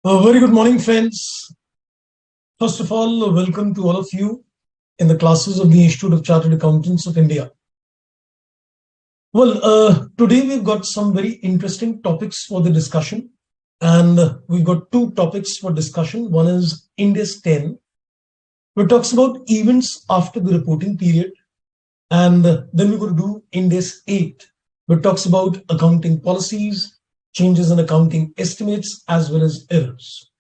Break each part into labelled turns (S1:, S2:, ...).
S1: A very good morning, friends. First of all, welcome to all of you in the classes of the Institute of Chartered Accountants of India. Today we've got some very interesting topics for the discussion, and we've got two topics for discussion. One is Ind AS 10, which talks about events after the reporting period, and then we're going to do Ind AS 8, which talks about accounting policies, changes in accounting estimates, as well as errors.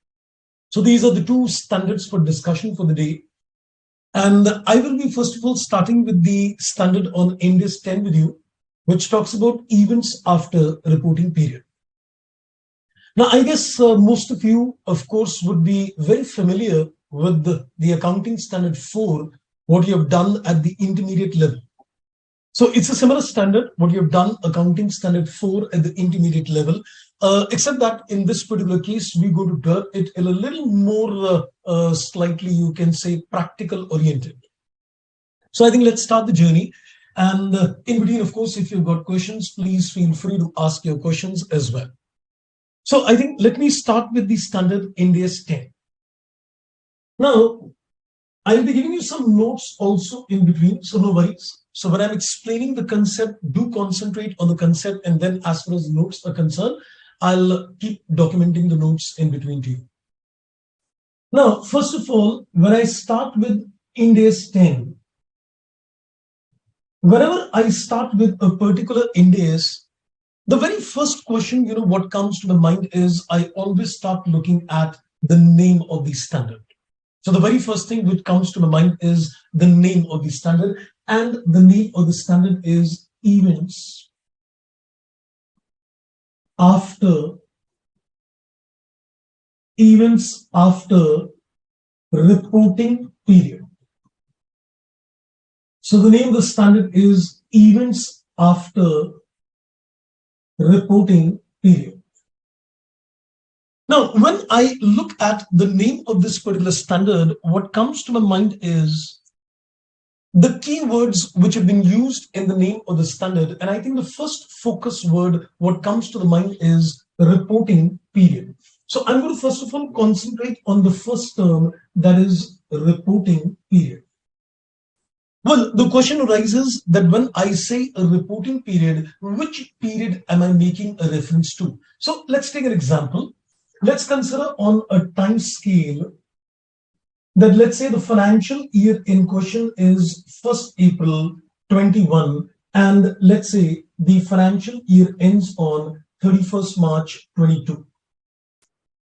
S1: So these are the two standards for discussion for the day. And I will be first of all starting with the standard on Ind AS 10 with you, which talks about events after reporting period. Now, I guess most of you, of course, would be very familiar with the accounting standard 4, what you have done at the intermediate level. So it's a similar standard, what you have done accounting standard 4 at the intermediate level, except that in this particular case, we go to do it a little more slightly, you can say, practical oriented. So I think let's start the journey. And in between, of course, if you've got questions, please feel free to ask your questions as well. So I think let me start with the standard Ind AS 10. Now, I'll be giving you some notes also in between, so no worries. So when I'm explaining the concept, do concentrate on the concept, and then as far as notes are concerned, I'll keep documenting the notes in between to you. Now, first of all, when I start with Ind AS 10, whenever I start with a particular Ind AS, the very first question, what comes to my mind is I always start looking at the name of the standard. So the very first thing which comes to my mind is the name of the standard, and the name of the standard is events after reporting period. So the name of the standard is events after reporting period. Now, when I look at the name of this particular standard, what comes to my mind is the keywords which have been used in the name of the standard. And I think the first focus word, what comes to the mind is reporting period. So I'm going to first of all concentrate on the first term, that is reporting period. Well, the question arises that when I say a reporting period, which period am I making a reference to? So let's take an example. Let's consider on a time scale that let's say the financial year in question is 1st April 21, and let's say the financial year ends on 31st March 22.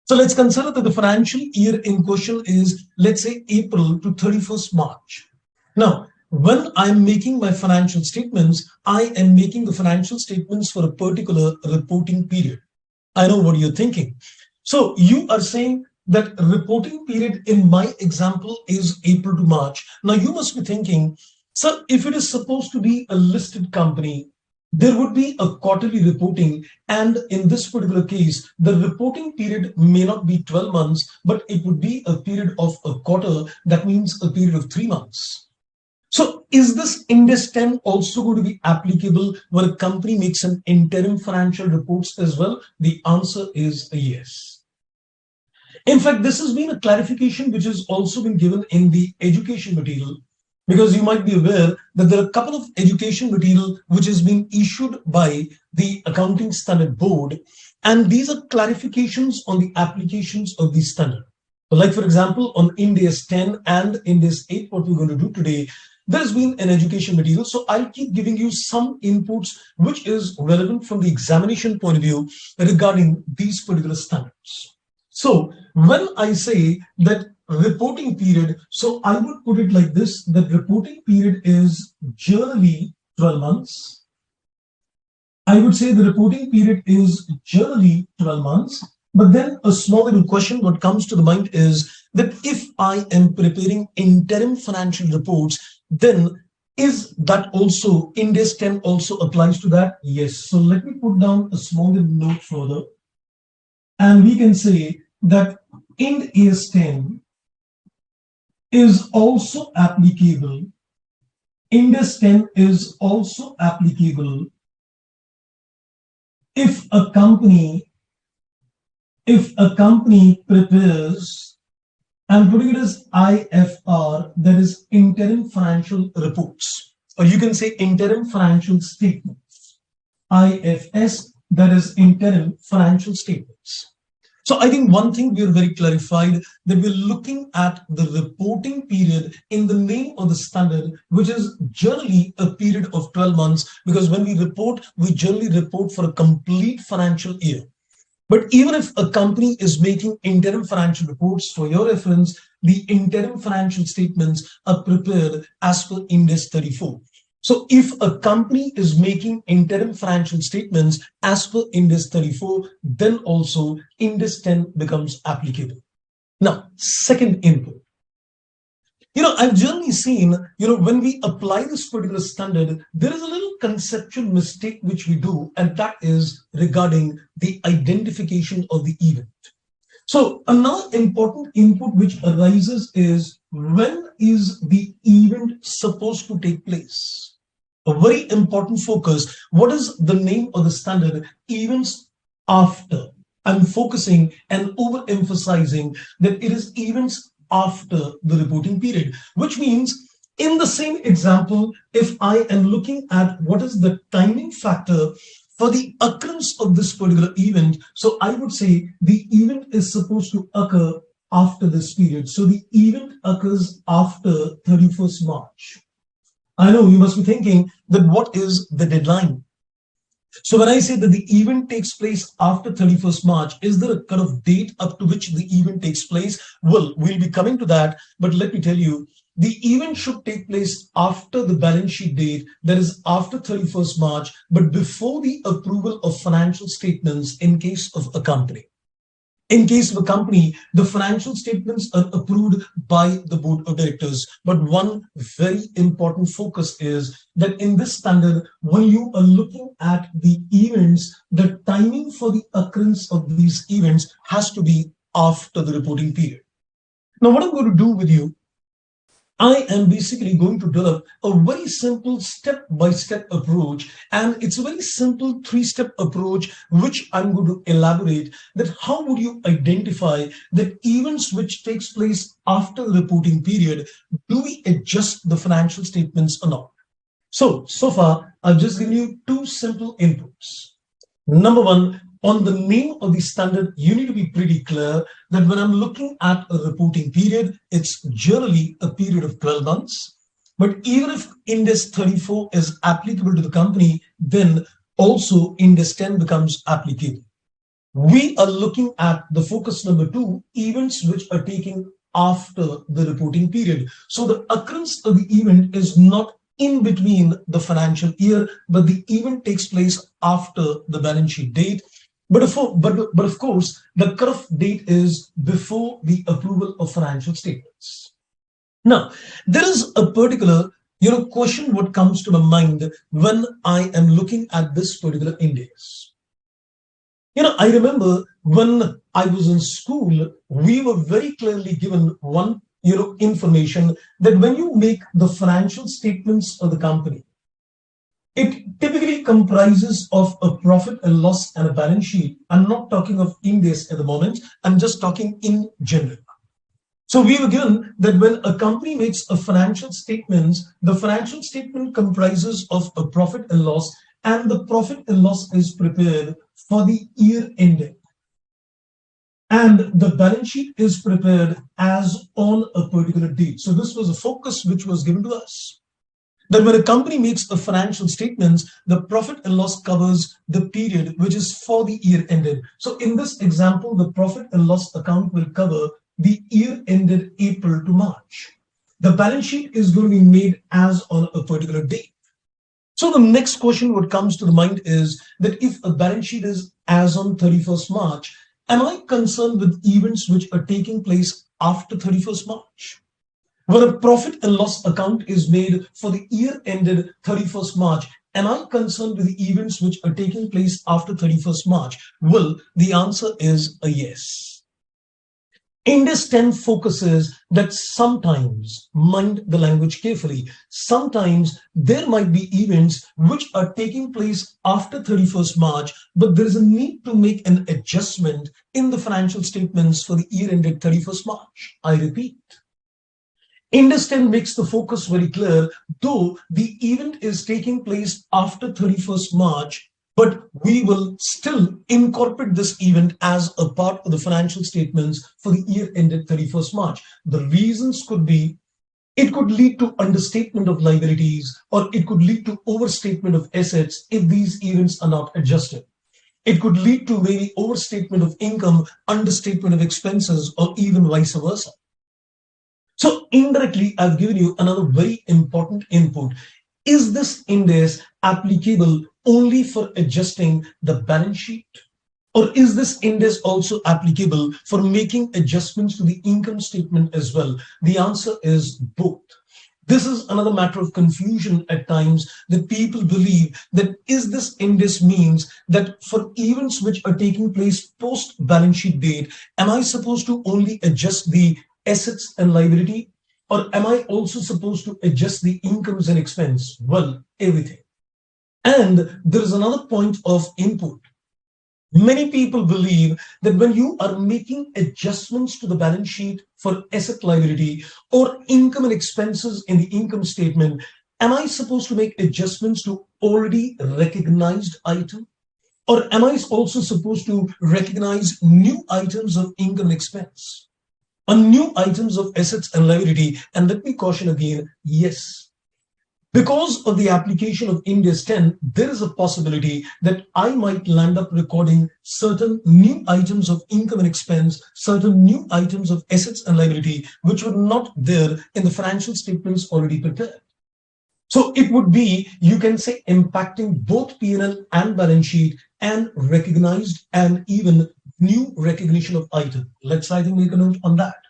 S1: So let's consider that the financial year in question is, let's say, April to 31st March. Now, when I'm making my financial statements, I am making the financial statements for a particular reporting period. I know what you're thinking. So you are saying that reporting period in my example is April to March. Now you must be thinking, sir, if it is supposed to be a listed company, there would be a quarterly reporting. And in this particular case, the reporting period may not be 12 months, but it would be a period of a quarter. That means a period of 3 months. So is this Ind AS 10 also going to be applicable when a company makes an interim financial reports as well? The answer is a yes. In fact, this has been a clarification which has also been given in the education material, because you might be aware that there are a couple of education material which has been issued by the Accounting Standard Board, and these are clarifications on the applications of the standard. So like, for example, on Ind AS 10 and Ind AS 8, what we're going to do today, there's been an education material. So I'll keep giving you some inputs which is relevant from the examination point of view regarding these particular standards. So when I say that reporting period, so I would put it like this, that reporting period is generally 12 months. I would say the reporting period is generally 12 months. But then a small little question what comes to the mind is that if I am preparing interim financial reports, then is that also Ind AS 10 also applies to that? Yes. So let me put down a small little note further, and we can say that Ind AS 10 is also applicable. Ind AS 10 is also applicable if a company if a company prepares, I'm putting it as IFR, that is interim financial reports, or you can say interim financial statements. IFS, that is interim financial statements. So I think one thing we are very clarified that we're looking at the reporting period in the name of the standard, which is generally a period of 12 months, because when we report, we generally report for a complete financial year. But even if a company is making interim financial reports, for your reference, the interim financial statements are prepared as per Ind AS 34. So if a company is making interim financial statements as per Ind AS 34, then also Ind AS 10 becomes applicable. Now, second input. I've generally seen, when we apply this particular standard, there is a little conceptual mistake which we do, and that is regarding the identification of the event. So another important input which arises is, when is the event supposed to take place? A very important focus. What is the name of the standard? Events after. I'm focusing and overemphasizing that it is events after the reporting period, which means in the same example, if I am looking at what is the timing factor for the occurrence of this particular event, so I would say the event is supposed to occur after this period. So the event occurs after 31st March. I know you must be thinking that what is the deadline? So when I say that the event takes place after 31st March, is there a kind of date up to which the event takes place? Well, we'll be coming to that, but let me tell you, the event should take place after the balance sheet date, that is after 31st March, but before the approval of financial statements in case of a company. In case of a company, the financial statements are approved by the board of directors. But one very important focus is that in this standard, when you are looking at the events, the timing for the occurrence of these events has to be after the reporting period. Now, what I'm going to do with you, I am basically going to develop a very simple step-by-step approach, and it's a very simple three-step approach which I'm going to elaborate, that how would you identify the events which takes place after the reporting period? Do we adjust the financial statements or not? So far, I've just given you two simple inputs. Number one, on the name of the standard, you need to be pretty clear that when I'm looking at a reporting period, it's generally a period of 12 months. But even if Ind AS 34 is applicable to the company, then also Ind AS 10 becomes applicable. We are looking at the focus number two, events which are taking after the reporting period. So the occurrence of the event is not in between the financial year, but the event takes place after the balance sheet date. But of course, the cutoff date is before the approval of financial statements. Now, there is a particular question what comes to my mind when I am looking at this particular Ind AS. I remember when I was in school, we were very clearly given one information that when you make the financial statements of the company, it typically comprises of a profit and loss and a balance sheet. I'm not talking of Ind AS at the moment. I'm just talking in general. So we were given that when a company makes a financial statement, the financial statement comprises of a profit and loss, and the profit and loss is prepared for the year ending. And the balance sheet is prepared as on a particular date. So this was a focus which was given to us. That when a company makes a financial statements, the profit and loss covers the period which is for the year ended. So in this example, the profit and loss account will cover the year ended April to March. The balance sheet is going to be made as on a particular date. So the next question what comes to the mind is that if a balance sheet is as on 31st March, am I concerned with events which are taking place after 31st March? When a profit and loss account is made for the year ended 31st March, am I concerned with the events which are taking place after 31st March? Well, the answer is a yes. Index 10 focuses that sometimes, mind the language carefully, sometimes there might be events which are taking place after 31st March, but there is a need to make an adjustment in the financial statements for the year ended 31st March. I repeat. Index 10 makes the focus very clear, though the event is taking place after 31st March, but we will still incorporate this event as a part of the financial statements for the year ended 31st March. The reasons could be it could lead to understatement of liabilities, or it could lead to overstatement of assets if these events are not adjusted. It could lead to maybe overstatement of income, understatement of expenses, or even vice versa. So indirectly, I've given you another very important input. Is this index applicable only for adjusting the balance sheet? Or is this index also applicable for making adjustments to the income statement as well? The answer is both. This is another matter of confusion at times, that people believe that is this index means that for events which are taking place post balance sheet date, am I supposed to only adjust the assets and liability, or am I also supposed to adjust the incomes and expense? Well, everything. And there is another point of input. Many people believe that when you are making adjustments to the balance sheet for asset liability or income and expenses in the income statement, am I supposed to make adjustments to already recognized item? Or am I also supposed to recognize new items of income and expense? On new items of assets and liability? And let me caution again, yes. Because of the application of Ind AS 10, there is a possibility that I might land up recording certain new items of income and expense, certain new items of assets and liability, which were not there in the financial statements already prepared. So it would be, you can say, impacting both P&L and balance sheet, and recognized and even new recognition of item. Let's try to make a note on that.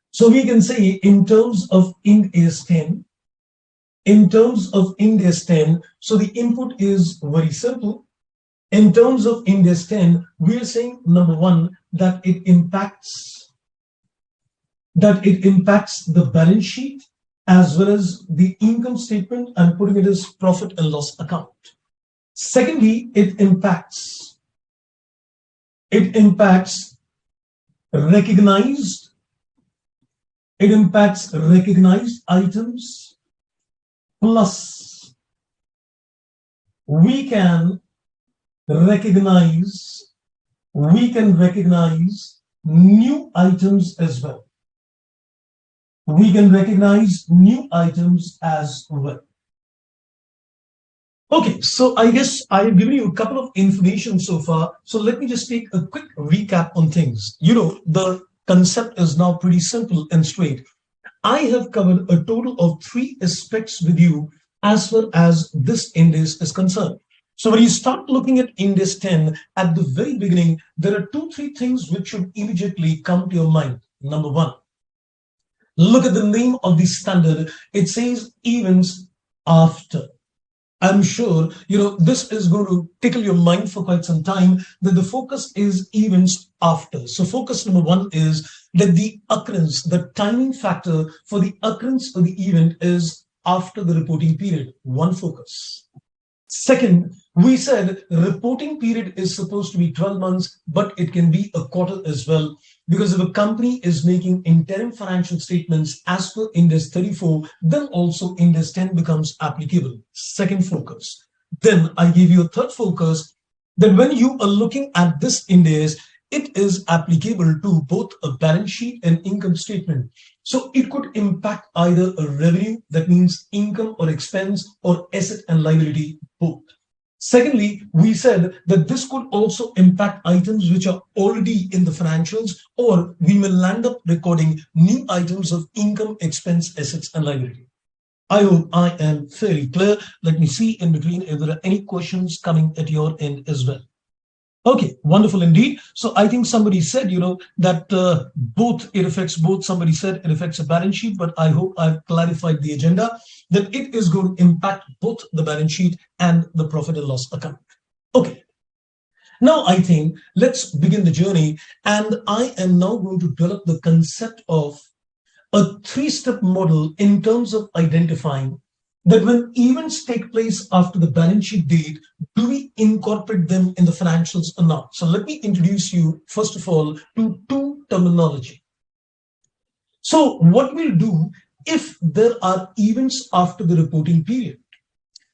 S1: So we can say in terms of Ind AS 10, so the input is very simple. In terms of Ind AS 10, we are saying number one, that it impacts the balance sheet as well as the income statement, and putting it as profit and loss account. Secondly, it impacts recognized items, plus we can recognize new items as well. Okay, so I guess I've given you a couple of information so far. So let me just take a quick recap on things. The concept is now pretty simple and straight. I have covered a total of 3 aspects with you as far as this index is concerned. So when you start looking at Index 10, at the very beginning, there are 2-3 things which should immediately come to your mind. Number one, look at the name of the standard. It says events after. I'm sure this is going to tickle your mind for quite some time, that the focus is events after. So focus number one is that the occurrence, the timing factor for the occurrence of the event is after the reporting period. One focus. Second, we said reporting period is supposed to be 12 months, but it can be a quarter as well. Because if a company is making interim financial statements as per Index 34, then also Index 10 becomes applicable. Second focus. Then I give you a third focus, that when you are looking at this index, it is applicable to both a balance sheet and income statement. So it could impact either a revenue, that means income or expense, or asset and liability, both. Secondly, we said that this could also impact items which are already in the financials, or we will land up recording new items of income, expense, assets, and liability. I hope I am fairly clear. Let me see in between if there are any questions coming at your end as well. Okay, wonderful indeed. So I think somebody said, that it affects both. Somebody said it affects a balance sheet, but I hope I've clarified the agenda, that it is going to impact both the balance sheet and the profit and loss account. Okay. Now, I think let's begin the journey. And I am now going to develop the concept of a three-step model in terms of identifying that when events take place after the balance sheet date, do we incorporate them in the financials or not? So let me introduce you, first of all, to two terminology. So what we'll do, if there are events after the reporting period,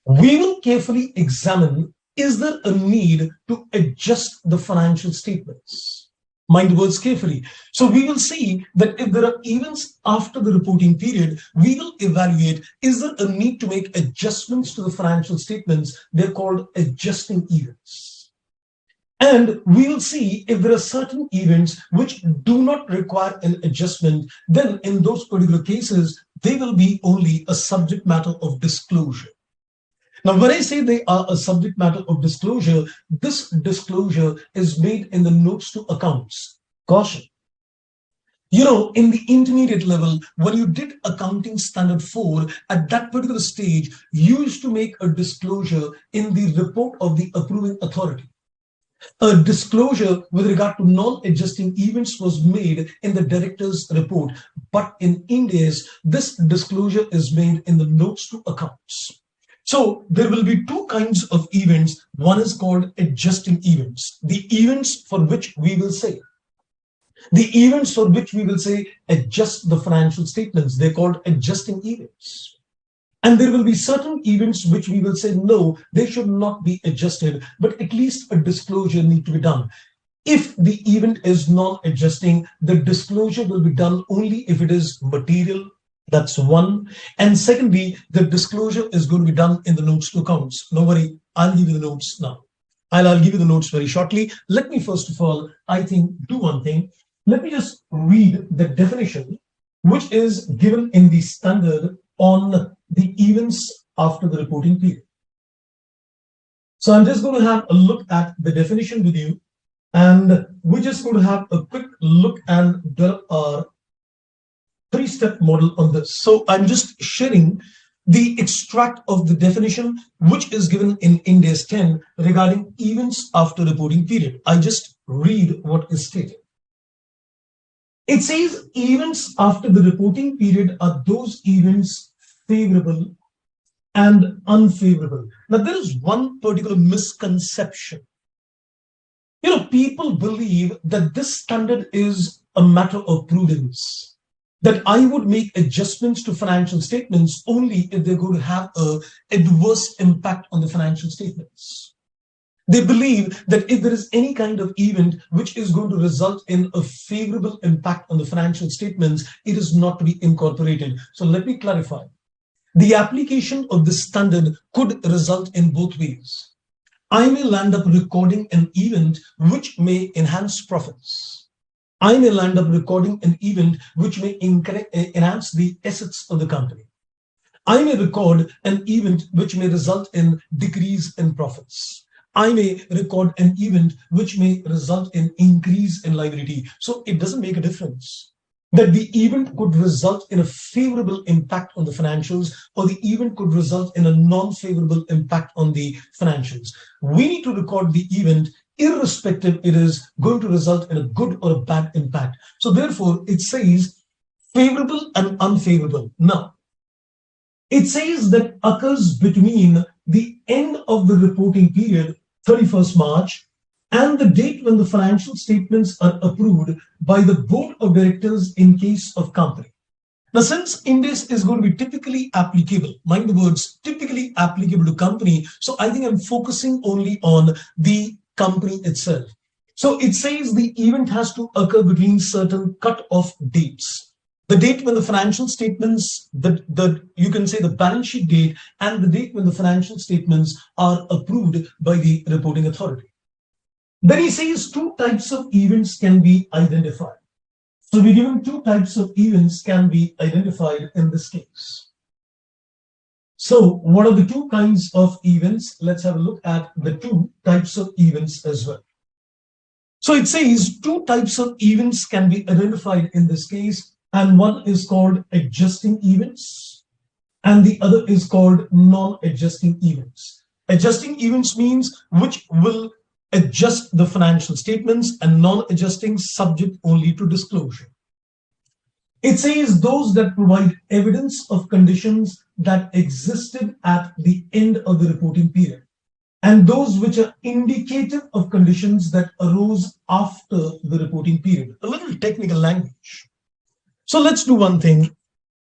S1: we will carefully examine, is there a need to adjust the financial statements? Mind the words carefully. So we will see that if there are events after the reporting period, we will evaluate, is there a need to make adjustments to the financial statements? They're called adjusting events. And we will see if there are certain events which do not require an adjustment, then in those particular cases, they will be only a subject matter of disclosure. Now, when I say they are a subject matter of disclosure, this disclosure is made in the notes to accounts. Caution. In the intermediate level, when you did accounting standard 4, at that particular stage, you used to make a disclosure in the report of the approving authority. A disclosure with regard to non-adjusting events was made in the director's report, but in Ind AS, this disclosure is made in the notes to accounts. So there will be two kinds of events. One is called adjusting events. The events for which we will say adjust the financial statements. They're called adjusting events. And there will be certain events which we will say, no, they should not be adjusted, but at least a disclosure need to be done. If the event is non-adjusting, the disclosure will be done only if it is material. That's one. And secondly, the disclosure is going to be done in the notes to accounts. No worry, I'll give you the notes now. I'll give you the notes very shortly. Let me first of all, I think, do one thing. Let me just read the definition, which is given in the standard on the events after the reporting period. So I'm just going to have a look at the definition with you, and we're just going to have a quick look and develop our three-step model on this. So I'm just sharing the extract of the definition, which is given in Ind AS 10 regarding events after reporting period. I just read what is stated. It says events after the reporting period are those events favorable and unfavorable. Now, there is one particular misconception. People believe that this standard is a matter of prudence, that I would make adjustments to financial statements only if they're going to have an adverse impact on the financial statements. They believe that if there is any kind of event which is going to result in a favorable impact on the financial statements, it is not to be incorporated. So let me clarify. The application of this standard could result in both ways. I may land up recording an event which may enhance profits. I may land up recording an event which may enhance the assets of the company. I may record an event which may result in decrease in profits. I may record an event which may result in increase in liability. So it doesn't make a difference that the event could result in a favorable impact on the financials, or the event could result in a non-favorable impact on the financials. We need to record the event irrespective it is going to result in a good or a bad impact. So therefore, it says favorable and unfavorable. Now, it says that occurs between the end of the reporting period, 31st March, and the date when the financial statements are approved by the board of directors in case of company. Now, since Ind AS is going to be typically applicable, mind the words, typically applicable to company, so I think I'm focusing only on the company itself. So it says the event has to occur between certain cut-off dates. The date when the financial statements, you can say the balance sheet date, and the date when the financial statements are approved by the reporting authority. Then he says two types of events can be identified. So we're given two types of events can be identified in this case. So what are the two kinds of events? Let's have a look at the two types of events as well. So it says two types of events can be identified in this case, and one is called adjusting events, and the other is called non-adjusting events. Adjusting events means which will adjust the financial statements, and non-adjusting subject only to disclosure. It says those that provide evidence of conditions that existed at the end of the reporting period, and those which are indicative of conditions that arose after the reporting period. A little technical language. So let's do one thing.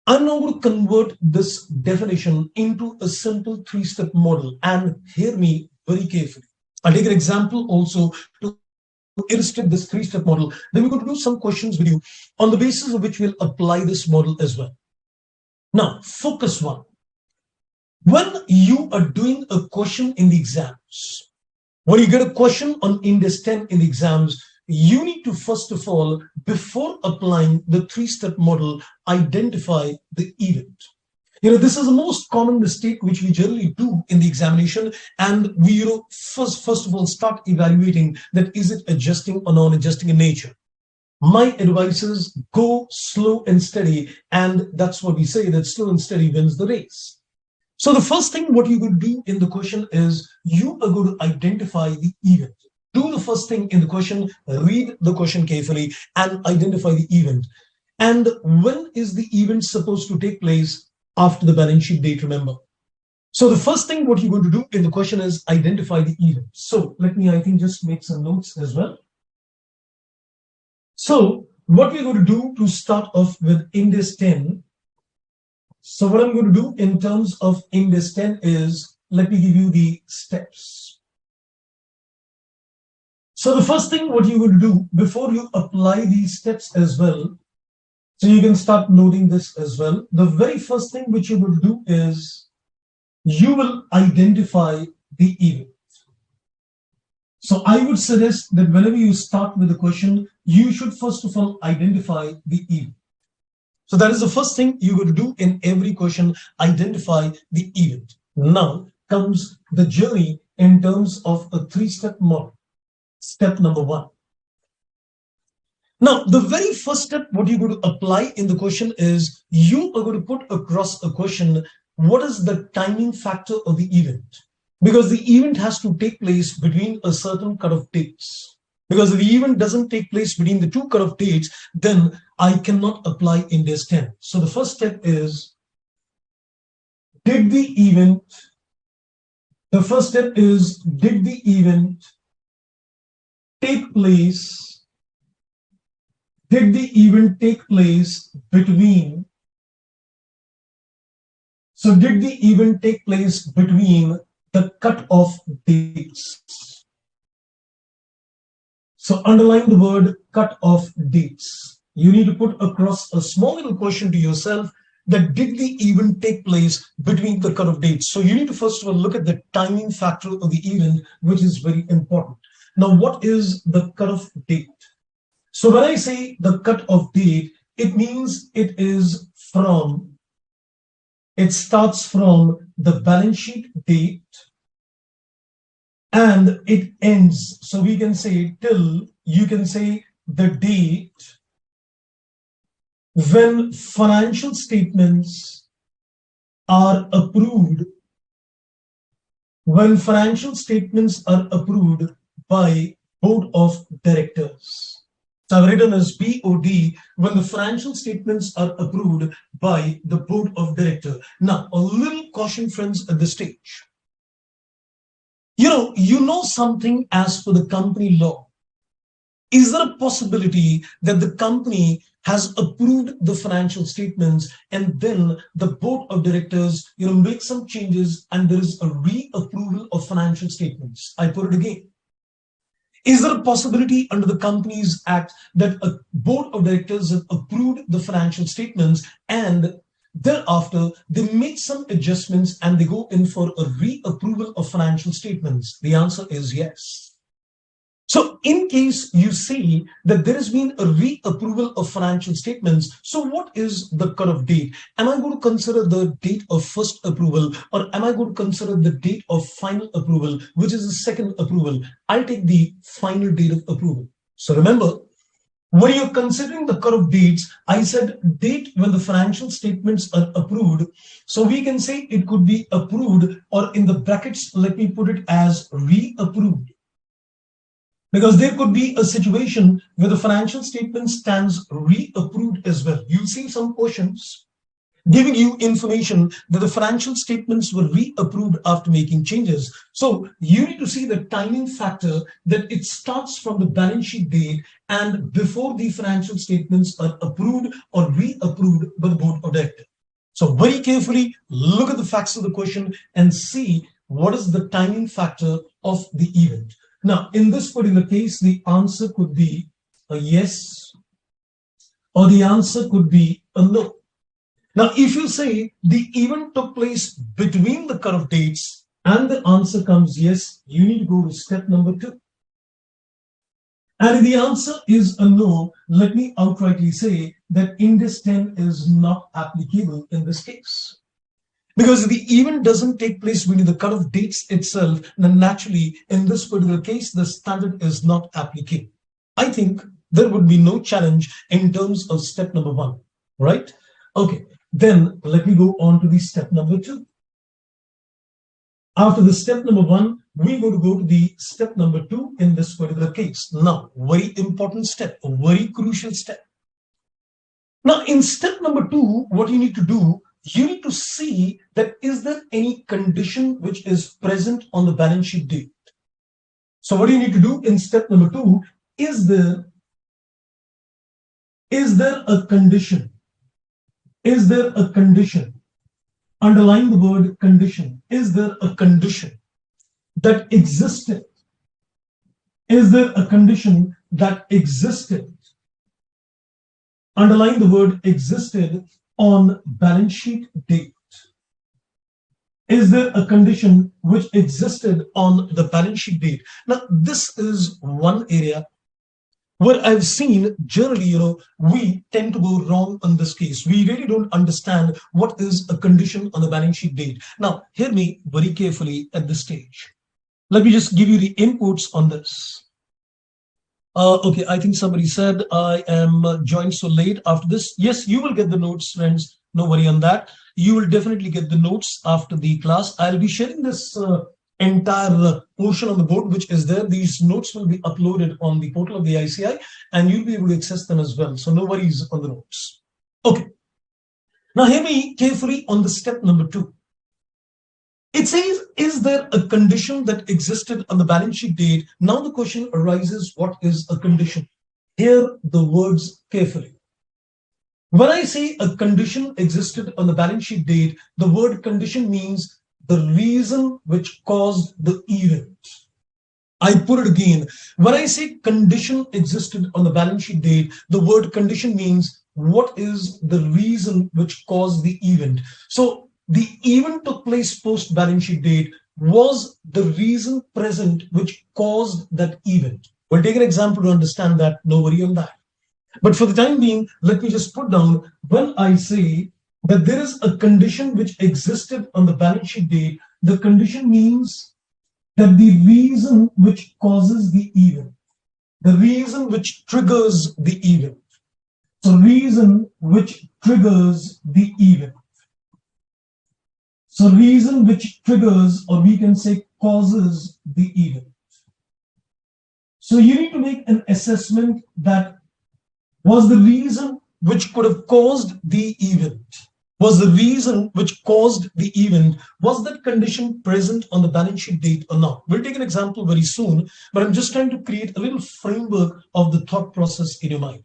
S1: I'm now going to convert this definition into a simple three-step model, and hear me very carefully. I'll take an example also to illustrate this three-step model. Then we're going to do some questions with you on the basis of which we'll apply this model as well. Now, focus one. When you are doing a question in the exams, when you get a question on Ind AS 10 in the exams, you need to first of all, before applying the three-step model, identify the event. This is the most common mistake which we generally do in the examination, and we first of all start evaluating that is it adjusting or non-adjusting in nature. My advice is go slow and steady, and that's what we say, that slow and steady wins the race. So the first thing what you could do in the question is you are going to identify the event. Do the first thing in the question, read the question carefully and identify the event. And when is the event supposed to take place? After the balance sheet date, remember. So the first thing what you're going to do in the question is identify the event. So let me, I think, just make some notes as well. So what we're going to do to start off with Ind AS 10. So what I'm going to do in terms of Ind AS 10 is, let me give you the steps. So the first thing what you will do before you apply these steps as well, so you can start noting this as well. The very first thing which you will do is you will identify the event. So I would suggest that whenever you start with a question, you should first of all identify the event. So that is the first thing you will do in every question, identify the event. Now comes the journey in terms of a three-step model. Step number one. Now, the very first step, what you're going to apply in the question is you are going to put across a question, what is the timing factor of the event? Because the event has to take place between a certain cut-off dates. Because if the event doesn't take place between the two cut-off dates, then I cannot apply Ind AS 10. So the first step is, did the event take place, did the event take place between, so did the event take place between the cut-off dates? So underline the word cut-off dates. You need to put across a small little question to yourself that did the event take place between the cut-off dates? So you need to first of all look at the timing factor of the event, which is very important. Now, what is the cut-off date? So when I say the cut-off date, it means it starts from the balance sheet date and it ends. So we can say till, you can say the date when financial statements are approved, by board of directors. So I've written as BOD, when the financial statements are approved by the board of directors. Now, a little caution, friends, at this stage. You know something as per the company law. Is there a possibility that the company has approved the financial statements and then the board of directors, make some changes and there is a reapproval of financial statements? I put it again. Is there a possibility under the Companies Act that a board of directors have approved the financial statements and thereafter they make some adjustments and they go in for a reapproval of financial statements? The answer is yes. So in case you see that there has been a reapproval of financial statements, so what is the cutoff date? Am I going to consider the date of first approval, or am I going to consider the date of final approval, which is the second approval? I'll take the final date of approval. So remember, when you're considering the cutoff dates, I said date when the financial statements are approved. So we can say it could be approved, or in the brackets, let me put it as reapproved. Because there could be a situation where the financial statement stands reapproved as well. You'll see some questions giving you information that the financial statements were reapproved after making changes. So you need to see the timing factor, that it starts from the balance sheet date and before the financial statements are approved or reapproved by the board of directors. So very carefully look at the facts of the question and see what is the timing factor of the event. Now, in this particular case, the answer could be a yes, or the answer could be a no. Now, if you say the event took place between the cutoff dates and the answer comes yes, you need to go to step number 2. And if the answer is a no, let me outrightly say that Ind AS 10 is not applicable in this case. Because if the event doesn't take place between the cutoff dates itself, then naturally, in this particular case, the standard is not applicable. I think there would be no challenge in terms of step number 1, right? Okay, then let me go on to the step number 2. After the step number 1, we're going to go to the step number 2 in this particular case. Now, very important step, a very crucial step. Now, in step number 2, what you need to do, you need to see that is there any condition which is present on the balance sheet date. So what do you need to do in step number 2? Is there a condition? Is there a condition? Underline the word condition. Is there a condition that existed? Is there a condition that existed? Underline the word existed on balance sheet date. Is there a condition which existed on the balance sheet date? Now, this is one area where I've seen generally, we tend to go wrong on this case. We really don't understand what is a condition on the balance sheet date. Now, hear me very carefully at this stage. Let me just give you the inputs on this. Okay, I think somebody said I am joined so late after this. Yes, you will get the notes, friends. No worry on that. You will definitely get the notes after the class. I'll be sharing this entire portion on the board, which is there. These notes will be uploaded on the portal of the ICI, and you'll be able to access them as well. So no worries on the notes. Okay. Now hear me carefully on the step number 2. It says, is there a condition that existed on the balance sheet date? Now the question arises, what is a condition? Hear the words carefully. When I say a condition existed on the balance sheet date, the word condition means the reason which caused the event. I put it again. When I say condition existed on the balance sheet date, the word condition means what is the reason which caused the event. So the event took place post balance sheet date. Was the reason present which caused that event? We'll take an example to understand that. No worry on that. But for the time being, let me just put down, when I say that there is a condition which existed on the balance sheet date, the condition means that the reason which causes the event, the reason which triggers the event. So reason which triggers the event. So reason which triggers, or we can say causes the event. So you need to make an assessment that was the reason which could have caused the event. Was the reason which caused the event, was that condition present on the balance sheet date or not? We'll take an example very soon, but I'm just trying to create a little framework of the thought process in your mind.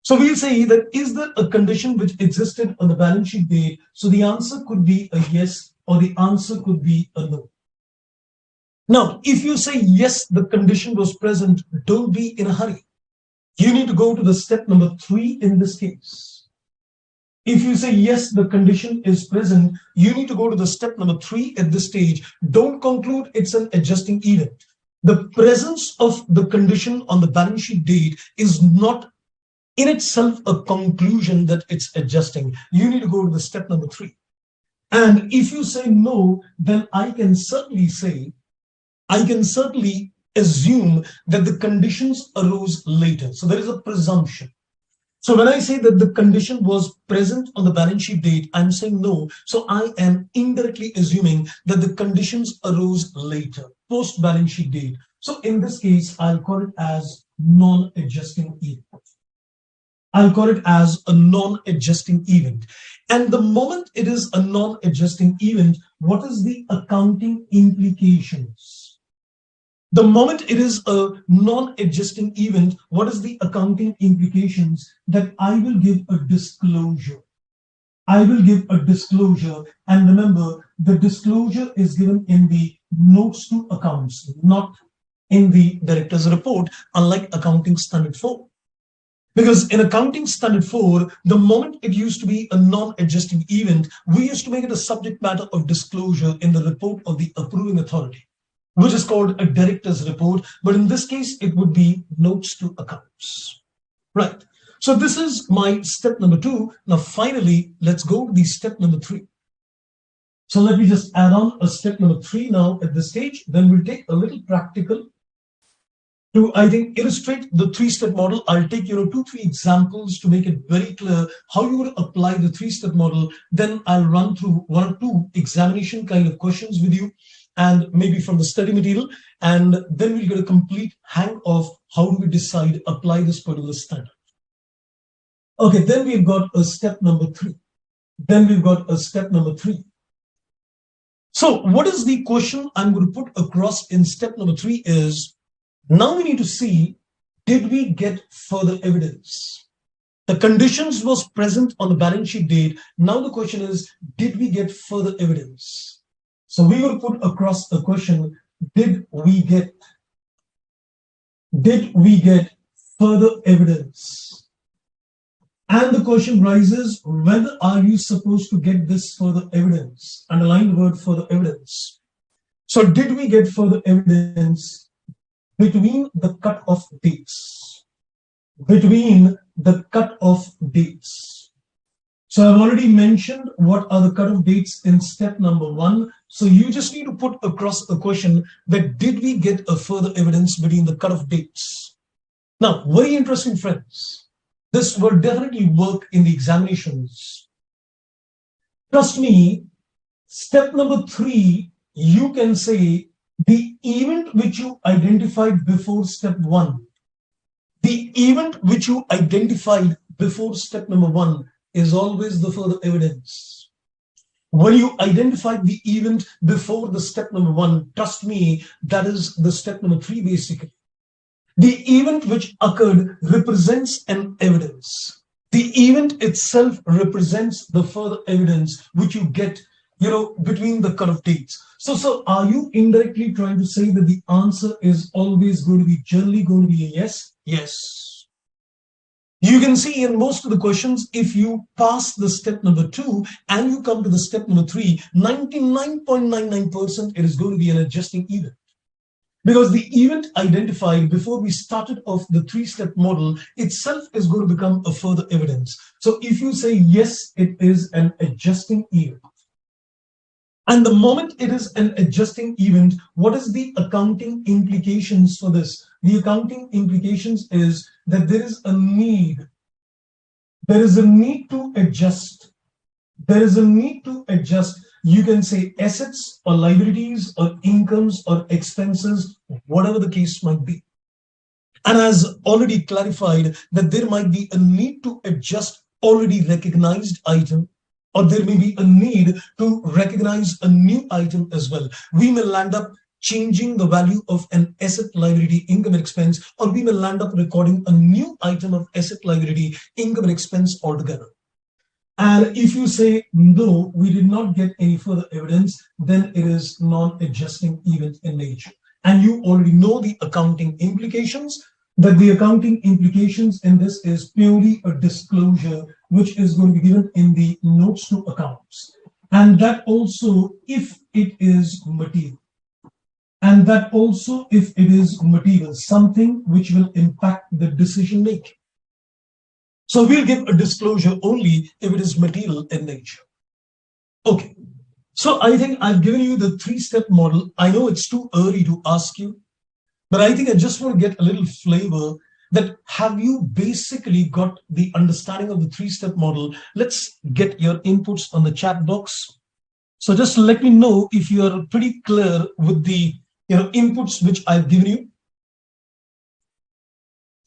S1: So we'll say that is there a condition which existed on the balance sheet date? So the answer could be a yes, or the answer could be a no. Now, if you say yes, the condition was present, don't be in a hurry. You need to go to the step number 3 in this case. If you say yes, the condition is present, you need to go to the step number 3 at this stage. Don't conclude it's an adjusting event. The presence of the condition on the balance sheet date is not in itself a conclusion that it's adjusting. You need to go to the step number 3. And if you say no, then I can certainly assume that the conditions arose later. So there is a presumption. So when I say that the condition was present on the balance sheet date, I'm saying no. So I am indirectly assuming that the conditions arose later, post balance sheet date. So in this case, I'll call it as non-adjusting event. I'll call it as a non-adjusting event. And the moment it is a non-adjusting event, what is the accounting implications? The moment it is a non-adjusting event, what is the accounting implications? That I will give a disclosure. I will give a disclosure. And remember, the disclosure is given in the notes to accounts, not in the director's report, unlike accounting standard 4. Because in accounting standard 4, the moment it used to be a non-adjusting event, we used to make it a subject matter of disclosure in the report of the approving authority, which is called a director's report. But in this case, it would be notes to accounts, right? So this is my step number 2. Now, finally, let's go to the step number 3. So let me just add on a step number 3 now at this stage. Then we'll take a little practical to, I think, illustrate the 3-step model. I'll take 2-3 examples to make it very clear how you will apply the 3-step model. Then I'll run through 1 or 2 examination kind of questions with you, and maybe from the study material, and then we'll get a complete hang of how do we decide apply this particular standard. Okay, then we've got a step number 3. So what is the question I'm going to put across in step number 3 is, now we need to see, did we get further evidence? The conditions was present on the balance sheet date. Now the question is, did we get further evidence? So we will put across a question, did we get further evidence? And the question rises, whether are you supposed to get this further evidence? Underline the word further evidence. So did we get further evidence between the cut-off dates? So I've already mentioned what are the cut-off dates in step number 1. So you just need to put across a question that did we get a further evidence between the cut-off dates? Now, very interesting, friends. This will definitely work in the examinations. Trust me, step number 3, you can say the event which you identified before step 1. The event which you identified before step number 1 is always the further evidence. When you identified the event before the step number 1, trust me, that is the step number 3 basically. The event which occurred represents an evidence. The event itself represents the further evidence which you get, between the cut-off dates. So are you indirectly trying to say that the answer is always going to be generally going to be a yes? Yes. You can see in most of the questions, if you pass the step number 2 and you come to the step number 3, 99.99% it is going to be an adjusting event. Because the event identified before we started off the 3-step model itself is going to become a further evidence. So if you say yes, it is an adjusting event. And the moment it is an adjusting event, what is the accounting implications for this? The accounting implications is that there is a need. There is a need to adjust. You can say assets or liabilities or incomes or expenses, whatever the case might be. And as already clarified, that there might be a need to adjust already recognized item, or there may be a need to recognize a new item as well. We may land up changing the value of an asset, liability, income and expense, or we may land up recording a new item of asset, liability, income and expense altogether. And if you say, no, we did not get any further evidence, then it is non-adjusting event in nature. And you already know the accounting implications, that the accounting implications in this is purely a disclosure, which is going to be given in the notes to accounts. And that also, if it is material. Something which will impact the decision making. So we'll give a disclosure only if it is material in nature. Okay, so I think I've given you the 3-step model. I know it's too early to ask you, but I think I just want to get a little flavor that have you basically got the understanding of the 3-step model? Let's get your inputs on the chat box. So just let me know if you're pretty clear with the inputs which I've given you.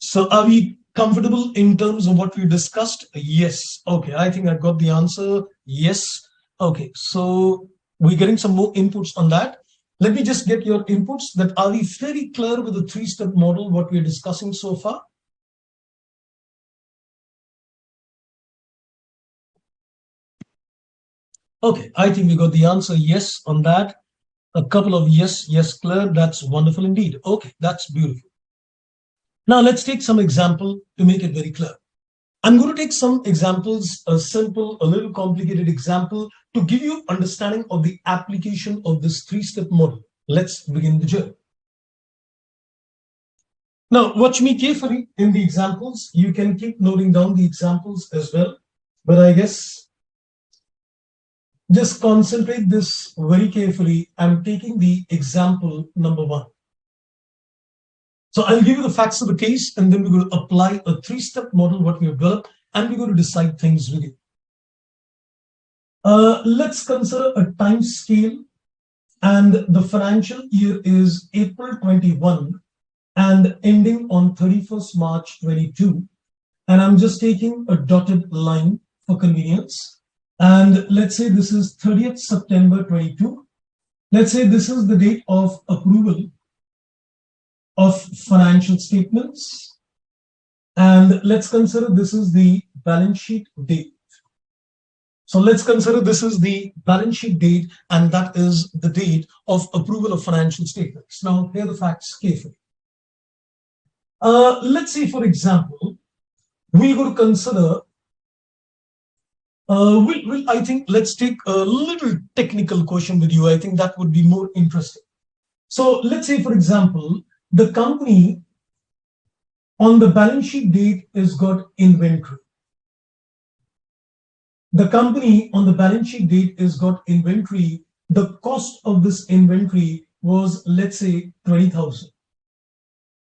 S1: So are we comfortable in terms of what we discussed? Yes. Okay, I think I got the answer. Yes. Okay, so we're getting some more inputs on that. Let me just get your inputs. That are we very clear with the three-step model, what we're discussing so far? Okay, I think we got the answer yes on that. A couple of yes, yes, clear. That's wonderful indeed. Okay, that's beautiful. Now let's take some example to make it very clear. I'm going to take some examples, a simple, a little complicated example to give you understanding of the application of this three-step model. Let's begin the journey. Now, watch me carefully in the examples. You can keep noting down the examples as well, but I guess just concentrate this very carefully. I'm taking the example number one. So I'll give you the facts of the case, and then we're going to apply a three-step model, what we have developed, and we're going to decide things with you. Let's consider a time scale, and the financial year is April 21 and ending on 31st March 22. And I'm just taking a dotted line for convenience. And let's say this is 30th September 22. Let's say this is the date of approval of financial statements. And let's consider this is the balance sheet date. So let's consider this is the balance sheet date, and that is the date of approval of financial statements. Now, hear the facts carefully. Let's say, for example, we're going to consider, I think let's take a little technical question with you. I think that would be more interesting. So let's say, for example, the company on the balance sheet date is got inventory. The company on the balance sheet date is got inventory. The cost of this inventory was, let's say, 20,000.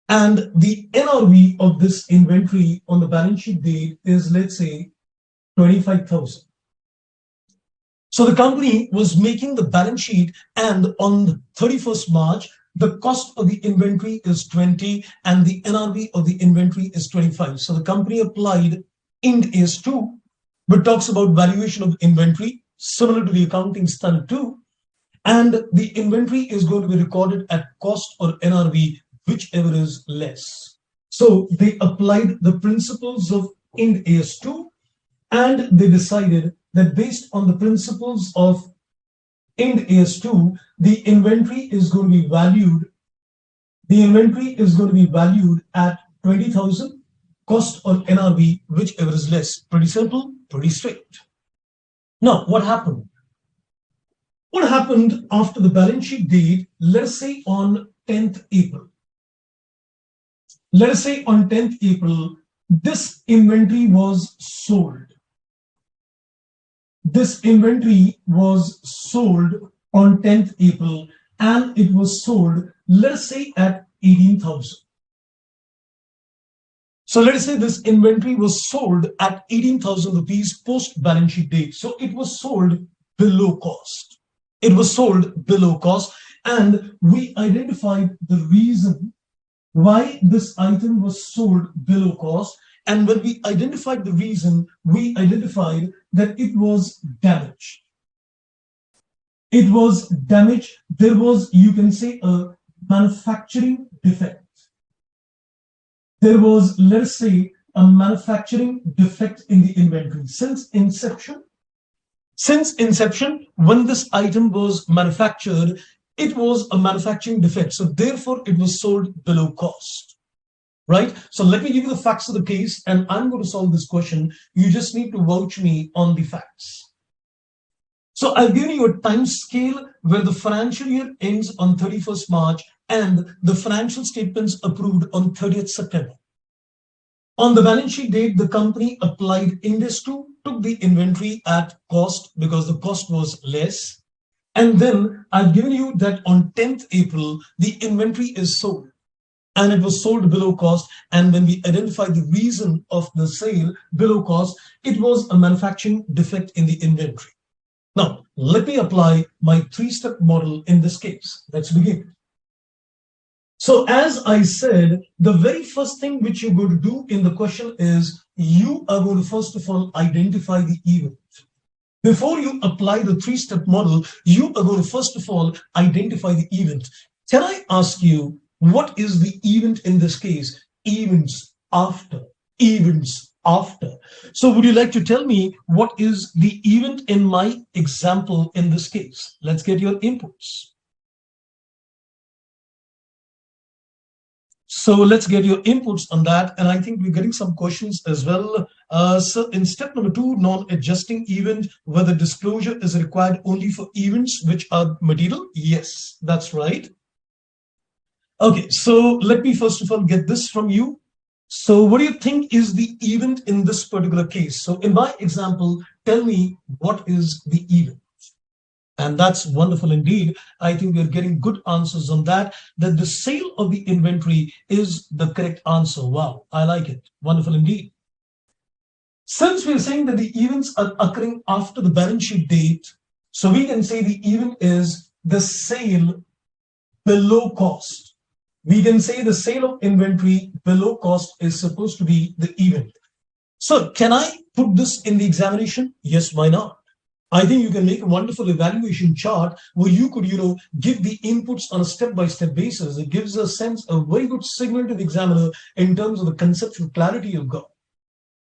S1: And the NRV of this inventory on the balance sheet date is, let's say, 25,000. So the company was making the balance sheet, and on 31st March, the cost of the inventory is 20 and the NRV of the inventory is 25. So the company applied Ind AS 2, which talks about valuation of inventory, similar to the accounting standard 2, and the inventory is going to be recorded at cost or NRV, whichever is less. So they applied the principles of Ind AS 2, and they decided that based on the principles of Ind AS 2, the inventory is going to be valued. The inventory is going to be valued at 20,000, cost or NRV, whichever is less. Pretty simple, pretty straight. Now, what happened? What happened after the balance sheet date? Let us say on 10th April. Let us say on 10th April, this inventory was sold. This inventory was sold on 10th April, and it was sold, let us say, at 18,000. So let us say this inventory was sold at 18,000 rupees post balance sheet date. So it was sold below cost. It was sold below cost, and we identified the reason why this item was sold below cost. And when we identified the reason, we identified that it was damaged. It was damaged. There was, you can say, a manufacturing defect. There was, let us say, a manufacturing defect in the inventory. Since inception, when this item was manufactured, it was a manufacturing defect. So therefore, it was sold below cost. Right? So let me give you the facts of the case, and I'm going to solve this question. You just need to vouch me on the facts. So I've given you a time scale where the financial year ends on 31st March and the financial statements approved on 30th September. On the balance sheet date, the company applied Ind AS 2, took the inventory at cost because the cost was less. And then I've given you that on 10th April, the inventory is sold. And it was sold below cost. And when we identified the reason of the sale below cost, it was a manufacturing defect in the inventory. Now, let me apply my three-step model in this case. Let's begin. So as I said, the very first thing which you're going to do in the question is you are going to first of all identify the event. Before you apply the three-step model, you are going to first of all identify the event. Can I ask you, what is the event in this case? Events after, events after. So would you like to tell me what is the event in my example in this case? Let's get your inputs. So let's get your inputs on that. And I think we're getting some questions as well. So in step number 2, non-adjusting event, whether disclosure is required only for events which are material. Yes, that's right. Okay, so let me first of all get this from you. So what do you think is the event in this particular case? So in my example, tell me what is the event? And that's wonderful indeed. I think we're getting good answers on that, that the sale of the inventory is the correct answer. Wow, I like it. Wonderful indeed. Since we're saying that the events are occurring after the balance sheet date, so we can say the event is the sale below cost. We can say the sale of inventory below cost is supposed to be the event. So can I put this in the examination? Yes, why not? I think you can make a wonderful evaluation chart where you could, give the inputs on a step-by-step basis. It gives a sense, a very good signal to the examiner in terms of the conceptual clarity you've got.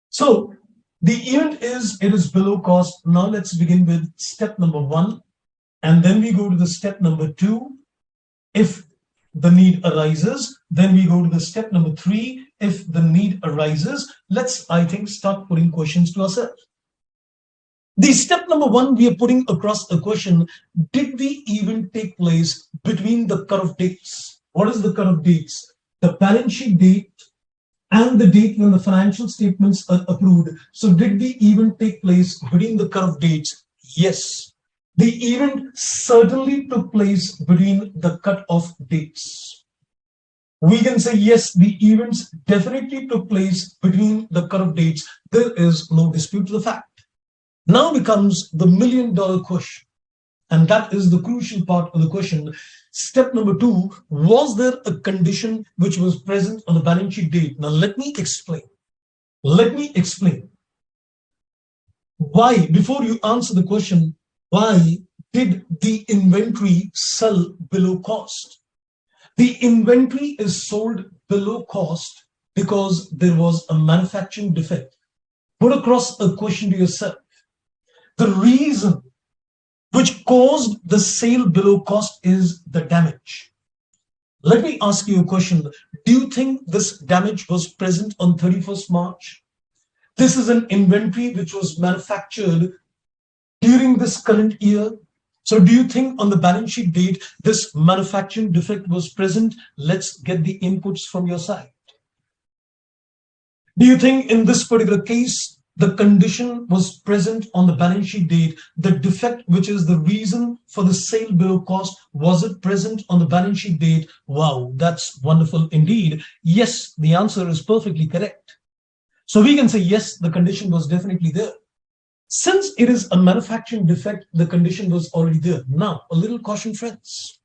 S1: So the event is, it is below cost. Now let's begin with step number 1. And then we go to the step number 2. If the need arises, then we go to the step number 3. If the need arises, let's, I think, start putting questions to ourselves. The step number 1, we are putting across a question. Did the event take place between the cutoff dates? What is the cutoff dates? The balance sheet date and the date when the financial statements are approved. So did the event take place between the cutoff dates? Yes. The event certainly took place between the cutoff dates. We can say yes, the events definitely took place between the cutoff dates. There is no dispute to the fact. Now becomes the million-dollar question, and that is the crucial part of the question. Step number 2, was there a condition which was present on the balance sheet date? Now let me explain. Let me explain. Why, before you answer the question, why did the inventory sell below cost? The inventory is sold below cost because there was a manufacturing defect. Put across a question to yourself. The reason which caused the sale below cost is the damage. Let me ask you a question. Do you think this damage was present on 31st March? This is an inventory which was manufactured during this current year. So do you think on the balance sheet date, this manufacturing defect was present? Let's get the inputs from your side. Do you think in this particular case, the condition was present on the balance sheet date? The defect, which is the reason for the sale below cost, was it present on the balance sheet date? Wow, that's wonderful indeed. Yes, the answer is perfectly correct. So we can say, yes, the condition was definitely there. Since it is a manufacturing defect, the condition was already there. Now, a little caution, friends.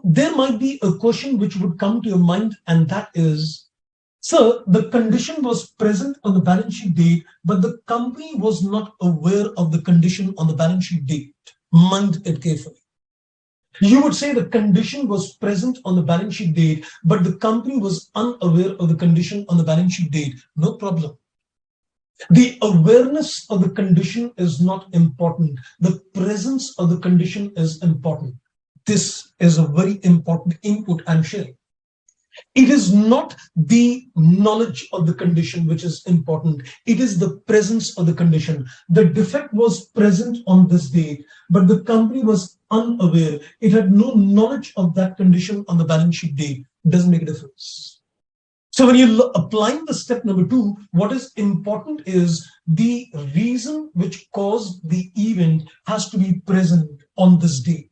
S1: There might be a question which would come to your mind, and that is, sir, the condition was present on the balance sheet date, but the company was not aware of the condition on the balance sheet date. Mind it carefully. You would say the condition was present on the balance sheet date, but the company was unaware of the condition on the balance sheet date. No problem. The awareness of the condition is not important. The presence of the condition is important. This is a very important input I'm sharing. It is not the knowledge of the condition which is important. It is the presence of the condition. The defect was present on this date, but the company was unaware. It had no knowledge of that condition on the balance sheet date. Doesn't make a difference. So when you're applying the step number 2, what is important is the reason which caused the event has to be present on this date.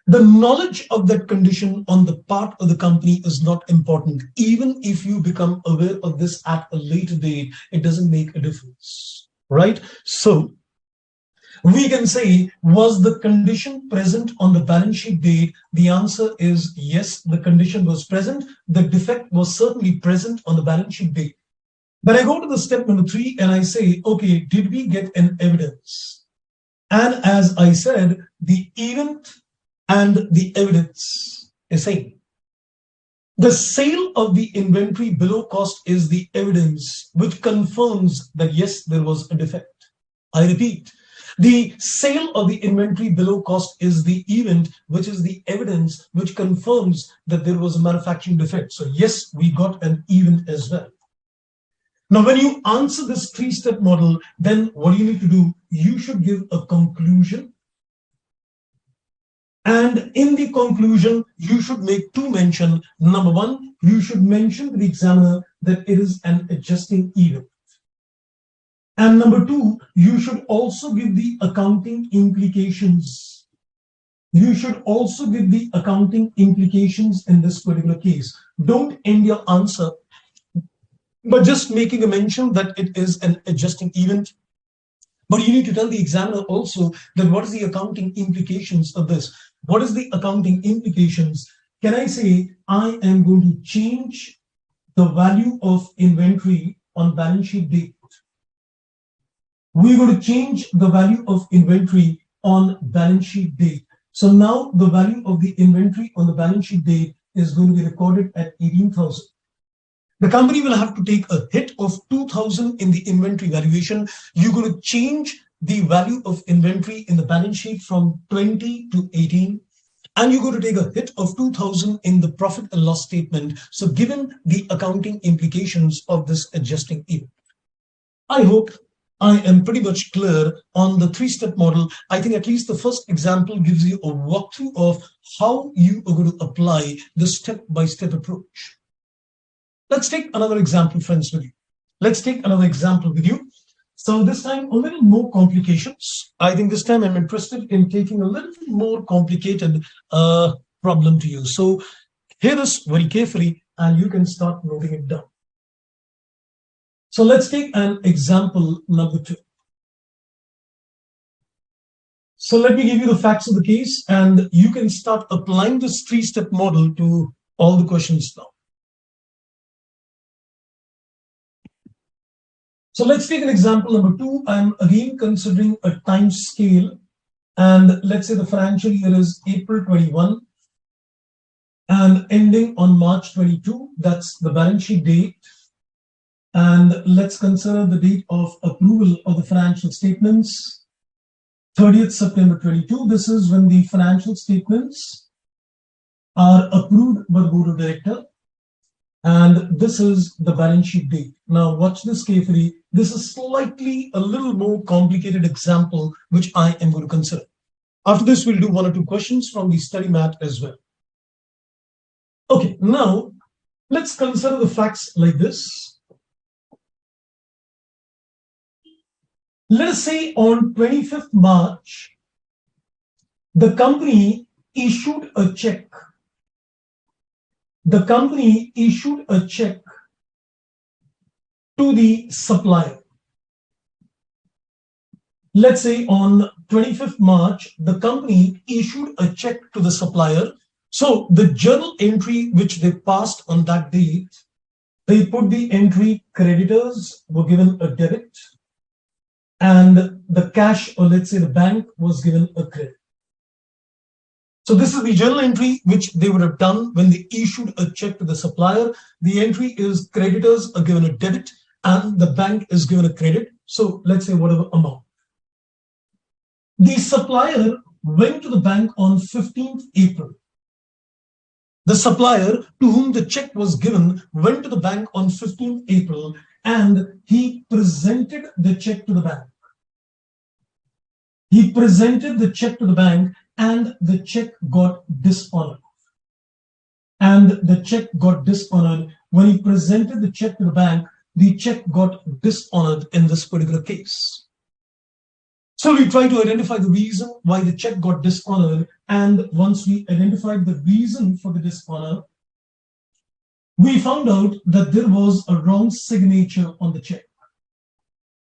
S1: The knowledge of that condition on the part of the company is not important. Even if you become aware of this at a later date, it doesn't make a difference, right? So We can say, was the condition present on the balance sheet date? The answer is yes, the condition was present. The defect was certainly present on the balance sheet date. But I go to the step number 3 and I say, okay, did we get an evidence? And as I said, the event and the evidence is same. The sale of the inventory below cost is the evidence which confirms that yes, there was a defect. I repeat, the sale of the inventory below cost is the event, which is the evidence which confirms that there was a manufacturing defect. So yes, we got an event as well. Now, when you answer this 3-step model, then what do you need to do? You should give a conclusion. And in the conclusion, you should make 2 mention. Number 1, you should mention to the examiner that it is an adjusting event. And number 2, you should also give the accounting implications. You should also give the accounting implications in this particular case. Don't end your answer but just making a mention that it is an adjusting event. But you need to tell the examiner also that what is the accounting implications of this? What is the accounting implications? Can I say I am going to change the value of inventory on balance sheet date? We're going to change the value of inventory on balance sheet date. So now the value of the inventory on the balance sheet date is going to be recorded at 18,000. The company will have to take a hit of 2,000 in the inventory valuation. You're going to change the value of inventory in the balance sheet from 20 to 18. And you're going to take a hit of 2,000 in the profit and loss statement. So given the accounting implications of this adjusting event, I hope I am pretty much clear on the 3-step model. I think at least the first example gives you a walkthrough of how you are going to apply the step-by-step approach. Let's take another example, friends, with you. Let's take another example with you. So this time, a little more complications. I think this time I'm interested in taking a little more complicated problem to you. So hear this very carefully and you can start noting it down. So let's take an example number 2. So let me give you the facts of the case and you can start applying this 3-step model to all the questions now. So let's take an example number 2. I'm again considering a time scale, and let's say the financial year is April 21 and ending on March 22. That's the balance sheet date. And let's consider the date of approval of the financial statements, 30th September 22. This is when the financial statements are approved by the board of directors. And this is the balance sheet date. Now watch this carefully. This is slightly a little more complicated example, which I am going to consider. After this, we'll do 1 or 2 questions from the study mat as well. Okay, now let's consider the facts like this. Let us say on 25th March, the company issued a check. The company issued a check to the supplier. Let's say on 25th March, the company issued a check to the supplier. So the journal entry which they passed on that date, they put the entry creditors were given a debit and the cash, or let's say the bank, was given a credit. So this is the journal entry which they would have done when they issued a check to the supplier. The entry is creditors are given a debit and the bank is given a credit. So let's say whatever amount. The supplier went to the bank on 15th April. The supplier to whom the check was given went to the bank on 15th April and he presented the check to the bank. He presented the check to the bank and the check got dishonored. And the check got dishonored. When he presented the check to the bank, the check got dishonored in this particular case. So we try to identify the reason why the check got dishonored. And once we identified the reason for the dishonor, we found out that there was a wrong signature on the check.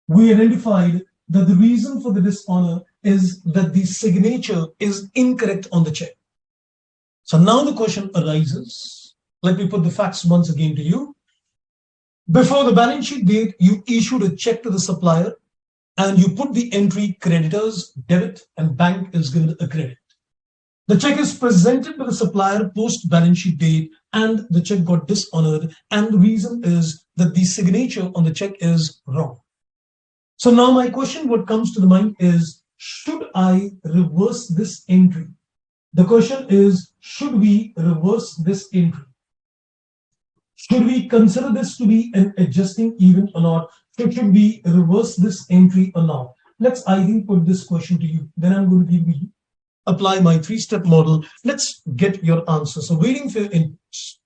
S1: We identified that the reason for the dishonor is that the signature is incorrect on the check. So now the question arises. Let me put the facts once again to you. Before the balance sheet date, you issued a check to the supplier and you put the entry creditors, debit, and bank is given a credit. The check is presented to the supplier post balance sheet date and the check got dishonored. And the reason is that the signature on the check is wrong. So now my question, what comes to the mind is, should I reverse this entry? The question is, should we reverse this entry? Should we consider this to be an adjusting event or not? Should we reverse this entry or not? Let's, I think, put this question to you. Then I'm going to give you, apply my three-step model. Let's get your answer. So waiting for your inputs.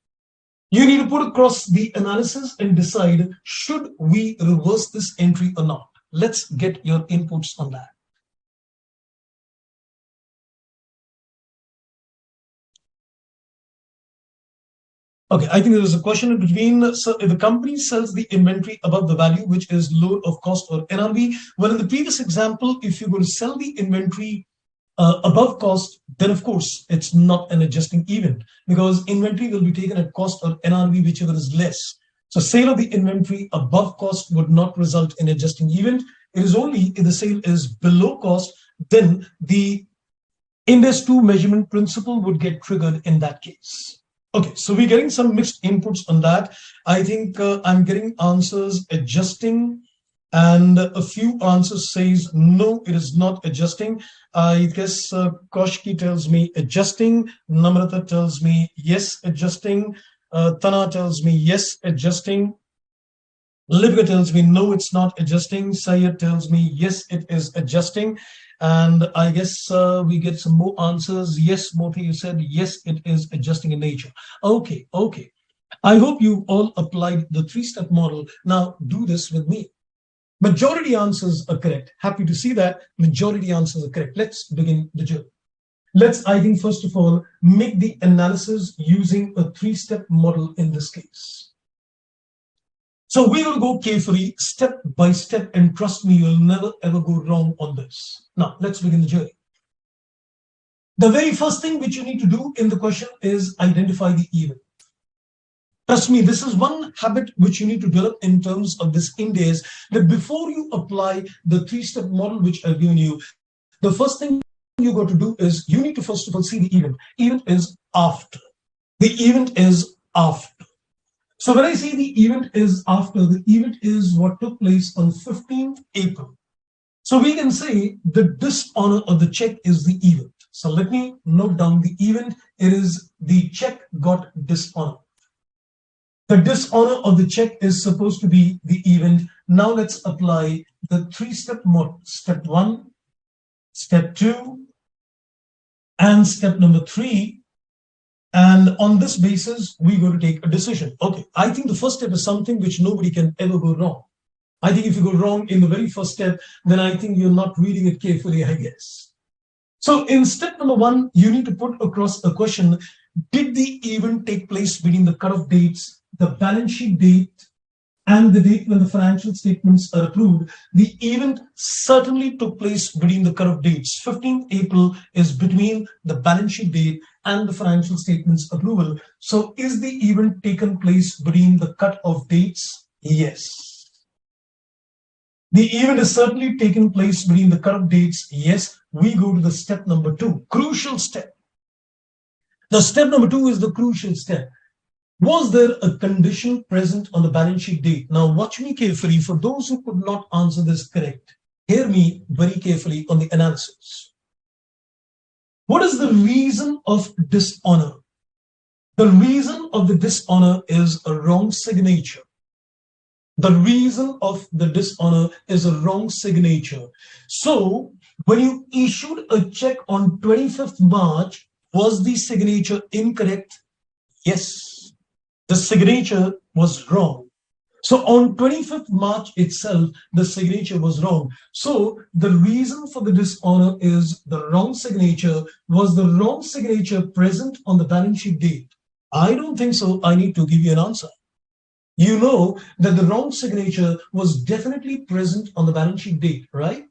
S1: You need to put across the analysis and decide, should we reverse this entry or not? Let's get your inputs on that. Okay, I think there is a question in between. So if the company sells the inventory above the value, which is load of cost or NRV, well, in the previous example, if you're going to sell the inventory above cost, then of course it's not an adjusting event because inventory will be taken at cost or NRV, whichever is less. So sale of the inventory above cost would not result in adjusting event. It is only if the sale is below cost, then the Ind AS 2 measurement principle would get triggered in that case. Okay, so we're getting some mixed inputs on that. I think I'm getting answers adjusting, and a few answers says no, it is not adjusting. I guess Koshki tells me adjusting. Namrata tells me yes, adjusting. Tana tells me yes, adjusting. Livka tells me no, it's not adjusting. Sayed tells me yes, it is adjusting. And I guess we get some more answers. Yes, Moti, you said yes, it is adjusting in nature. Okay, okay. I hope you all applied the three-step model. Now do this with me. Majority answers are correct. Happy to see that. Majority answers are correct. Let's begin the journey. Let's, I think, first of all, make the analysis using a three-step model in this case. So we will go carefully, step by step, and trust me, you'll never ever go wrong on this. Now, let's begin the journey. The very first thing which you need to do in the question is identify the event. Trust me, this is one habit which you need to develop in terms of this Ind AS, that before you apply the three-step model which I've given you, the first thing you got to do is you need to first of all see the event. Event is after. The event is after. So when I say the event is after, the event is what took place on 15th April. So we can say the dishonor of the check is the event. So let me note down the event. It is the check got dishonored. The dishonor of the check is supposed to be the event. Now let's apply the three-step model. Step 1, step 2, and step number 3. And on this basis, we're going to take a decision. Okay, I think the first step is something which nobody can ever go wrong. I think if you go wrong in the very first step, then I think you're not reading it carefully, I guess. So in step number 1, you need to put across a question. Did the event take place between the cutoff dates, the balance sheet date, and the date when the financial statements are approved? The event certainly took place between the cutoff dates. 15th April is between the balance sheet date and the financial statements approval. So is the event taken place between the cutoff dates? Yes. The event is certainly taken place between the cutoff dates. Yes. We go to the step number 2, crucial step. The step number 2 is the crucial step. Was there a condition present on the balance sheet date? Now watch me carefully. For those who could not answer this correct, hear me very carefully on the analysis. What is the reason of dishonor? The reason of the dishonor is a wrong signature. The reason of the dishonor is a wrong signature. So when you issued a check on 25th March, was the signature incorrect? Yes, the signature was wrong. So on 25th March itself, the signature was wrong. So the reason for the dishonor is the wrong signature. Was the wrong signature present on the balance sheet date? I don't think so. I need to give you an answer. You know that the wrong signature was definitely present on the balance sheet date, right?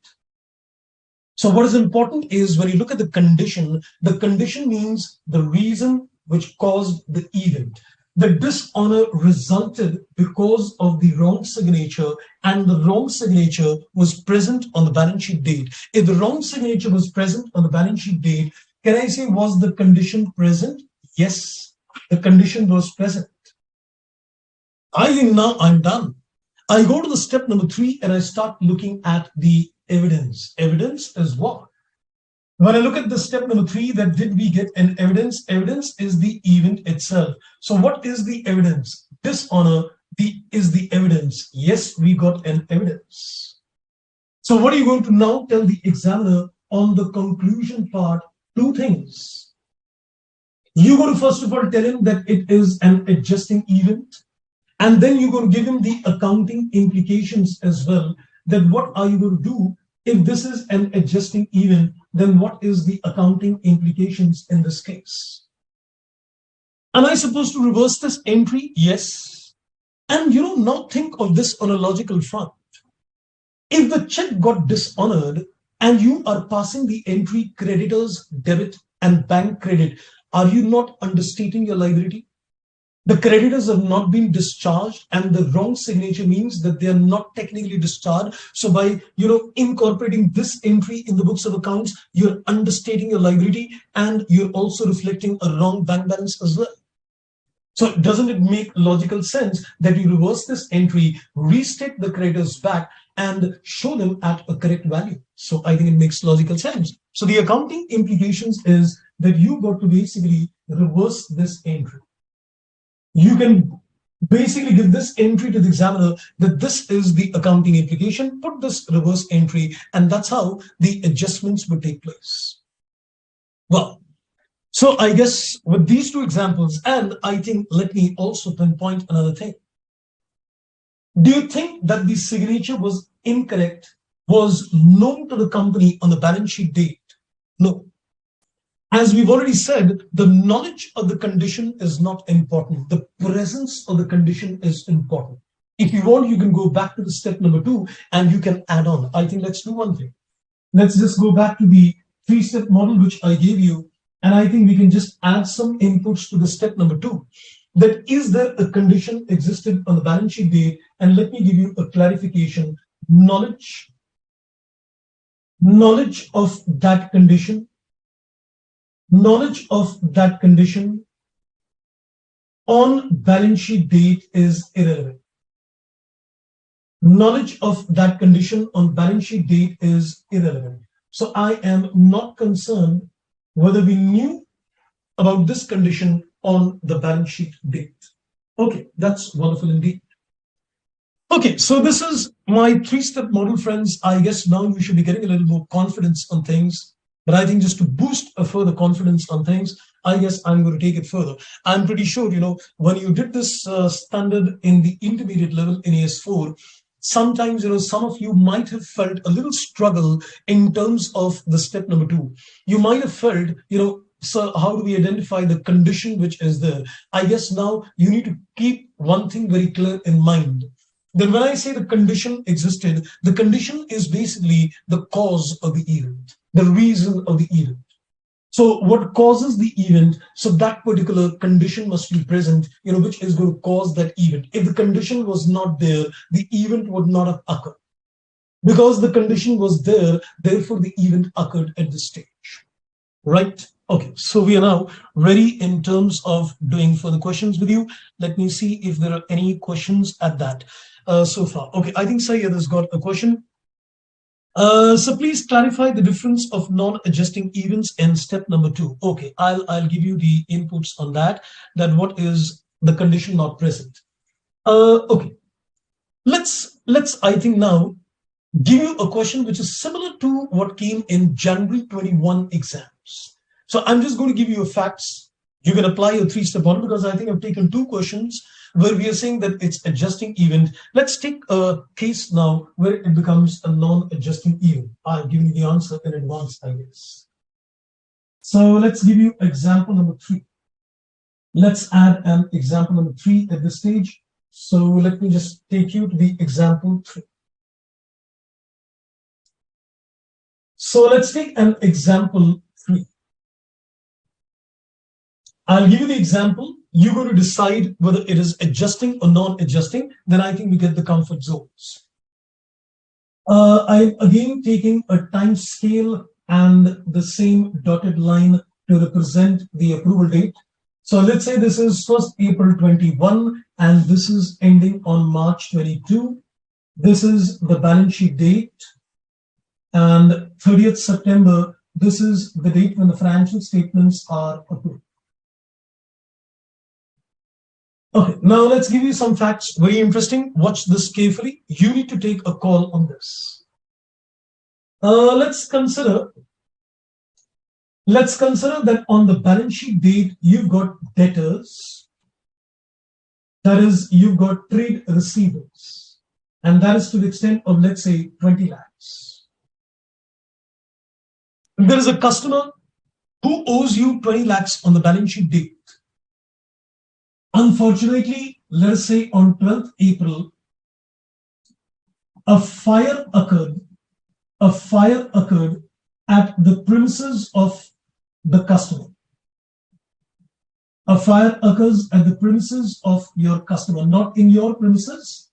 S1: So what is important is when you look at the condition means the reason which caused the event. The dishonor resulted because of the wrong signature, and the wrong signature was present on the balance sheet date. If the wrong signature was present on the balance sheet date, can I say was the condition present? Yes, the condition was present. I think now I'm done. I go to the step number 3 and I start looking at the evidence. Evidence is what? When I look at the step number 3, that did we get an evidence? Evidence is the event itself. So what is the evidence? Dishonor is the evidence. Yes, we got an evidence. So what are you going to now tell the examiner on the conclusion part? Two things. You're going to first of all tell him that it is an adjusting event. And then you're going to give him the accounting implications as well. That what are you going to do if this is an adjusting event? Then what is the accounting implications in this case? Am I supposed to reverse this entry? Yes. And now think of this on a logical front. If the check got dishonored and you are passing the entry creditors debit and bank credit, are you not understating your liability? The creditors have not been discharged, and the wrong signature means that they are not technically discharged. So by incorporating this entry in the books of accounts, you're understating your liability, and you're also reflecting a wrong bank balance as well. So doesn't it make logical sense that you reverse this entry, restate the creditors back, and show them at a correct value? So I think it makes logical sense. So the accounting implications is that you got to basically reverse this entry. You can basically give this entry to the examiner that this is the accounting implication, put this reverse entry, and that's how the adjustments would take place. Well, so I guess with these two examples, and I think let me also pinpoint another thing. Do you think that the signature was incorrect, was known to the company on the balance sheet date? No. As we've already said, the knowledge of the condition is not important. The presence of the condition is important. If you want, you can go back to the step number 2 and you can add on. I think let's do one thing. Let's just go back to the 3-step model which I gave you. And I think we can just add some inputs to the step number 2. That is there a condition existed on the balance sheet date? And let me give you a clarification. Knowledge of that condition. Knowledge of that condition on balance sheet date is irrelevant. Knowledge of that condition on balance sheet date is irrelevant. So I am not concerned whether we knew about this condition on the balance sheet date. Okay, that's wonderful indeed. Okay, so this is my 3-step model, friends. I guess now we should be getting a little more confidence on things. But I think just to boost a further confidence on things, I guess I'm going to take it further. I'm pretty sure, when you did this standard in the intermediate level in AS4, sometimes, some of you might have felt a little struggle in terms of the step number 2. You might have felt, so how do we identify the condition which is there? I guess now you need to keep one thing very clear in mind. Then when I say the condition existed, the condition is basically the cause of the event, the reason of the event. So what causes the event? So that particular condition must be present, which is going to cause that event. If the condition was not there, the event would not have occurred. Because the condition was there, therefore the event occurred at this stage. Right? Okay, so we are now ready in terms of doing further questions with you. Let me see if there are any questions at that so far. Okay, I think Sayyed has got a question. So please clarify the difference of non-adjusting events in step number 2. Okay, I'll give you the inputs on that. That what is the condition not present? Okay, let's I think now give you a question which is similar to what came in January 21 exams. So I'm just going to give you a facts. You can apply your 3-step model because I think I've taken 2 questions where we are saying that it's adjusting event. Let's take a case now where it becomes a non-adjusting event. I've given you the answer in advance, I guess. So let's give you example number 3. Let's add an example number 3 at this stage. So let me just take you to the example 3. So let's take an example 3. I'll give you the example. You're going to decide whether it is adjusting or non-adjusting. Then I think we get the comfort zones. I'm again taking a time scale and the same dotted line to represent the approval date. So let's say this is 1st April 21 and this is ending on March 22. This is the balance sheet date, and 30th September, this is the date when the financial statements are approved. Okay, now let's give you some facts. Very interesting. Watch this carefully. You need to take a call on this. Let's consider that on the balance sheet date, you've got debtors. That is, you've got trade receivables. And that is to the extent of, let's say, 20 lakhs. There is a customer who owes you 20 lakhs on the balance sheet date. Unfortunately, let us say on 12th April, a fire occurred at the premises of the customer. A fire occurs at the premises of your customer, not in your premises.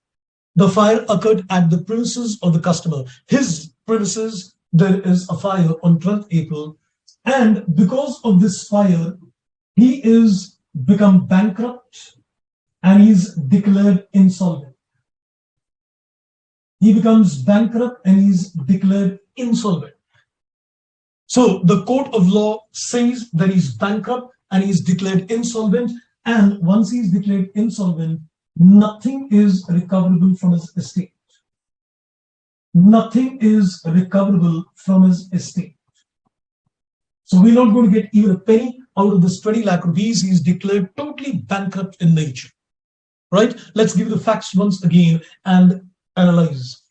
S1: The fire occurred at the premises of the customer. His premises, there is a fire on 12th April. And because of this fire, he is become bankrupt and he's declared insolvent. He becomes bankrupt and he's declared insolvent. So the court of law says that he's bankrupt and he's declared insolvent. And once he's declared insolvent, nothing is recoverable from his estate. Nothing is recoverable from his estate. So we're not going to get even a penny out of this 20 lakh rupees. He's declared totally bankrupt in nature. Right? Let's give the facts once again and analyze.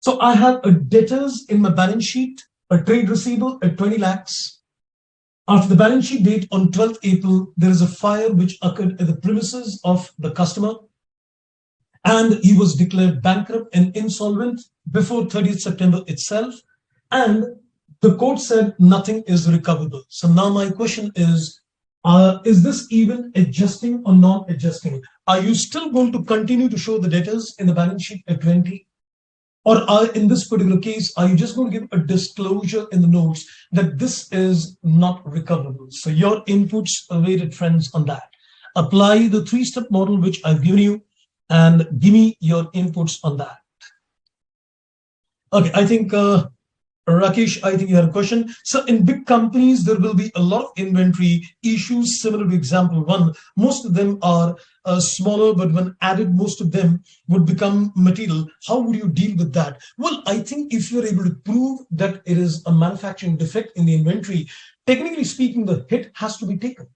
S1: So I have a debtors in my balance sheet, a trade receivable at 20 lakhs. After the balance sheet date on 12th April, there is a fire which occurred at the premises of the customer, and he was declared bankrupt and insolvent before 30th September itself. And the court said nothing is recoverable. So now my question is this even adjusting or non-adjusting? Are you still going to continue to show the debtors in the balance sheet at 20? Or in this particular case, are you just going to give a disclosure in the notes that this is not recoverable? So your inputs awaited, friends, on that. Apply the 3-step model which I've given you and give me your inputs on that. Okay, I think Rakesh, I think you had a question. So in big companies, there will be a lot of inventory issues similar to example 1. Most of them are smaller, but when added, most of them would become material. How would you deal with that? Well, I think if you're able to prove that it is a manufacturing defect in the inventory, technically speaking, the hit has to be taken.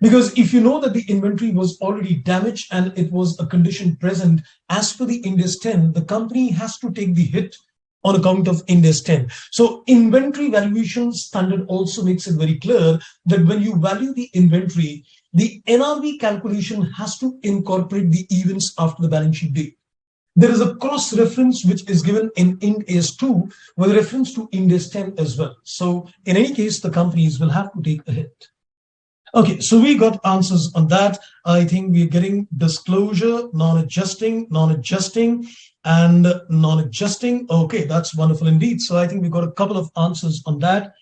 S1: Because if you know that the inventory was already damaged and it was a condition present, as per the Ind AS 10, the company has to take the hit on account of Ind AS 10. So inventory valuation standard also makes it very clear that when you value the inventory, the NRV calculation has to incorporate the events after the balance sheet date. There is a cross-reference which is given in Ind AS 2 with reference to Ind AS 10 as well. So in any case, the companies will have to take a hit. Okay, so we got answers on that. I think we're getting disclosure, non-adjusting, and non-adjusting. Okay, that's wonderful indeed. So I think we got a couple of answers on that.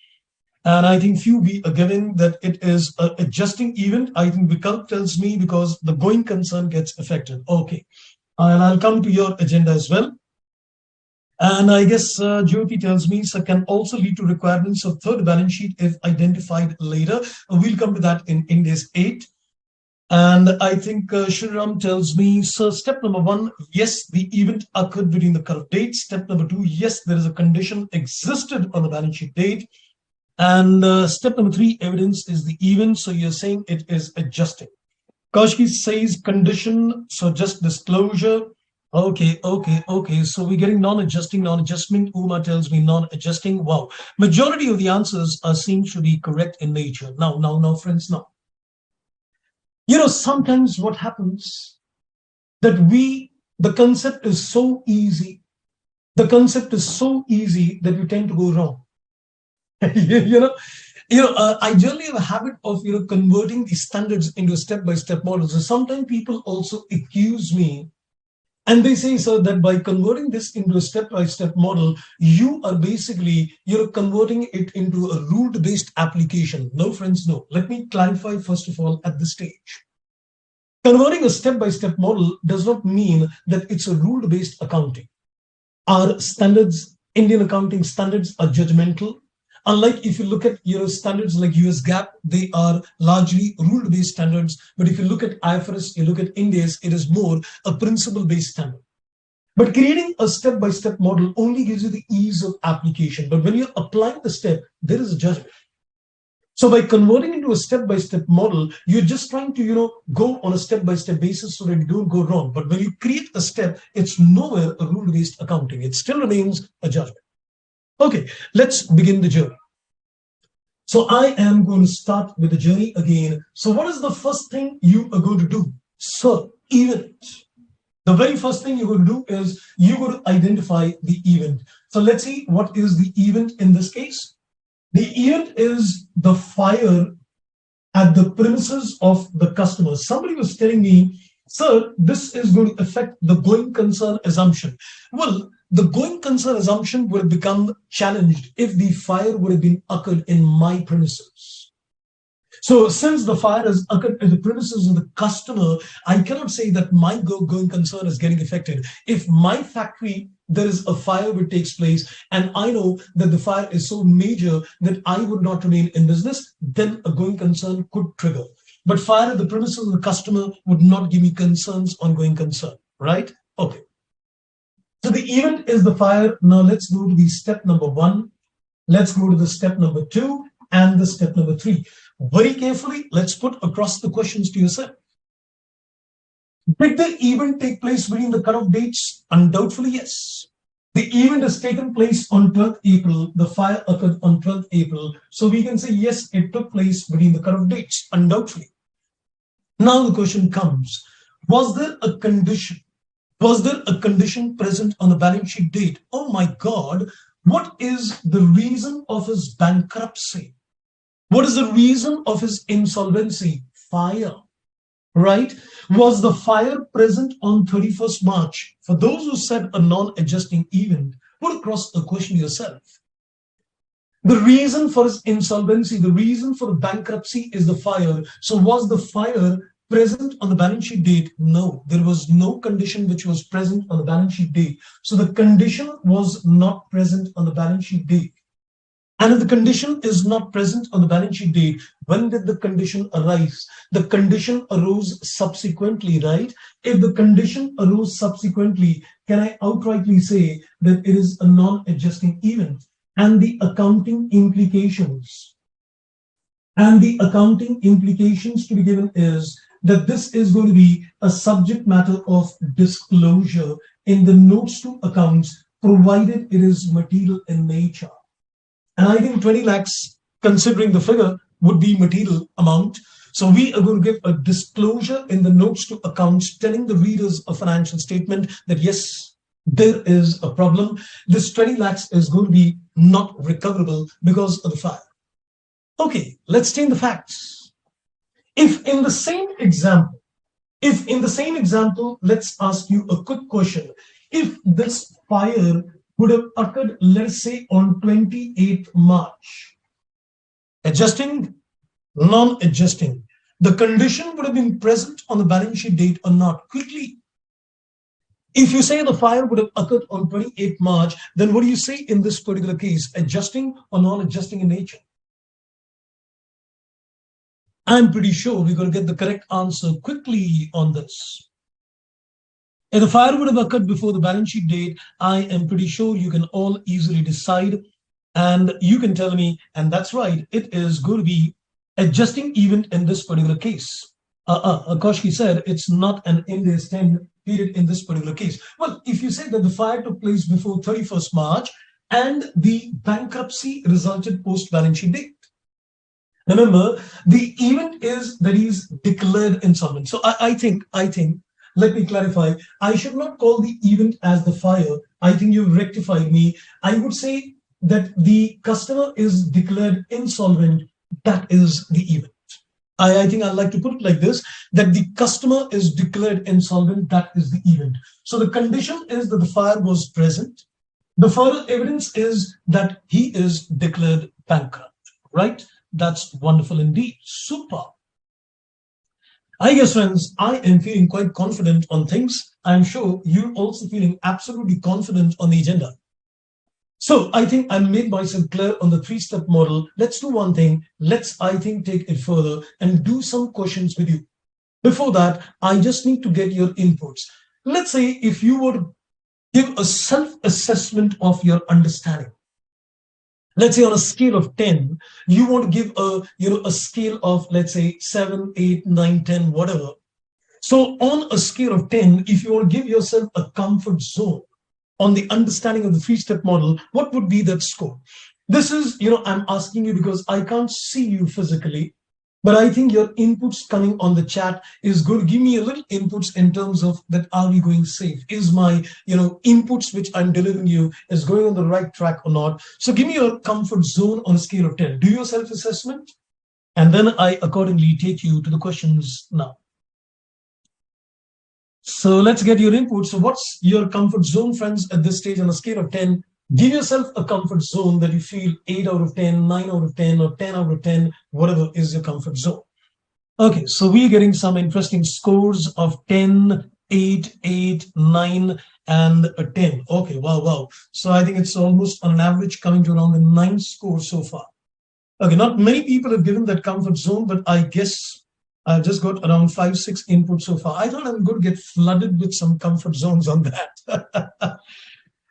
S1: And I think few we are giving that it is an adjusting event. I think Vikalp tells me because the going concern gets affected. Okay, and I'll come to your agenda as well. And I guess Jyoti tells me, so can also lead to requirements of third balance sheet if identified later. We'll come to that in Ind AS 8. And I think Shriram tells me, so step number 1, yes, the event occurred between the correct date. Step number 2, yes, there is a condition existed on the balance sheet date. And step number 3, evidence is the event. So you're saying it is adjusting. Kaushik says condition, so just disclosure. Okay. So we're getting non-adjusting, non-adjustment. Uma tells me non-adjusting. Wow. Majority of the answers seem to be correct in nature. Now, friends, now. You know, sometimes what happens that the concept is so easy. The concept is so easy that we tend to go wrong. you know, I generally have a habit of converting the standards into a step-by-step model. So sometimes people also accuse me and they say, sir, that by converting this into a step-by-step model, you are basically, converting it into a rule-based application. No, friends, no. Let me clarify first of all at this stage. Converting a step-by-step model does not mean that it's a rule-based accounting. Our standards, Indian accounting standards, are judgmental. Unlike if you look at standards like US GAAP, they are largely rule-based standards. But if you look at IFRS, you look at Ind AS, it is more a principle-based standard. But creating a step-by-step model only gives you the ease of application. But when you're applying the step, there is a judgment. So by converting into a step-by-step model, you're just trying to, go on a step-by-step basis so that you don't go wrong. But when you create a step, it's nowhere a rule-based accounting. It still remains a judgment. Okay, let's begin the journey. So I am going to start with the journey again. So what is the first thing you are going to do? So event. The very first thing you're going to do is you're going to identify the event. So let's see what is the event in this case. The event is the fire at the premises of the customer. Somebody was telling me, sir, this is going to affect the going concern assumption. Well, the going concern assumption would have become challenged if the fire would have been occurred in my premises. So since the fire has occurred at the premises of the customer, I cannot say that my going concern is getting affected. If my factory, there is a fire which takes place, and I know that the fire is so major that I would not remain in business, then a going concern could trigger. But fire at the premises of the customer would not give me concerns on going concern, right? Okay. So the event is the fire. Now let's go to the step number 1. Let's go to the step number 2 and the step number 3. Very carefully, let's put across the questions to yourself. Did the event take place between the cutoff dates? Undoubtedly, yes. The event has taken place on 12th April. The fire occurred on 12th April. So we can say, yes, it took place between the cutoff dates, undoubtedly. Now the question comes, was there a condition? Was there a condition present on the balance sheet date? Oh my God, what is the reason of his bankruptcy? What is the reason of his insolvency? Fire, right? Was the fire present on 31st March? For those who said a non-adjusting event, put across the question yourself. The reason for his insolvency, the reason for the bankruptcy is the fire. So was the fire present on the balance sheet date? No, there was no condition which was present on the balance sheet date. So the condition was not present on the balance sheet date. And if the condition is not present on the balance sheet date, when did the condition arise? The condition arose subsequently, right? If the condition arose subsequently, can I outrightly say that it is a non-adjusting event? And the accounting implications to be given is that this is going to be a subject matter of disclosure in the notes to accounts, provided it is material in nature. And I think 20 lakhs, considering the figure, would be material amount. So we are going to give a disclosure in the notes to accounts telling the readers of financial statement that yes, there is a problem. This 20 lakhs is going to be not recoverable because of the fire. Okay, let's change the facts. If in the same example, let's ask you a quick question. If this fire would have occurred, let's say, on 28th March. Adjusting, non-adjusting. The condition would have been present on the balance sheet date or not. Quickly. If you say the fire would have occurred on 28th March, then what do you say in this particular case? Adjusting or non-adjusting in nature? I'm pretty sure we're going to get the correct answer quickly on this. If the fire would have occurred before the balance sheet date, I am pretty sure you can all easily decide, and you can tell me, and that's right, it is going to be adjusting event in this particular case. Akoshki said it's not an Ind AS 10 period in this particular case. Well, if you say that the fire took place before 31st March and the bankruptcy resulted post balance sheet date. Remember, the event is that he's declared insolvent. So I think, let me clarify. I should not call the event as the fire. I think you've rectified me. I would say that the customer is declared insolvent, that is the event. I think I like to put it like this, that the customer is declared insolvent, that is the event. So the condition is that the fire was present. The further evidence is that he is declared bankrupt, right? That's wonderful indeed. Super. I guess, friends, I am feeling quite confident on things. I'm sure you're also feeling absolutely confident on the agenda. So I think I made myself clear on the three-step model. Let's do one thing. Let's, I think, take it further and do some questions with you. Before that, I just need to get your inputs. Let's say if you were to give a self-assessment of your understanding. Let's say on a scale of 10, you want to give a scale of, let's say, 7, 8, 9, 10, whatever. So on a scale of 10, if you want to give yourself a comfort zone on the understanding of the three-step model, what would be that score? This is, I'm asking you because I can't see you physically, but I think your inputs coming on the chat is going to give me a little inputs in terms of that, are we going safe? Is my, inputs which I'm delivering you is going on the right track or not? So give me your comfort zone on a scale of 10. Do your self-assessment, and then I accordingly take you to the questions now. So let's get your input. So what's your comfort zone, friends, at this stage on a scale of 10? Give yourself a comfort zone that you feel 8 out of 10, 9 out of 10, or 10 out of 10, whatever is your comfort zone. Okay, so we're getting some interesting scores of 10, 8, 8, 9, and a 10. Okay, wow. So I think it's almost on an average coming to around a 9 score so far. Okay, not many people have given that comfort zone, but I guess I've just got around 5, 6 inputs so far. I thought I'm going to get flooded with some comfort zones on that.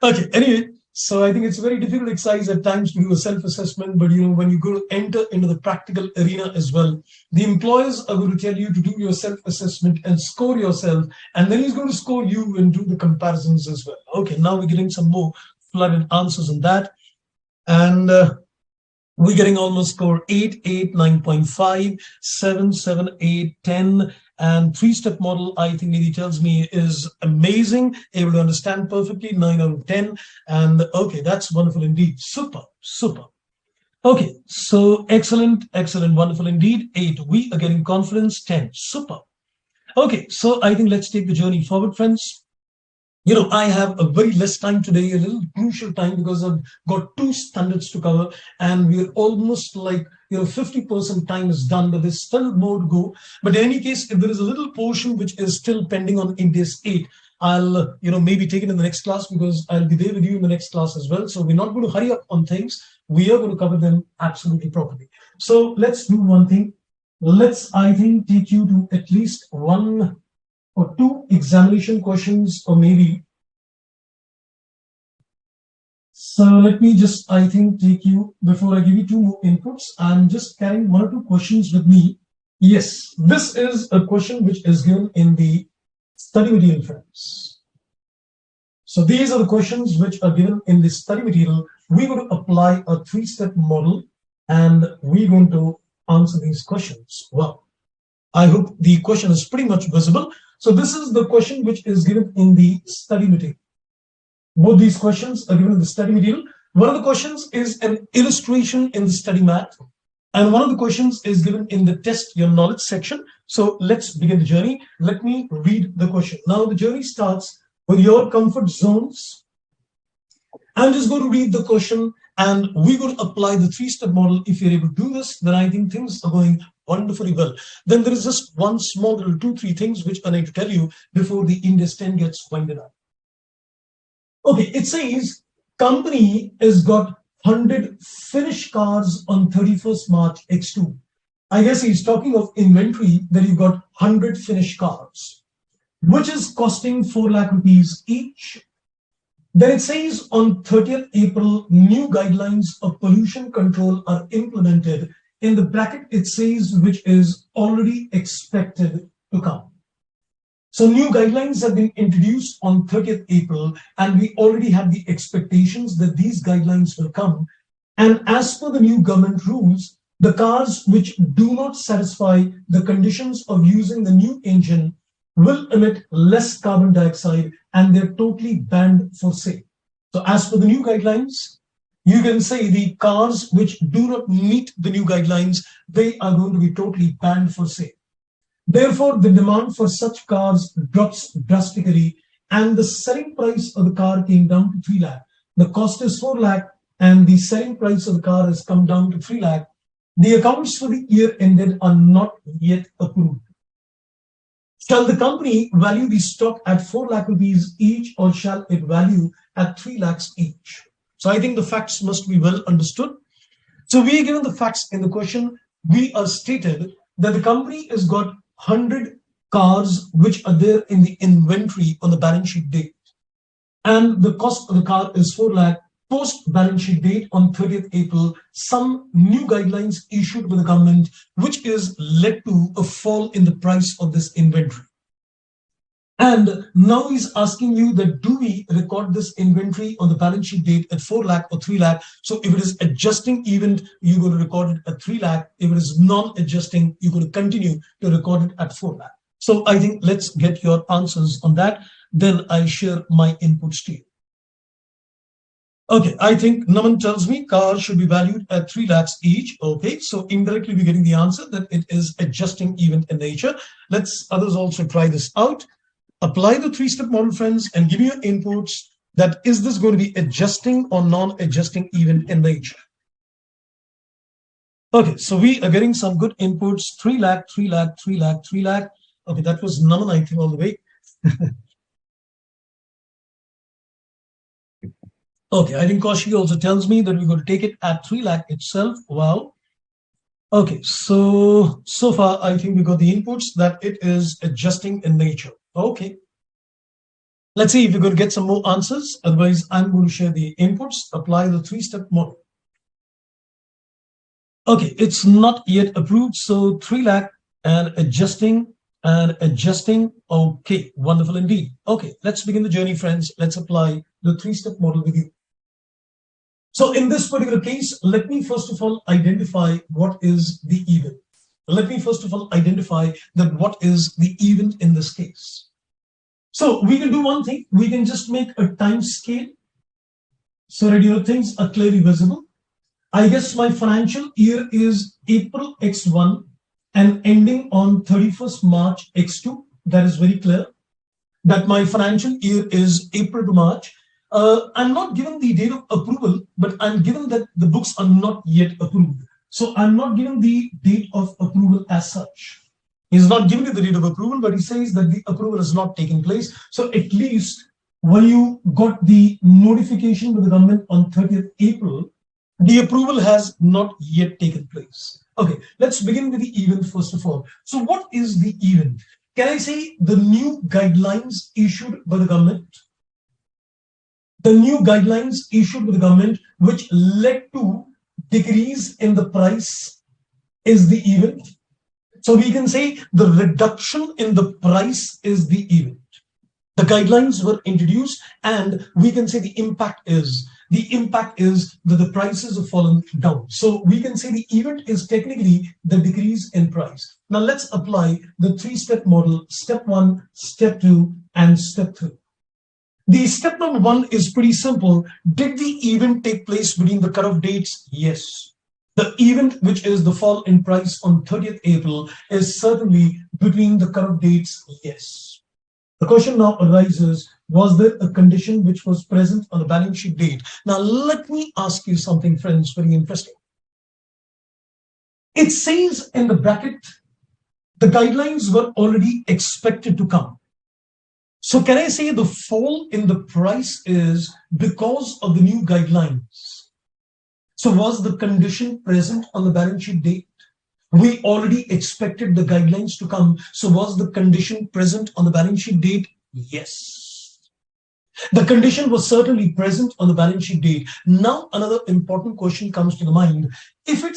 S1: Okay, anyway, so I think it's a very difficult exercise at times to do a self-assessment, but when you go to enter into the practical arena as well, the employers are going to tell you to do your self-assessment and score yourself, and then he's going to score you and do the comparisons as well. Okay, now we're getting some more flooded answers on that. And we're getting almost score 8, 8, 9.5, 7, 7, 8, 10, and three-step model, I think Nidhi tells me, is amazing, able to understand perfectly, 9 out of 10. And okay, that's wonderful indeed. Super. Okay, so excellent, wonderful indeed. 8, we are getting confidence. 10, super. Okay, so I think let's take the journey forward, friends. I have a very less time today, a little crucial time, because I've got 2 standards to cover, and we're almost like, 50% time is done, but there's still more to go. But in any case, if there is a little portion which is still pending on Ind AS 8, I'll, maybe take it in the next class, because I'll be there with you in the next class as well. So we're not going to hurry up on things. We are going to cover them absolutely properly. So let's do one thing. Let's, I think, take you to at least 1 or 2 examination questions, or maybe. So let me just, I think, take you, before I give you 2 more inputs, I'm just carrying 1 or 2 questions with me. Yes, this is a question which is given in the study material, friends. So these are the questions which are given in the study material. We're going to apply a 3-step model, and we're going to answer these questions. Well, I hope the question is pretty much visible. So this is the question which is given in the study material. Both these questions are given in the study material. One of the questions is an illustration in the study mat, and one of the questions is given in the test your knowledge section. So let's begin the journey. Let me read the question. Now the journey starts with your comfort zones. I'm just going to read the question, and we're going to apply the 3-step model. If you're able to do this, then I think things are going wonderfully well. Then there is just one small little 2, 3 things which I need to tell you before the Ind AS 10 gets winded up. Okay, it says company has got 100 finished cars on 31st March X2. I guess he's talking of inventory, that you've got 100 finished cars, which is costing 4 lakh rupees each. Then it says on 30th April, new guidelines of pollution control are implemented. In the bracket, it says which is already expected to come. So new guidelines have been introduced on 30th April, and we already have the expectations that these guidelines will come. And as per the new government rules, the cars which do not satisfy the conditions of using the new engine will emit less carbon dioxide, and they're totally banned for sale. So as per the new guidelines, You can say the cars which do not meet the new guidelines, they are going to be totally banned for sale. Therefore, the demand for such cars drops drastically, and the selling price of the car came down to 3 lakh. The cost is 4 lakh, and the selling price of the car has come down to 3 lakh. The accounts for the year ended are not yet approved. Shall the company value the stock at 4 lakh rupees each, or shall it value at 3 lakhs each? So I think the facts must be well understood. So we are given the facts in the question. We are stated that the company has got 100 cars which are there in the inventory on the balance sheet date. And the cost of the car is 4 lakh. Post balance sheet date on 30th April, some new guidelines issued by the government, which is led to a fall in the price of this inventory. And now he's asking you that do we record this inventory on the balance sheet date at 4 lakh or 3 lakh? So if it is adjusting event, you're going to record it at 3 lakh. If it is non-adjusting, you're going to continue to record it at 4 lakh. So I think let's get your answers on that. Then I share my inputs to you. Okay, I think Naman tells me cars should be valued at 3 lakhs each. Okay, so indirectly we're getting the answer that it is adjusting event in nature. Let's others also try this out. Apply the three-step model, friends, and give me your inputs that is this going to be adjusting or non-adjusting event in nature. Okay, so we are getting some good inputs. 3 lakh, 3 lakh, 3 lakh, 3 lakh. Okay, that was Naman, I think, all the way. Okay, I think Kaushik also tells me that we're going to take it at 3 lakh itself. Wow. Okay, so far I think we got the inputs that it is adjusting in nature. Okay. Let's see if we're going to get some more answers. Otherwise, I'm going to share the inputs, apply the three-step model. Okay, it's not yet approved. So 3 lakh and adjusting and adjusting. Okay, wonderful indeed. Okay, let's begin the journey, friends. Let's apply the three-step model with you. So in this particular case, let me first of all identify what is the event. Let me first of all identify that what is the event in this case. So we can do one thing. We can just make a time scale so that your things are clearly visible. I guess my financial year is April X1 and ending on 31st March X2. That is very clear. That my financial year is April to March. I'm not given the date of approval, but I'm given that the books are not yet approved. So I'm not given the date of approval as such. He's not giving you the date of approval, but he says that the approval has not taken place. So at least when you got the notification with the government on 30th April, the approval has not yet taken place. Okay, let's begin with the event first of all. So what is the event? Can I say the new guidelines issued by the government? The new guidelines issued by the government which led to decrease in the price is the event. So we can say the reduction in the price is the event. The guidelines were introduced and we can say the impact is that the prices have fallen down. So we can say the event is technically the decrease in price. Now let's apply the three-step model, step 1, step 2, and step 3. The step number 1 is pretty simple. Did the event take place between the cutoff dates? Yes. The event, which is the fall in price on 30th April, is certainly between the cutoff dates. Yes. The question now arises, was there a condition which was present on the balance sheet date? Now, let me ask you something, friends, very interesting. It says in the bracket, the guidelines were already expected to come. So can I say the fall in the price is because of the new guidelines? So was the condition present on the balance sheet date? We already expected the guidelines to come. So was the condition present on the balance sheet date? Yes. The condition was certainly present on the balance sheet date. Now another important question comes to the mind. If it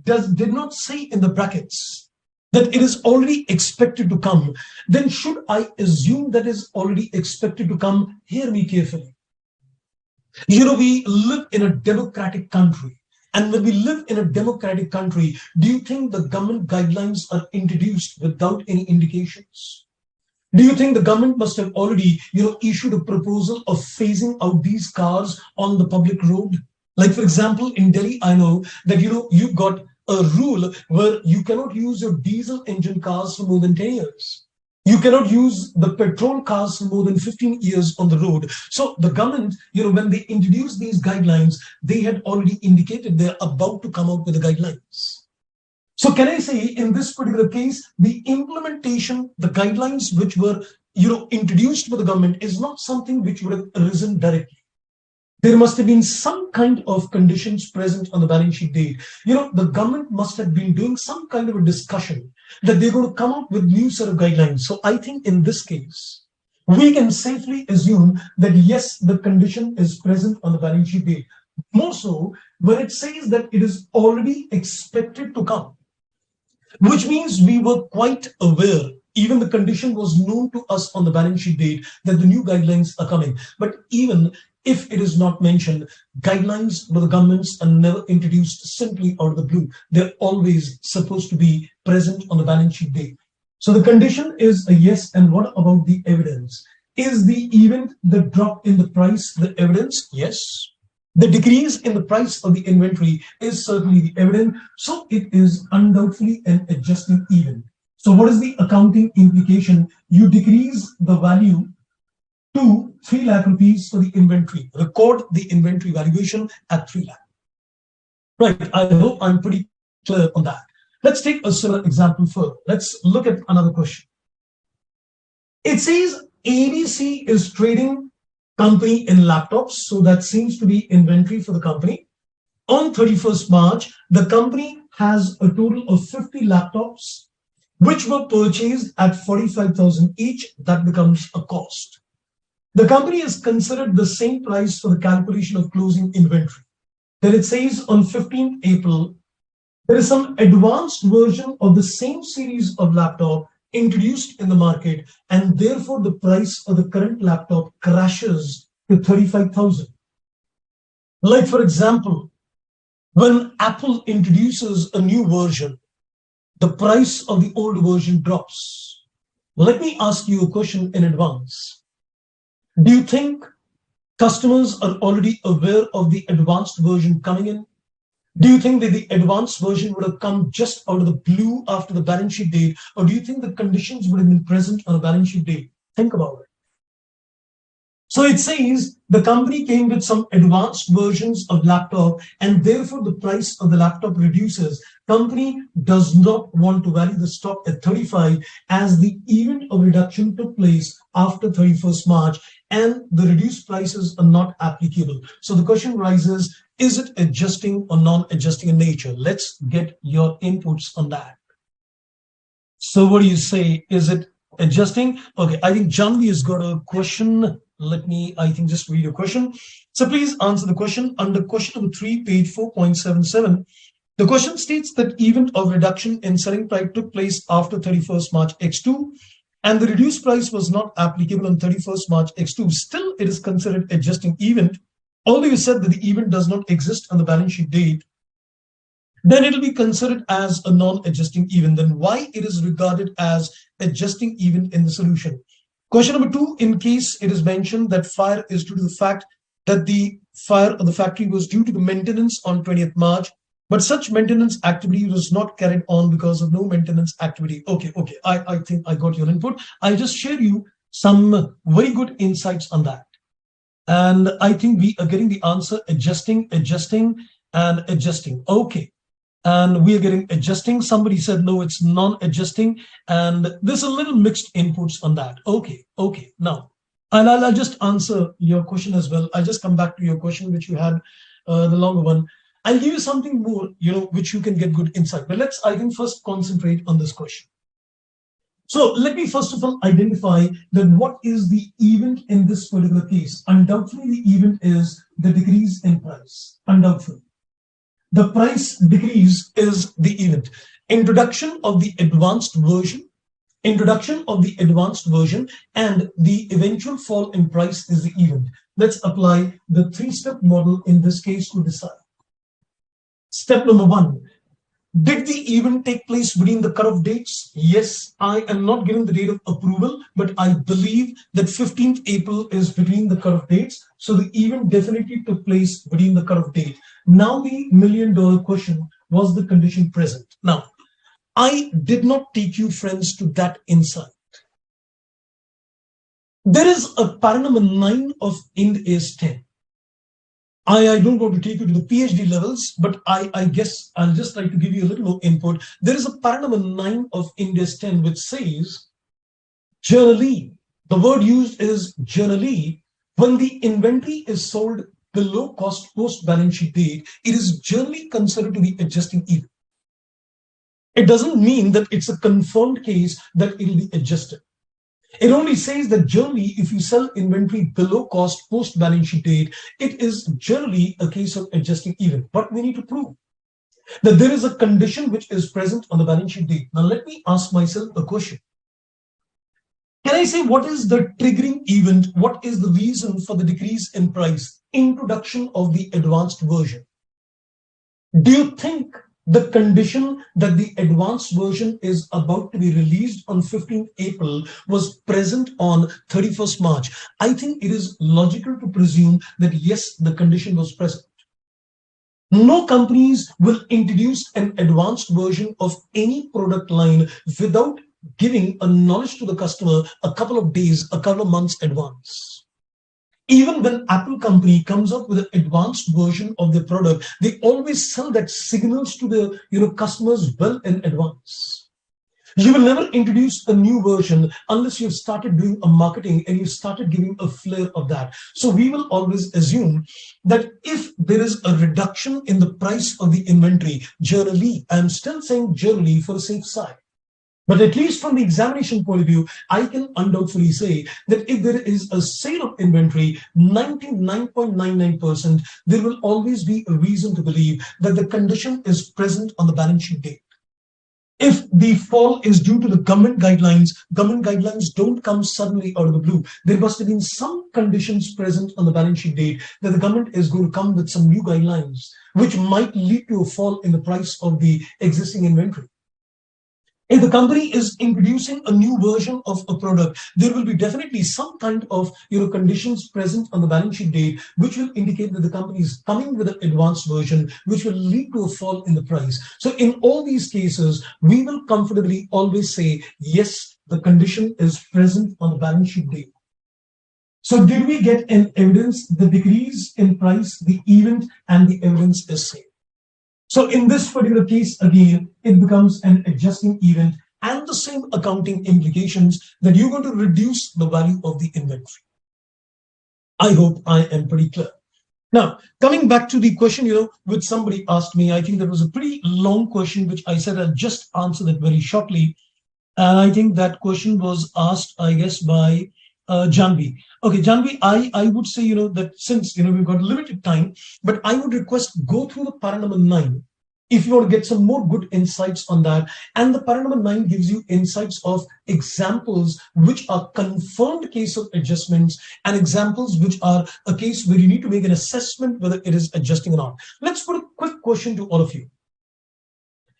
S1: did not say in the brackets that it is already expected to come, then should I assume that is already expected to come? Hear me carefully. You know, we live in a democratic country. And when we live in a democratic country, do you think the government guidelines are introduced without any indications? Do you think the government must have already, issued a proposal of phasing out these cars on the public road? Like for example, in Delhi, I know that you've got a rule where you cannot use your diesel engine cars for more than 10 years. You cannot use the petrol cars for more than 15 years on the road. So the government, when they introduced these guidelines, they had already indicated they're about to come out with the guidelines. So can I say in this particular case, the implementation, the guidelines which were introduced by the government is not something which would have arisen directly. There must have been some kind of conditions present on the balance sheet date. The government must have been doing some kind of a discussion that they're going to come up with new set of guidelines. So I think in this case, we can safely assume that yes, the condition is present on the balance sheet date. More so when it says that it is already expected to come, which means we were quite aware, even the condition was known to us on the balance sheet date that the new guidelines are coming. But even if it is not mentioned, guidelines by the governments are never introduced simply out of the blue. They're always supposed to be present on the balance sheet date. So the condition is a yes. And what about the evidence? Is the event the drop in the price the evidence? Yes. The decrease in the price of the inventory is certainly the evidence. So it is undoubtedly an adjusting event. So what is the accounting implication? You decrease the value to 3 lakh rupees for the inventory. Record the inventory valuation at 3 lakh. Right, I hope I'm pretty clear on that. Let's take a similar example further. Let's look at another question. It says ABC is trading company in laptops. So that seems to be inventory for the company. On 31st March, the company has a total of 50 laptops, which were purchased at 45,000 each. That becomes a cost. The company has considered the same price for the calculation of closing inventory. Then it says on 15th April, there is some advanced version of the same series of laptop introduced in the market, and therefore the price of the current laptop crashes to 35,000. Like for example, when Apple introduces a new version, the price of the old version drops. Let me ask you a question in advance. Do you think customers are already aware of the advanced version coming in? Do you think that the advanced version would have come just out of the blue after the balance sheet date? Or do you think the conditions would have been present on the balance sheet date? Think about it. So it says the company came with some advanced versions of laptop, and therefore the price of the laptop reduces. Company does not want to value the stock at 35 as the event of reduction took place after 31st March and the reduced prices are not applicable. So the question rises, is it adjusting or non-adjusting in nature? Let's get your inputs on that. So what do you say? Is it adjusting? Okay, I think Janvi has got a question. Let me, just read your question. So please answer the question. Under question number 3, page 4.77, the question states that event of reduction in selling price took place after 31st March X2, and the reduced price was not applicable on 31st March X2. Still, it is considered adjusting event. Although you said that the event does not exist on the balance sheet date, then it will be considered as a non-adjusting event. Then why it is regarded as adjusting event in the solution? Question number 2, in case it is mentioned that fire is due to the fact that the fire of the factory was due to the maintenance on 20th March, but such maintenance activity was not carried on because of no maintenance activity. Okay, I think I got your input. I just shared you some very good insights on that. And I think we are getting the answer adjusting, and adjusting. Okay. And we are getting adjusting. Somebody said, no, it's non-adjusting. And there's a little mixed inputs on that. Okay. Now, and I'll just answer your question as well. I'll just come back to your question, which you had, the longer one. I'll give you something more, which you can get good insight. But let's, first concentrate on this question. So let me first of all identify that what is the event in this particular case. Undoubtedly, the event is the decrease in price. Undoubtedly. The price decrease is the event. Introduction of the advanced version, and the eventual fall in price is the event. Let's apply the 3-step model in this case to decide. Step number 1, Did the event take place between the cutoff dates? Yes, I am not giving the date of approval, but I believe that 15th April is between the cutoff dates. So the event definitely took place between the cutoff date. Now the $1,000,000 question, was the condition present? Now, I did not take you friends to that insight. There is a para number 9 of Ind AS 10. I don't want to take you to the PhD levels, but I guess I'll just try to give you a little more input. There is a para number 9 of Ind AS 10 which says, generally, the word used is generally, when the inventory is sold below cost post balance sheet date, it is generally considered to be adjusting event. It doesn't mean that it's a confirmed case that it will be adjusted. It only says that generally, if you sell inventory below cost post balance sheet date, it is generally a case of adjusting event. But we need to prove that there is a condition which is present on the balance sheet date. Now, let me ask myself a question. Can I say what is the triggering event? What is the reason for the decrease in price? Introduction of the advanced version. Do you think the condition that the advanced version is about to be released on 15th April was present on 31st March? I think it is logical to presume that yes, the condition was present. No companies will introduce an advanced version of any product line without giving a knowledge to the customer a couple of days, a couple of months advance. Even when Apple company comes up with an advanced version of their product, they always sell that signals to the customers well in advance. You will never introduce a new version unless you've started doing a marketing and you started giving a flair of that. So we will always assume that if there is a reduction in the price of the inventory, generally, I'm still saying generally for the safe side. But at least from the examination point of view, I can undoubtedly say that if there is a sale of inventory, 99.99%, there will always be a reason to believe that the condition is present on the balance sheet date. If the fall is due to the government guidelines don't come suddenly out of the blue. There must have been some conditions present on the balance sheet date that the government is going to come with some new guidelines, which might lead to a fall in the price of the existing inventory. If the company is introducing a new version of a product, there will be definitely some kind of conditions present on the balance sheet date, which will indicate that the company is coming with an advanced version, which will lead to a fall in the price. So in all these cases, we will comfortably always say, yes, the condition is present on the balance sheet date. So did we get an evidence, the decrease in price, the event, and the evidence is same? So in this particular case, again, it becomes an adjusting event and the same accounting implications that you're going to reduce the value of the inventory. I hope I am pretty clear. Now, coming back to the question, which somebody asked me, I think that was a pretty long question, which I said I'll just answer that very shortly. And I think that question was asked, I guess, by Janvi. Okay, Janvi, I would say, that since, we've got limited time, but I would request go through the para number 9 if you want to get some more good insights on that. And the para number 9 gives you insights of examples which are confirmed case of adjustments and examples which are a case where you need to make an assessment whether it is adjusting or not. Let's put a quick question to all of you.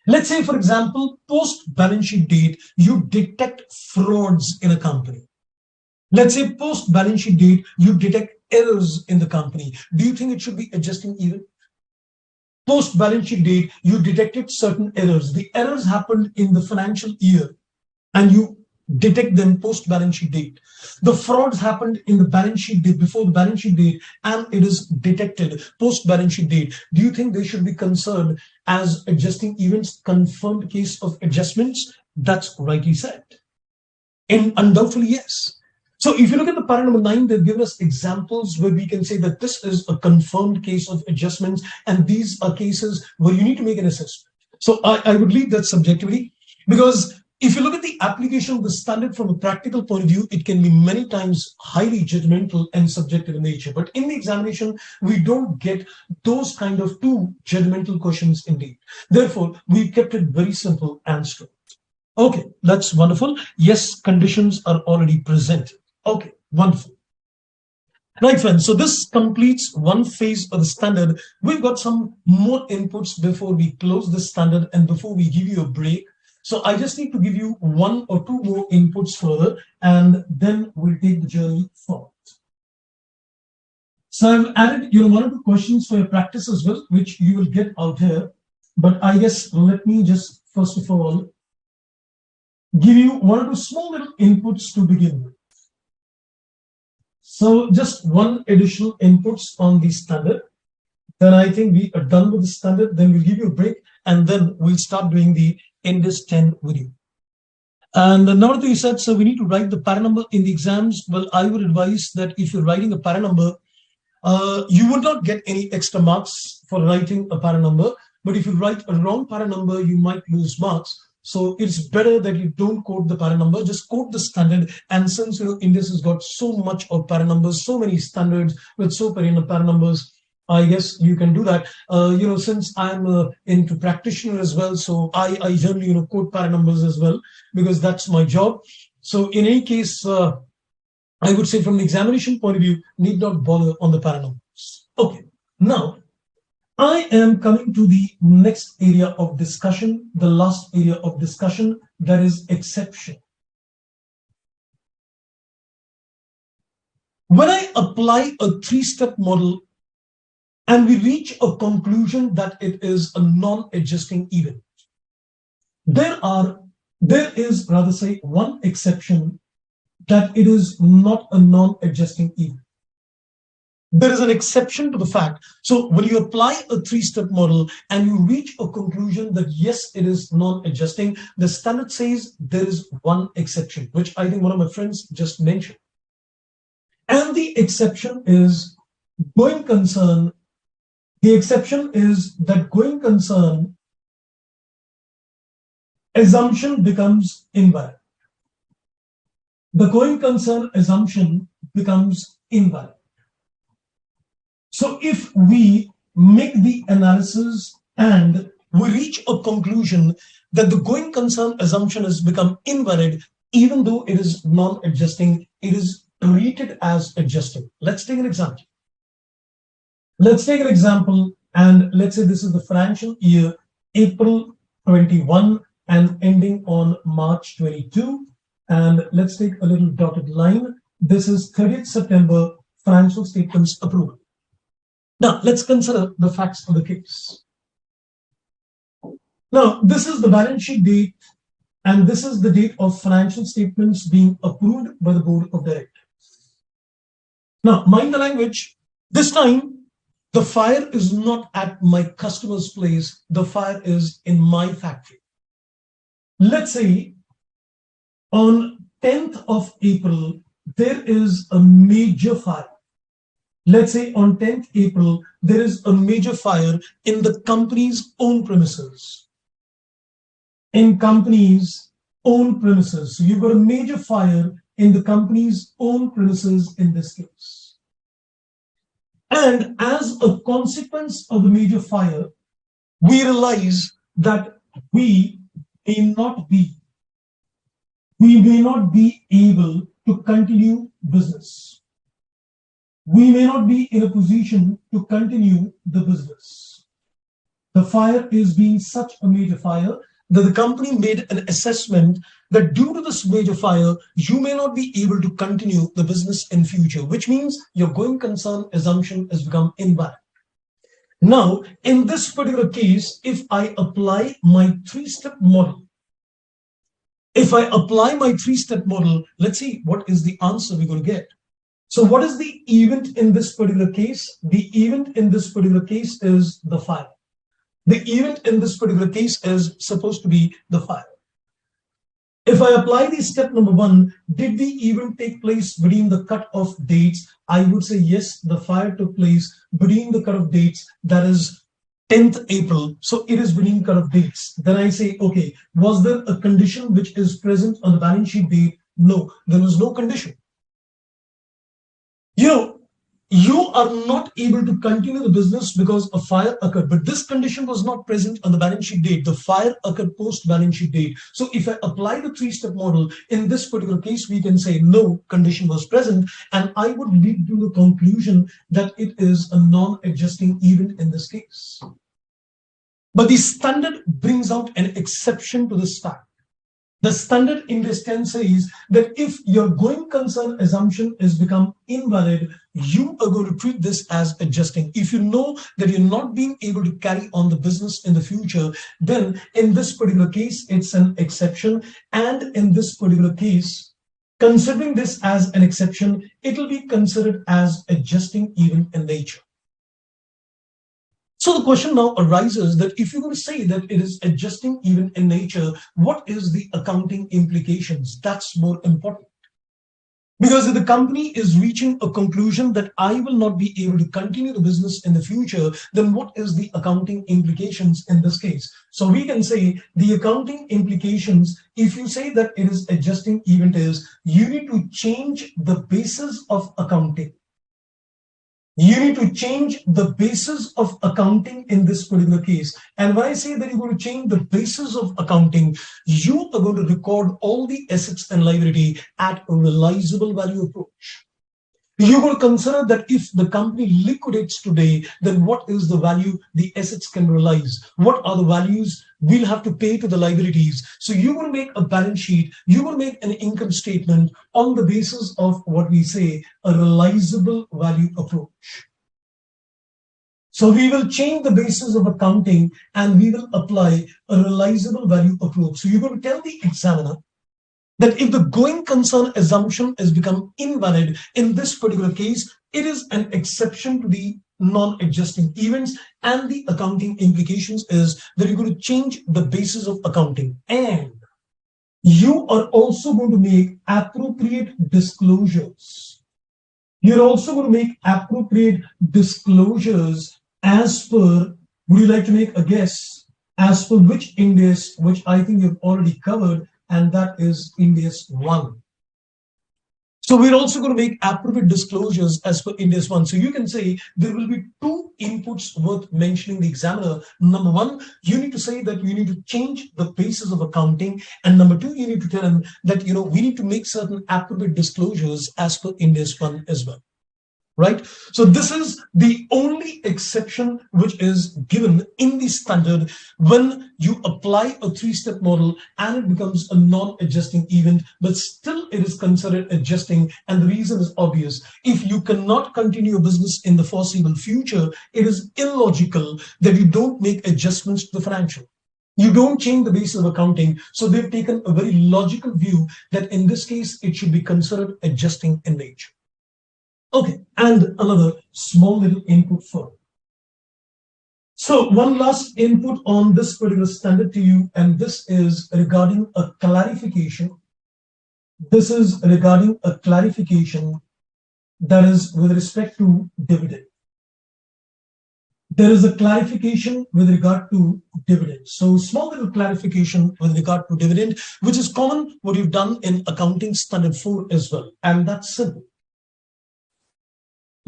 S1: Let's say, for example, post balance sheet date, you detect frauds in a company. Let's say post balance sheet date, you detect errors in the company. Do you think it should be adjusting even? Post balance sheet date, you detected certain errors. The errors happened in the financial year and you detect them post balance sheet date. The frauds happened in the balance sheet date, before the balance sheet date, and it is detected post balance sheet date. Do you think they should be considered as adjusting events, confirmed case of adjustments? That's rightly said. And undoubtedly, yes. So if you look at the para number 9, they've given us examples where we can say that this is a confirmed case of adjustments, and these are cases where you need to make an assessment. So I would leave that subjectively, because if you look at the application of the standard from a practical point of view, it can be many times highly judgmental and subjective in nature. But in the examination, we don't get those kind of two judgmental questions indeed. Therefore, we kept it very simple and straight. Okay, that's wonderful. Yes, conditions are already present. Okay, wonderful. Right, friends. So this completes one phase of the standard. We've got some more inputs before we close the standard and before we give you a break. So I just need to give you one or two more inputs further, and then we'll take the journey forward. So I've added, one or two questions for your practice as well, which you will get out here. But I guess let me just first of all give you one or two small little inputs to begin with. So just one additional inputs on the standard. Then I think we are done with the standard. Then we'll give you a break, and then we'll start doing the Ind AS 10 with you. And another thing you said, so we need to write the para number in the exams. Well, I would advise that if you're writing a para number, you would not get any extra marks for writing a para number. But if you write a wrong para number, you might lose marks. So it's better that you don't quote the para number, just quote the standard. And since Ind AS has got so much of para numbers, so many standards with so many para numbers, I guess you can do that. Since I'm into practitioner as well, so I generally quote para numbers as well because that's my job. So in any case, I would say from the examination point of view, need not bother on the para numbers. Okay, now I am coming to the next area of discussion, the last area of discussion, that is exception. When I apply a three-step model and we reach a conclusion that it is a non-adjusting event, there is rather say one exception, that it is not a non-adjusting event. There is an exception to the fact. So when you apply a three-step model and you reach a conclusion that yes, it is non-adjusting, the standard says there is one exception, which I think one of my friends just mentioned. And the exception is going concern. The exception is that going concern assumption becomes invalid. The going concern assumption becomes invalid. So if we make the analysis and we reach a conclusion that the going concern assumption has become invalid, even though it is non-adjusting, it is treated as adjusting. Let's take an example. And let's say this is the financial year April 21 and ending on March 22. And let's take a little dotted line. This is 30th September financial statements approval. Now, let's consider the facts of the case. Now, this is the balance sheet date, and this is the date of financial statements being approved by the board of directors. Now, mind the language. This time, the fire is not at my customer's place. The fire is in my factory. Let's say on 10th of April, there is a major fire. Let's say on 10th April, there is a major fire in the company's own premises. In company's own premises. So you've got a major fire in the company's own premises in this case. And as a consequence of the major fire, we realize that we may not be able to continue business. We may not be in a position to continue the business. The fire is being such a major fire that the company made an assessment that due to this major fire, you may not be able to continue the business in future, which means your going concern assumption has become invalid. Now, in this particular case, if I apply my three-step model, let's see what is the answer we're going to get. So what is the event in this particular case? The event in this particular case is the fire. The event in this particular case is supposed to be the fire. If I apply the step number 1, did the event take place between the cut-off dates? I would say yes, the fire took place between the cut-off dates, that is 10th April. So it is between cut-off dates. Then I say, okay, was there a condition which is present on the balance sheet date? No, there was no condition. you are not able to continue the business because a fire occurred, but this condition was not present on the balance sheet date. The fire occurred post balance sheet date. So if I apply the three-step model in this particular case, we can say no condition was present, and I would lead to the conclusion that it is a non-adjusting event in this case. But the standard brings out an exception to this fact. The standard Ind AS 10 says that if your going concern assumption is become invalid, you are going to treat this as adjusting. If you know that you're not being able to carry on the business in the future, then in this particular case, it's an exception. And in this particular case, considering this as an exception, it will be considered as adjusting even in nature. So the question now arises that if you're going to say that it is adjusting even in nature, what is the accounting implications? That's more important. Because if the company is reaching a conclusion that I will not be able to continue the business in the future, then what is the accounting implications in this case? So we can say the accounting implications, if you say that it is adjusting event, is you need to change the basis of accounting. You need to change the basis of accounting in this particular case. And when I say that you're going to change the basis of accounting, you are going to record all the assets and liability at a realizable value approach. You're going to consider that if the company liquidates today, then what is the value the assets can realize? What are the values we'll have to pay to the liabilities? So you're going to make a balance sheet, you're going to make an income statement on the basis of what we say a realizable value approach. So we will change the basis of accounting and we will apply a realizable value approach. So you're going to tell the examiner that if the going concern assumption has become invalid in this particular case, it is an exception to the non-adjusting events, and the accounting implications is that you're going to change the basis of accounting, and you are also going to make appropriate disclosures. You're also going to make appropriate disclosures as per, would you like to make a guess, as per which Ind AS, which I think you've already covered, and that is Ind AS 1. So we're also going to make appropriate disclosures as per Ind AS 1. So you can say there will be two inputs worth mentioning the examiner. Number one, you need to say that you need to change the basis of accounting. And number two, you need to tell them that, we need to make certain appropriate disclosures as per Ind AS 1 as well. Right? So this is the only exception which is given in the standard when you apply a three-step model and it becomes a non-adjusting event, but still it is considered adjusting. And the reason is obvious. If you cannot continue your business in the foreseeable future, it is illogical that you don't make adjustments to the financial. You don't change the basis of accounting. So they've taken a very logical view that in this case, it should be considered adjusting in nature. Okay, and another small little input for. So one last input on this particular standard to you, and this is regarding a clarification. This is regarding a clarification that is with respect to dividend. There is a clarification with regard to dividend. So small little clarification with regard to dividend, which is common what you've done in accounting standard 4 as well, and that's simple.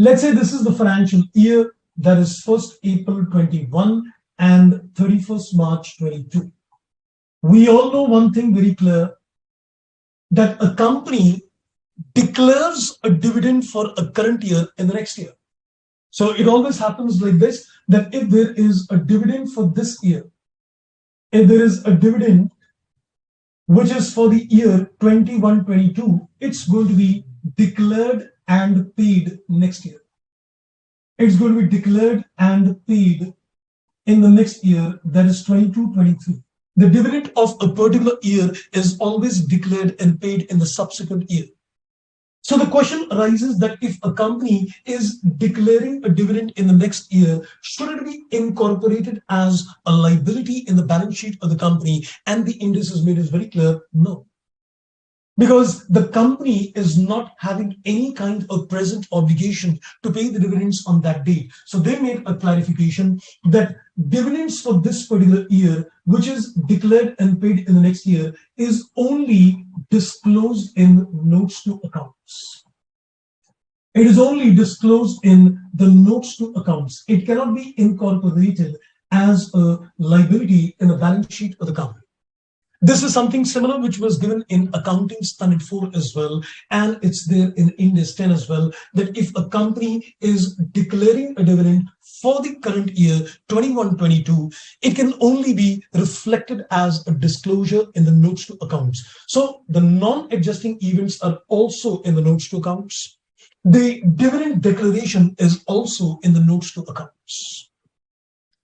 S1: Let's say this is the financial year, that is 1st April 21 and 31st March 22. We all know one thing very clear, that a company declares a dividend for a current year in the next year. So it always happens like this, that if there is a dividend for this year, if there is a dividend which is for the year 21-22, it's going to be declared and paid next year. It's going to be declared and paid in the next year, that is 22-23. The dividend of a particular year is always declared and paid in the subsequent year. So the question arises that if a company is declaring a dividend in the next year, should it be incorporated as a liability in the balance sheet of the company? And the Ind AS has made it very clear, no. Because the company is not having any kind of present obligation to pay the dividends on that date. So they made a clarification that dividends for this particular year, which is declared and paid in the next year, is only disclosed in notes to accounts. It is only disclosed in the notes to accounts. It cannot be incorporated as a liability in the balance sheet of the company. This is something similar which was given in accounting standard 4 as well, and it's there in Ind AS 10 as well, that if a company is declaring a dividend for the current year 21-22, it can only be reflected as a disclosure in the notes to accounts. So the non-adjusting events are also in the notes to accounts. The dividend declaration is also in the notes to accounts.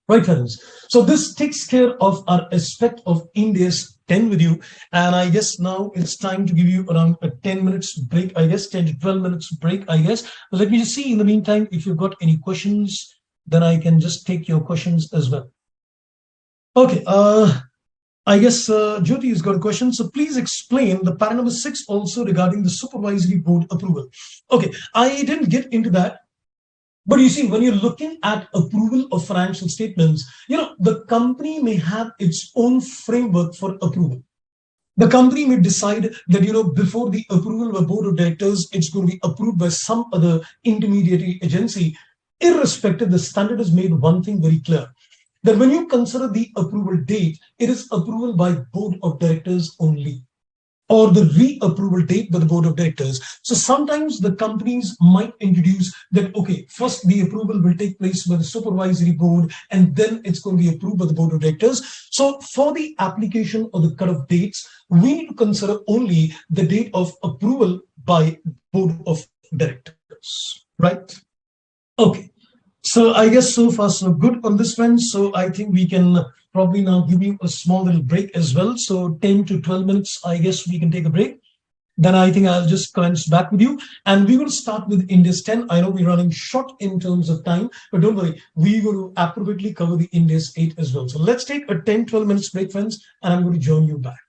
S1: Right, friends. So this takes care of our aspect of Ind AS 10 with you. And I guess now it's time to give you around a 10 minutes break, I guess, 10 to 12 minutes break, I guess. But let me just see in the meantime, if you've got any questions, then I can just take your questions as well. Okay. I guess Jyoti has got a question. So please explain the para number 6 also regarding the supervisory board approval. Okay. I didn't get into that. But you see, when you're looking at approval of financial statements, the company may have its own framework for approval. The company may decide that, before the approval of a board of directors, it's going to be approved by some other intermediary agency. Irrespective, the standard has made one thing very clear, that when you consider the approval date, it is approval by board of directors only, or the reapproval date by the board of directors. So sometimes the companies might introduce that, okay, first the approval will take place by the supervisory board and then it's going to be approved by the board of directors. So for the application of the cutoff dates, we need to consider only the date of approval by board of directors, right? Okay. So I guess so far so good on this one. So I think we can probably now give you a small little break as well. So 10 to 12 minutes, I guess we can take a break. Then I think I'll just commence back with you. And we will start with Ind AS 10. I know we're running short in terms of time, but don't worry, we're going to appropriately cover the Ind AS 8 as well. So let's take a 10, 12 minutes break, friends, and I'm going to join you back.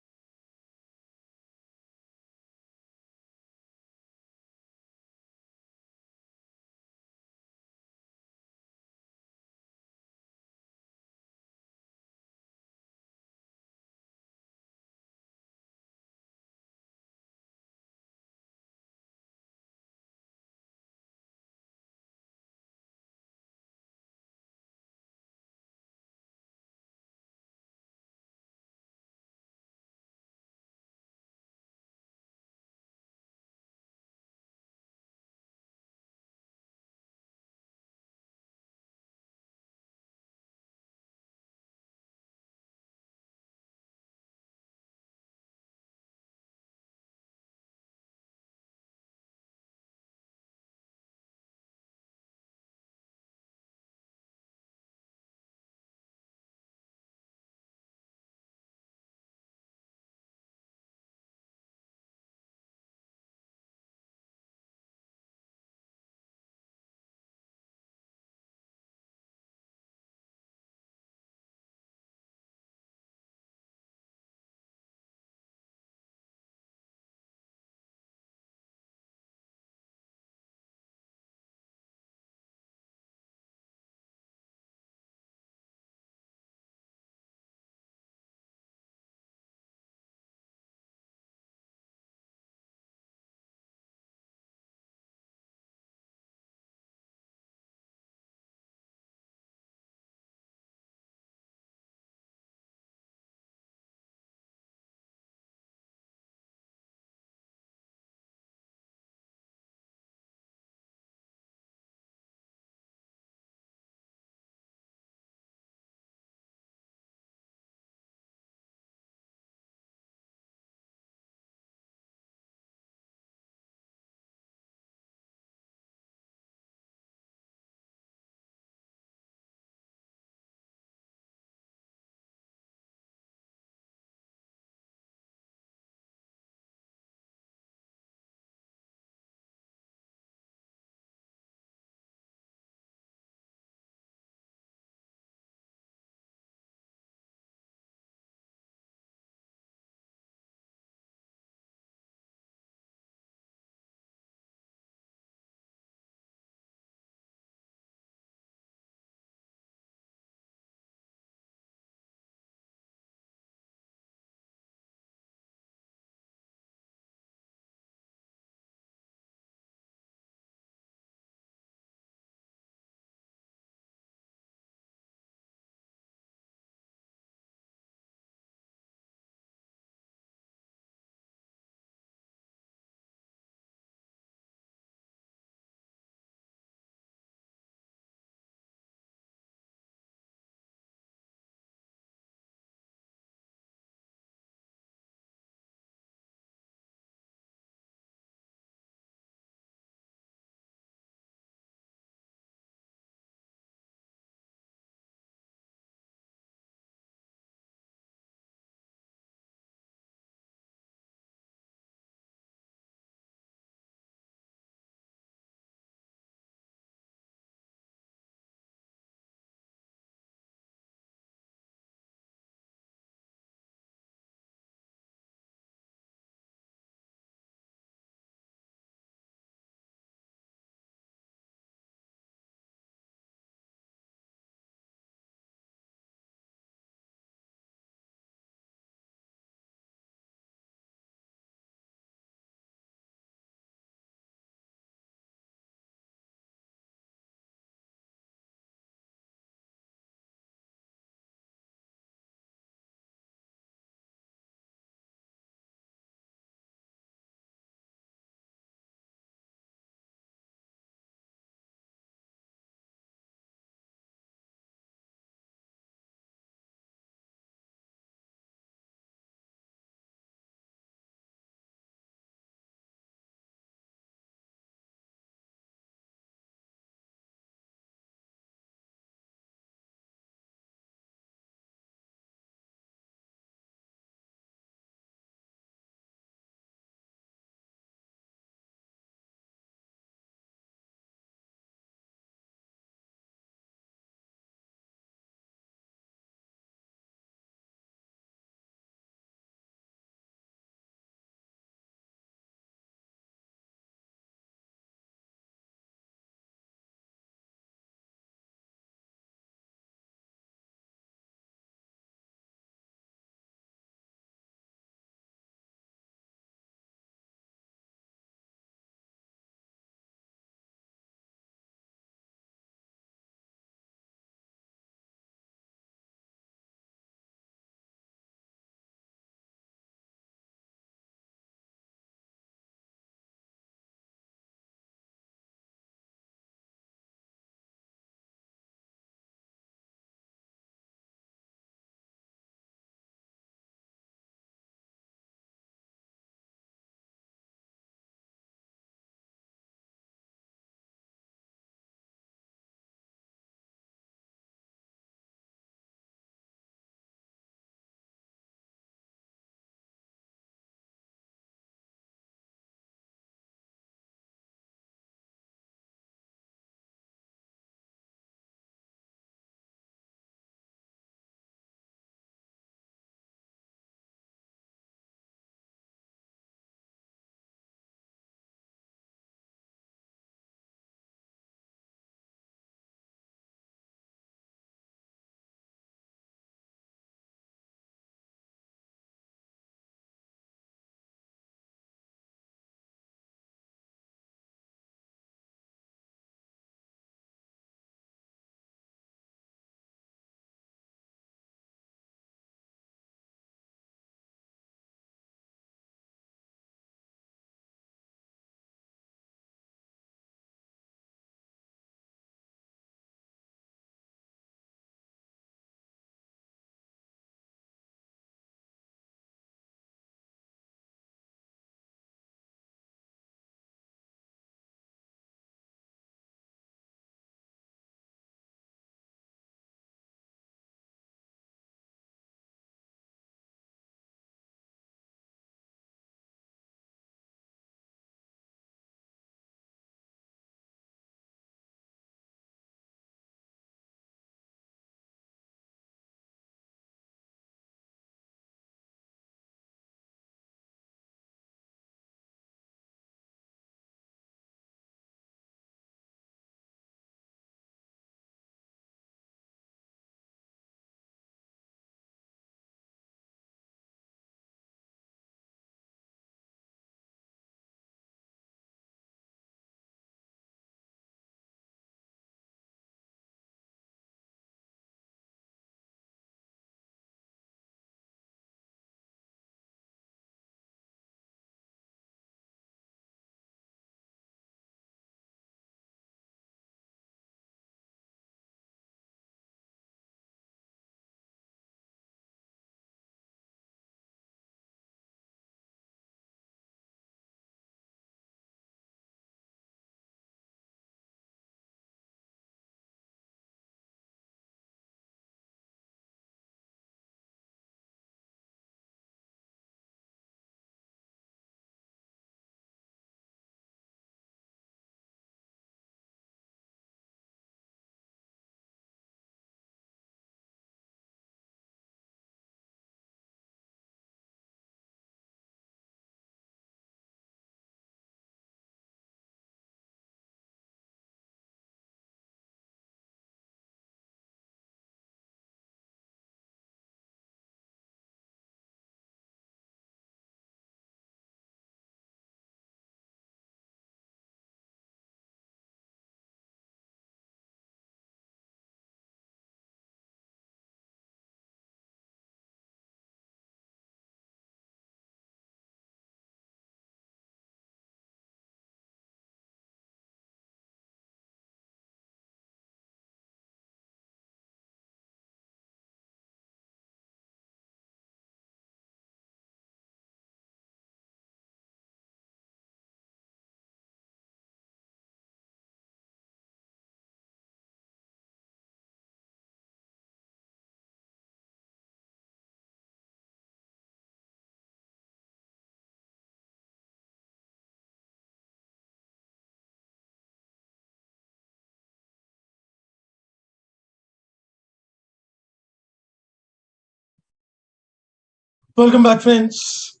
S1: Welcome back, friends.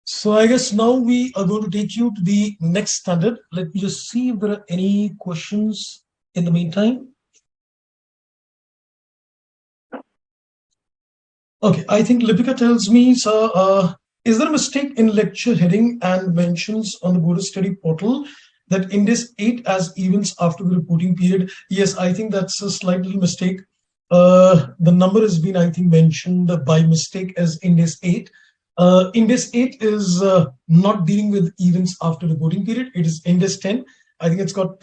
S1: So I guess now we are going to take you to the next standard. Let me just see if there are any questions in the meantime. Okay, I think Lipika tells me, sir, is there a mistake in lecture heading and mentions on the Buddha study portal that Ind AS 8 as events after the reporting period? Yes, I think that's a slight little mistake. The number has been, I think, mentioned by mistake as Ind AS 8. Ind AS 8 is not dealing with events after reporting period. It is Ind AS 10. I think it's got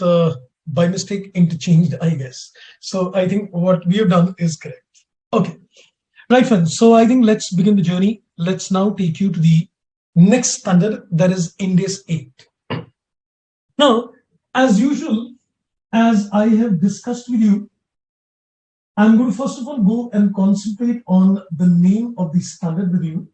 S1: by mistake interchanged, I guess. So I think what we have done is correct. Okay. Right, friends. So I think let's begin the journey. Let's now take you to the next standard, that is Ind AS 8. Now, as usual, as I have discussed with you, I'm going to first of all go and concentrate on the name of the standard with you.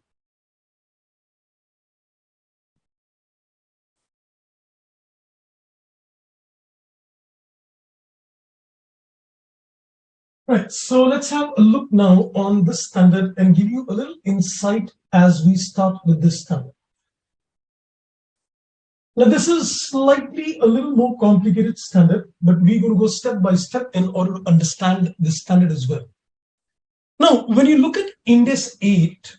S1: Right, so let's have a look now on this standard and give you a little insight as we start with this standard. Now, this is slightly a little more complicated standard, but we're going to go step by step in order to understand this standard as well. Now, when you look at Ind AS 8,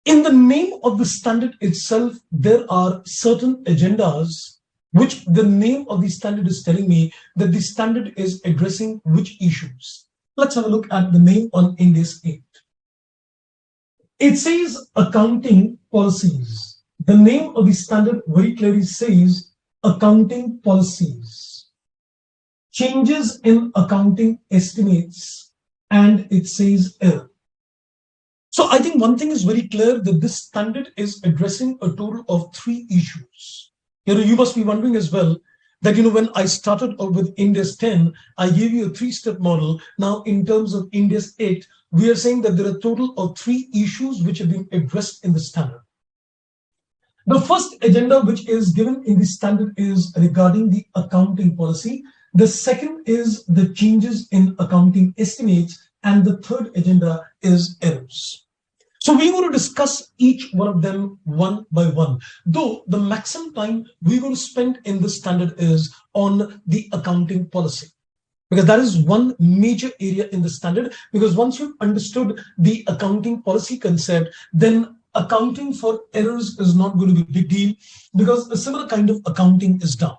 S1: in the name of the standard itself, there are certain agendas which the name of the standard is telling me that the standard is addressing which issues. Let's have a look at the name on Ind AS 8. It says accounting policies. The name of the standard very clearly says accounting policies. Changes in accounting estimates, and it says error. So I think one thing is very clear, that this standard is addressing a total of 3 issues. You must be wondering as well that, when I started out with Ind AS 10, I gave you a 3-step model. Now, in terms of Ind AS 8, we are saying that there are a total of 3 issues which have been addressed in the standard. The first agenda which is given in the standard is regarding the accounting policy. The second is the changes in accounting estimates. And the third agenda is errors. So we're going to discuss each one of them one by one, though the maximum time we're going to spend in this standard is on the accounting policy, because that is one major area in the standard. Because once you've understood the accounting policy concept, then accounting for errors is not going to be a big deal, because a similar kind of accounting is done.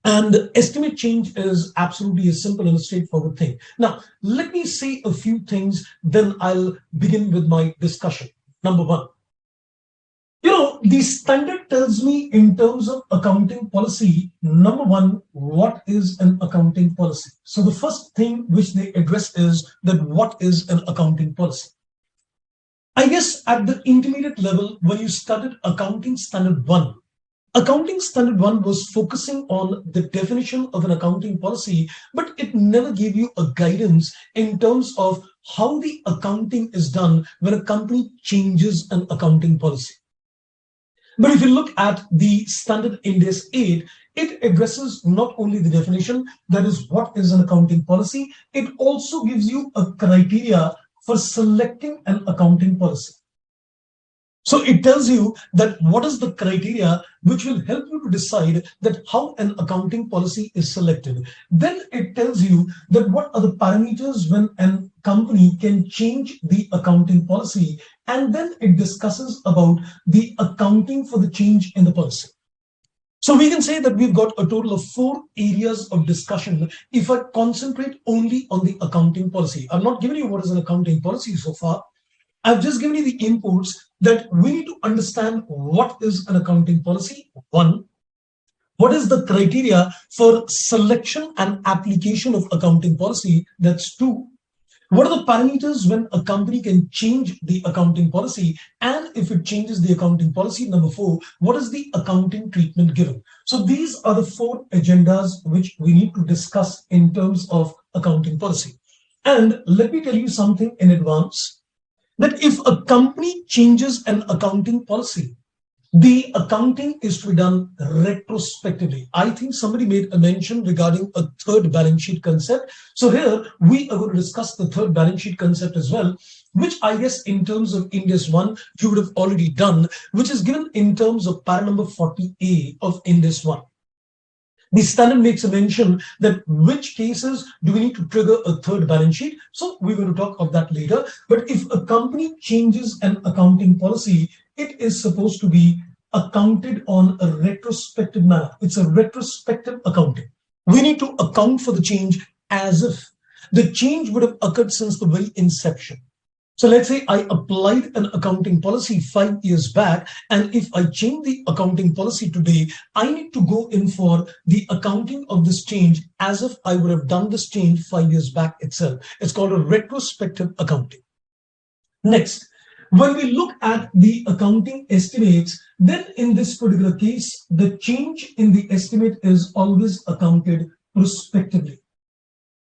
S1: And estimate change is absolutely a simple and a straightforward thing. Now, let me say a few things, then I'll begin with my discussion. Number one, the standard tells me in terms of accounting policy, number one, what is an accounting policy? So the first thing which they address is that what is an accounting policy? I guess at the intermediate level, when you studied accounting standard 1, Accounting Standard 1 was focusing on the definition of an accounting policy, but it never gave you a guidance in terms of how the accounting is done when a company changes an accounting policy. But if you look at the standard Ind AS 8, it addresses not only the definition, that is what is an accounting policy, it also gives you a criteria for selecting an accounting policy. So it tells you that what is the criteria which will help you to decide that how an accounting policy is selected. Then it tells you that what are the parameters when a company can change the accounting policy. And then it discusses about the accounting for the change in the policy. So we can say that we've got a total of 4 areas of discussion if I concentrate only on the accounting policy. I've not given you what is an accounting policy so far. I've just given you the inputs that we need to understand what is an accounting policy. 1, what is the criteria for selection and application of accounting policy? That's 2. What are the parameters when a company can change the accounting policy? And if it changes the accounting policy, number 4, what is the accounting treatment given? So these are the 4 agendas which we need to discuss in terms of accounting policy. And let me tell you something in advance, that if a company changes an accounting policy, the accounting is to be done retrospectively. I think somebody made a mention regarding a third balance sheet concept. So here we are going to discuss the third balance sheet concept as well, which I guess in terms of Ind AS 1, you would have already done, which is given in terms of para number 40A of Ind AS 1. The standard makes a mention that which cases do we need to trigger a third balance sheet. So we're going to talk of that later. But if a company changes an accounting policy, it is supposed to be accounted on a retrospective manner. It's a retrospective accounting. We need to account for the change as if the change would have occurred since the very inception. So let's say I applied an accounting policy 5 years back, and if I change the accounting policy today, I need to go in for the accounting of this change as if I would have done this change 5 years back itself. It's called a retrospective accounting. Next, when we look at the accounting estimates, then in this particular case, the change in the estimate is always accounted prospectively.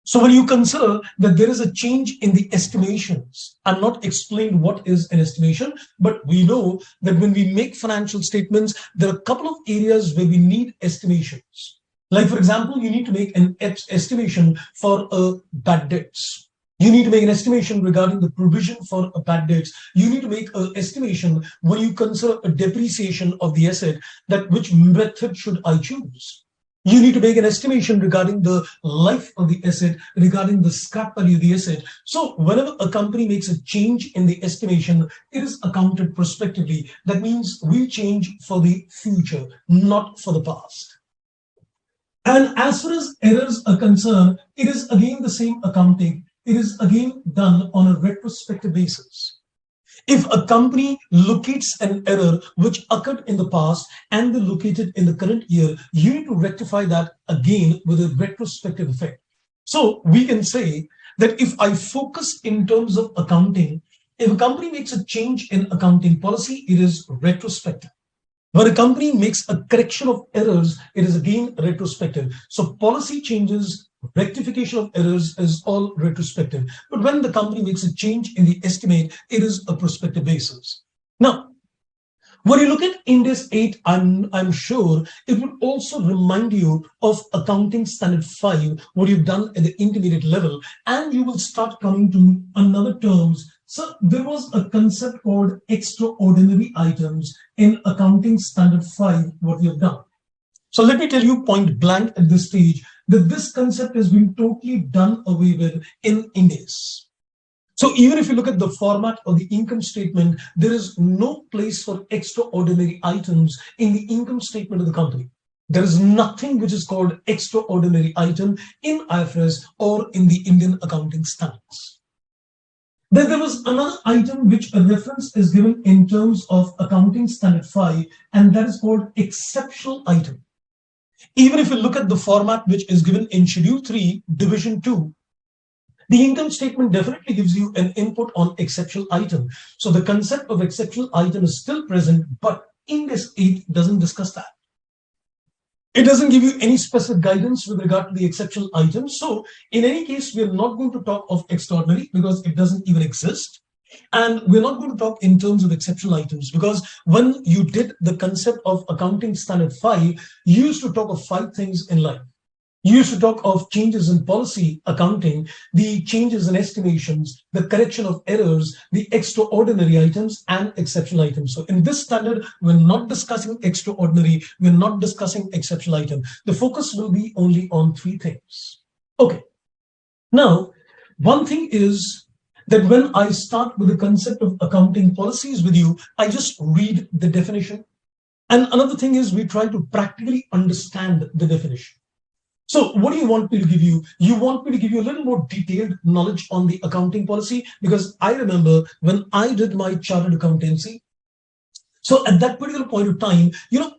S1: So when you consider that there is a change in the estimations, I'm not explained what is an estimation, but we know that when we make financial statements, there are a couple of areas where we need estimations. Like, for example, you need to make an estimation for bad debts. You need to make an estimation regarding the provision for bad debts. You need to make an estimation when you consider a depreciation of the asset, that which method should I choose? You need to make an estimation regarding the life of the asset, regarding the scrap value of the asset. So whenever a company makes a change in the estimation, it is accounted prospectively. That means we change for the future, not for the past. And as far as errors are concerned, it is again the same accounting. It is again done on a retrospective basis. If a company locates an error which occurred in the past and they locate it in the current year, you need to rectify that again with a retrospective effect. So we can say that if I focus in terms of accounting, if a company makes a change in accounting policy, it is retrospective. When a company makes a correction of errors, it is again retrospective. So policy changes, rectification of errors is all retrospective. But when the company makes a change in the estimate, it is a prospective basis. Now, when you look at Ind AS 8, I'm sure it will also remind you of Accounting Standard 5, what you've done at the intermediate level, and you will start coming to another terms. So there was a concept called extraordinary items in Accounting Standard 5, what we have done. So let me tell you point blank at this stage that this concept has been totally done away with in Ind AS. So even if you look at the format of the income statement, there is no place for extraordinary items in the income statement of the company. There is nothing which is called extraordinary item in IFRS or in the Indian accounting standards. Then there was another item which a reference is given in terms of Accounting Standard 5, and that is called exceptional item. Even if you look at the format which is given in Schedule 3, Division 2, the income statement definitely gives you an input on exceptional item. So the concept of exceptional item is still present, but Ind AS 8 doesn't discuss that. It doesn't give you any specific guidance with regard to the exceptional items. So in any case, we are not going to talk of extraordinary because it doesn't even exist. And we're not going to talk in terms of exceptional items because when you did the concept of Accounting Standard 5, you used to talk of 5 things in life. You used to talk of changes in policy accounting, the changes in estimations, the correction of errors, the extraordinary items, and exceptional items. So in this standard, we're not discussing extraordinary, we're not discussing exceptional item. The focus will be only on 3 things. Okay. Now, one thing is that when I start with the concept of accounting policies with you, I just read the definition. And another thing is we try to practically understand the definition. So what do you want me to give you? You want me to give you a little more detailed knowledge on the accounting policy? Because I remember when I did my chartered accountancy, so at that particular point of time,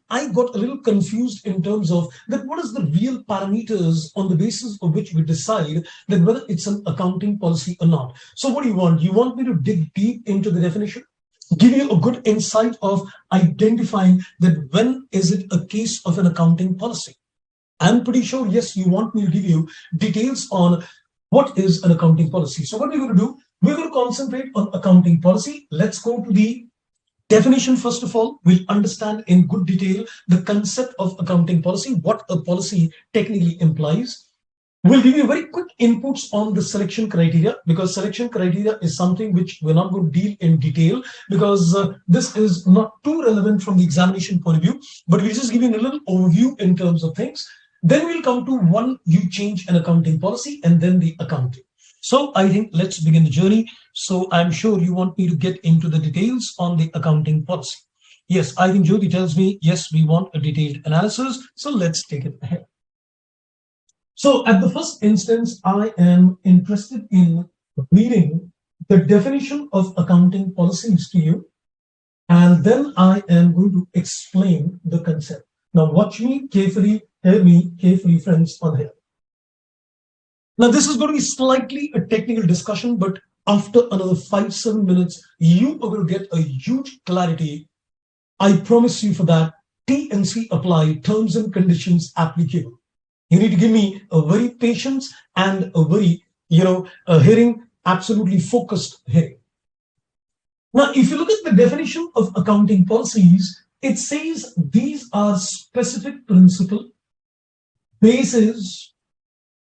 S1: I got a little confused in terms of that what is the real parameters on the basis of which we decide that whether it's an accounting policy or not. So what do you want? You want me to dig deep into the definition? Give you a good insight of identifying that when is it a case of an accounting policy? I'm pretty sure, yes, you want me to give you details on what is an accounting policy. So what we're going to do, we're going to concentrate on accounting policy. Let's go to the Definition, first of all, we'll understand in good detail the concept of accounting policy, what a policy technically implies. We'll give you very quick inputs on the selection criteria, because selection criteria is something which we're not going to deal in detail, because this is not too relevant from the examination point of view, but we're just giving a little overview in terms of things. Then we'll come to one, you change an accounting policy, and then the accounting. So I think let's begin the journey. So I'm sure you want me to get into the details on the accounting policy. Yes, I think Jyoti tells me, yes, we want a detailed analysis. So let's take it ahead. So at the first instance, I am interested in reading the definition of accounting policies to you. And then I am going to explain the concept. Now watch me carefully, hear me carefully, friends, on here. Now, this is going to be slightly a technical discussion, but after another 5-7 minutes, you are going to get a huge clarity. I promise you for that. T&C apply, terms and conditions applicable. You need to give me a very patience and a very, a hearing, absolutely focused hearing. Now, if you look at the definition of accounting policies, it says these are specific principle, bases,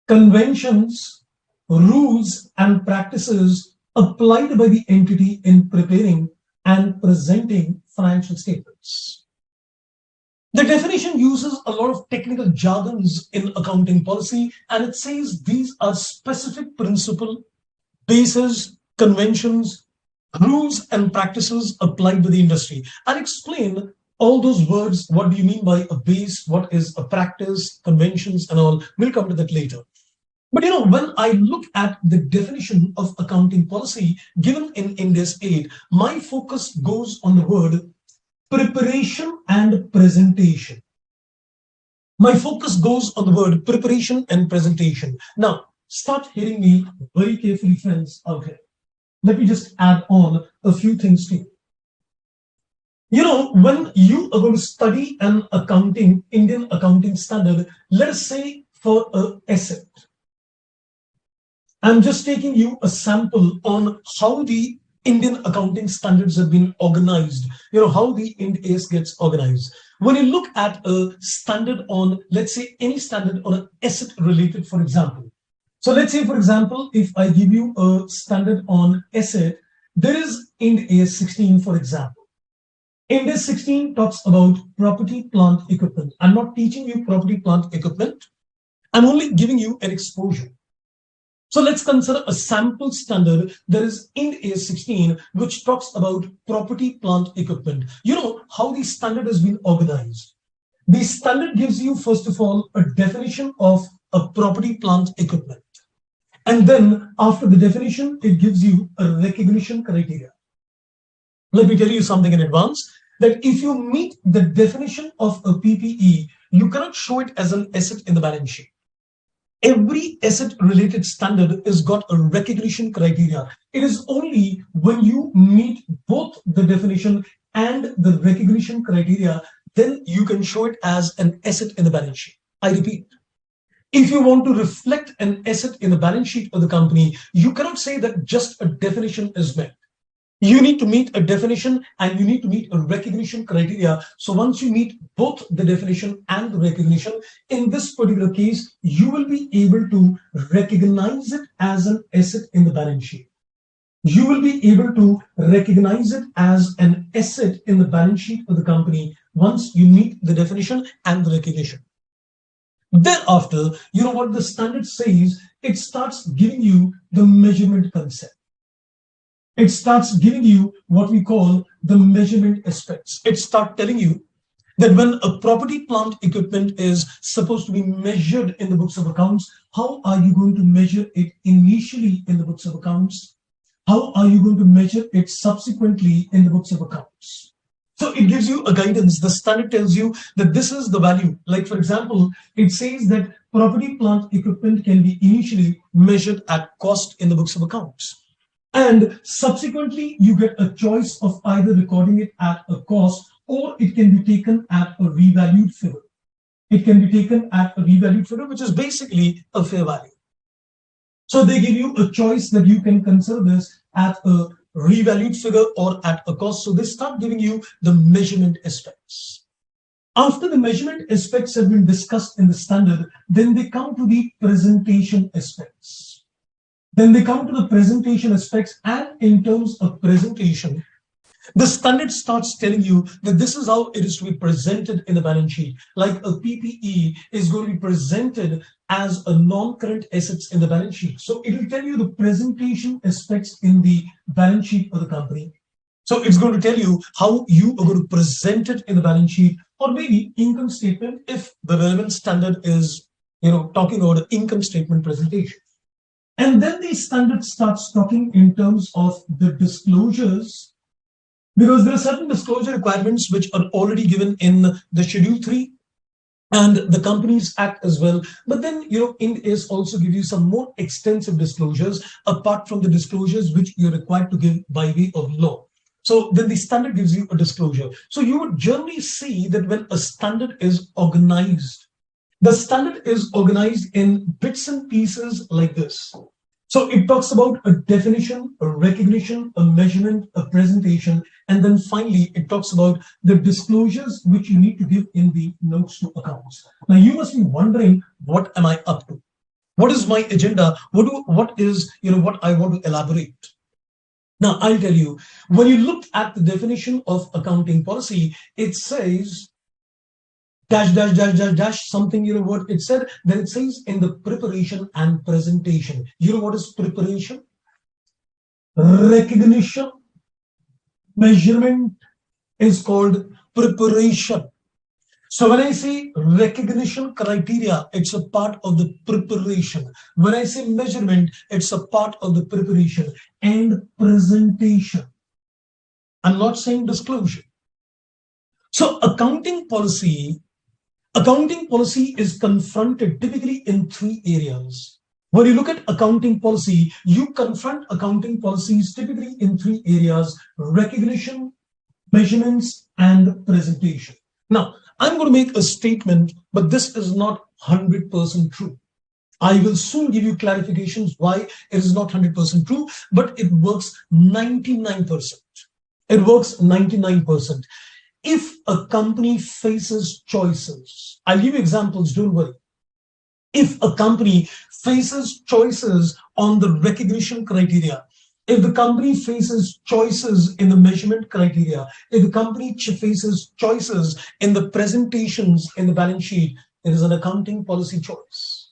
S1: conventions, rules, and practices applied by the entity in preparing and presenting financial statements. The definition uses a lot of technical jargons in accounting policy, and it says these are specific principle, bases, conventions, rules, and practices applied by the industry. I'll explain all those words. What do you mean by a base? What is a practice, conventions, and all? We'll come to that later. But when I look at the definition of accounting policy given in Ind AS 8, my focus goes on the word preparation and presentation. My focus goes on the word preparation and presentation. Now, start hearing me very carefully, friends, out here. Let me just add on a few things to you. When you are going to study an Indian accounting standard, let us say for an asset, I'm just taking you a sample on how the Indian accounting standards have been organized, how the Ind AS gets organized. When you look at a standard on, let's say, any standard on an asset related, for example. So let's say, for example, if I give you a standard on asset, there is Ind AS 16, for example. Ind AS 16 talks about property, plant, equipment. I'm not teaching you property, plant, equipment. I'm only giving you an exposure. So let's consider a sample standard. There is Ind AS 16, which talks about property, plant, equipment. You know how the standard has been organized. The standard gives you, first of all, a definition of a property, plant, equipment. And then after the definition, it gives you a recognition criteria. Let me tell you something in advance, that if you meet the definition of a PPE, you cannot show it as an asset in the balance sheet. Every asset related standard has got a recognition criteria. It is only when you meet both the definition and the recognition criteria, then you can show it as an asset in the balance sheet. I repeat, if you want to reflect an asset in the balance sheet of the company, you cannot say that just a definition is met. You need to meet a definition and you need to meet a recognition criteria. So once you meet both the definition and the recognition, in this particular case, you will be able to recognize it as an asset in the balance sheet. You will be able to recognize it as an asset in the balance sheet of the company once you meet the definition and the recognition. Thereafter, you know what the standard says? It starts giving you the measurement concept. It starts giving you what we call the measurement aspects. It starts telling you that when a property, plant, equipment is supposed to be measured in the books of accounts, how are you going to measure it initially in the books of accounts? How are you going to measure it subsequently in the books of accounts? So it gives you a guidance. The standard tells you that this is the value. Like, for example, it says that property, plant, equipment can be initially measured at cost in the books of accounts. And subsequently, you get a choice of either recording it at a cost or it can be taken at a revalued figure. It can be taken at a revalued figure, which is basically a fair value. So they give you a choice that you can consider this at a revalued figure or at a cost. So they start giving you the measurement aspects. After the measurement aspects have been discussed in the standard, then they come to the presentation aspects. Then they come to the presentation aspects, and in terms of presentation, the standard starts telling you that this is how it is to be presented in the balance sheet. Like a PPE is going to be presented as a non-current assets in the balance sheet. So it will tell you the presentation aspects in the balance sheet of the company. So it's going to tell you how you are going to present it in the balance sheet, or maybe income statement if the relevant standard is, talking about an income statement presentation. And then the standard starts talking in terms of the disclosures, because there are certain disclosure requirements which are already given in the Schedule 3 and the Companies Act as well. But then, Ind AS also gives you some more extensive disclosures apart from the disclosures which you're required to give by way of law. So then the standard gives you a disclosure. So you would generally see that when a standard is organized, the standard is organized in bits and pieces like this. So it talks about a definition, a recognition, a measurement, a presentation, and then finally it talks about the disclosures which you need to give in the notes to accounts. Now you must be wondering, what am I up to? What is my agenda? What I want to elaborate? Now I'll tell you, when you look at the definition of accounting policy, it says dash something, what it said. Then it says in the preparation and presentation. What is preparation? Recognition. Measurement is called preparation. So when I say recognition criteria, it's a part of the preparation. When I say measurement, it's a part of the preparation. And presentation, I'm not saying disclosure. So accounting policy is confronted typically in 3 areas. When you look at accounting policy, you confront accounting policies typically in 3 areas: recognition, measurements, and presentation. Now, I'm going to make a statement, but this is not 100% true. I will soon give you clarifications why it is not 100% true, but it works 99%. It works 99%. If a company faces choices, I'll give you examples, don't worry. If a company faces choices on the recognition criteria, if the company faces choices in the measurement criteria, if the company faces choices in the presentations in the balance sheet, it is an accounting policy choice.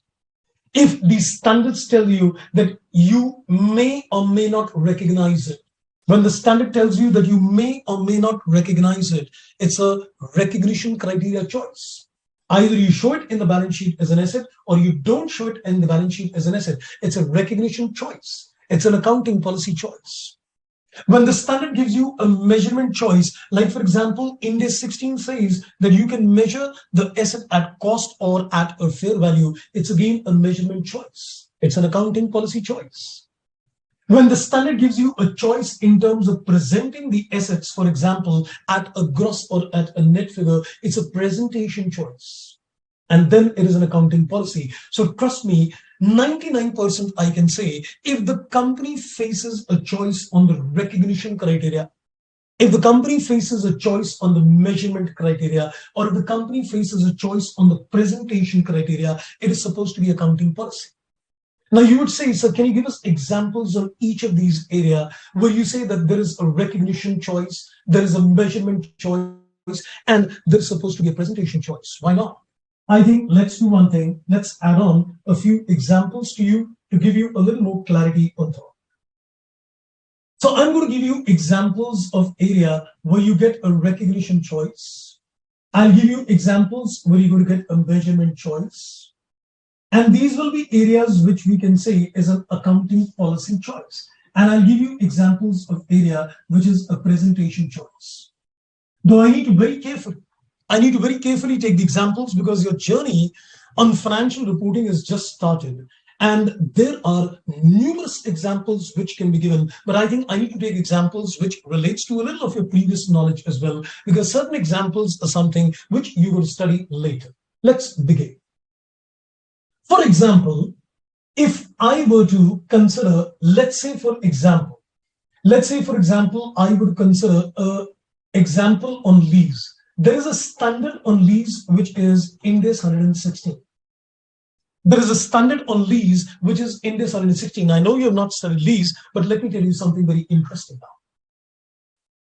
S1: If the standards tell you that you may or may not recognize it, when the standard tells you that you may or may not recognize it, it's a recognition criteria choice. Either you show it in the balance sheet as an asset or you don't show it in the balance sheet as an asset. It's a recognition choice. It's an accounting policy choice. When the standard gives you a measurement choice, like for example, Ind AS 16 says that you can measure the asset at cost or at a fair value, it's again a measurement choice. It's an accounting policy choice. When the standard gives you a choice in terms of presenting the assets, for example, at a gross or at a net figure, it's a presentation choice. And then it is an accounting policy. So trust me, 99% I can say, if the company faces a choice on the recognition criteria, if the company faces a choice on the measurement criteria, or if the company faces a choice on the presentation criteria, it is supposed to be accounting policy. Now you would say, sir, can you give us examples on each of these areas where you say that there is a recognition choice, there is a measurement choice, and there's supposed to be a presentation choice? Why not? I think let's do one thing. Let's add on a few examples to you to give you a little more clarity on thought. So I'm going to give you examples of area where you get a recognition choice. I'll give you examples where you're going to get a measurement choice. And these will be areas which we can say is an accounting policy choice. And I'll give you examples of area which is a presentation choice. Though I need to very carefully take the examples because your journey on financial reporting has just started. And there are numerous examples which can be given, but I think I need to take examples which relates to a little of your previous knowledge as well, because certain examples are something which you will study later. Let's begin. For example, if I were to consider, let's say for example, Let's say, for example, I would consider a example on lease. There is a standard on lease which is Ind AS 116. There is a standard on lease which is Ind AS 116. I know you have not studied lease, but let me tell you something very interesting now.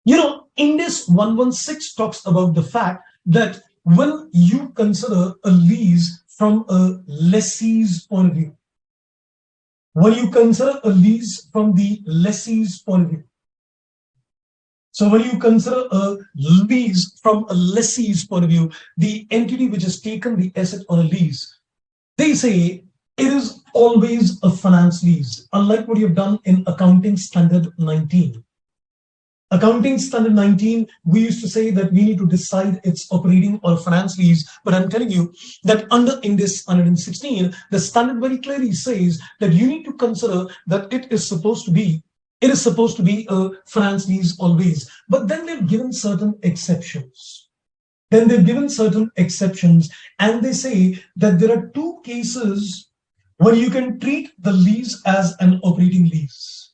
S1: You know, Ind AS 116 talks about the fact that when you consider a lease from a lessee's point of view, when you consider a lease from the lessee's point of view, so when you consider a lease from a lessee's point of view, the entity which has taken the asset on a lease, they say it is always a finance lease, unlike what you've done in Accounting Standard 19. Accounting Standard 19, we used to say that we need to decide it's operating or a finance lease, but I'm telling you that under Ind AS 116, the standard very clearly says that you need to consider that it is supposed to be a finance lease always. But then they've given certain exceptions. And they say that there are two cases where you can treat the lease as an operating lease.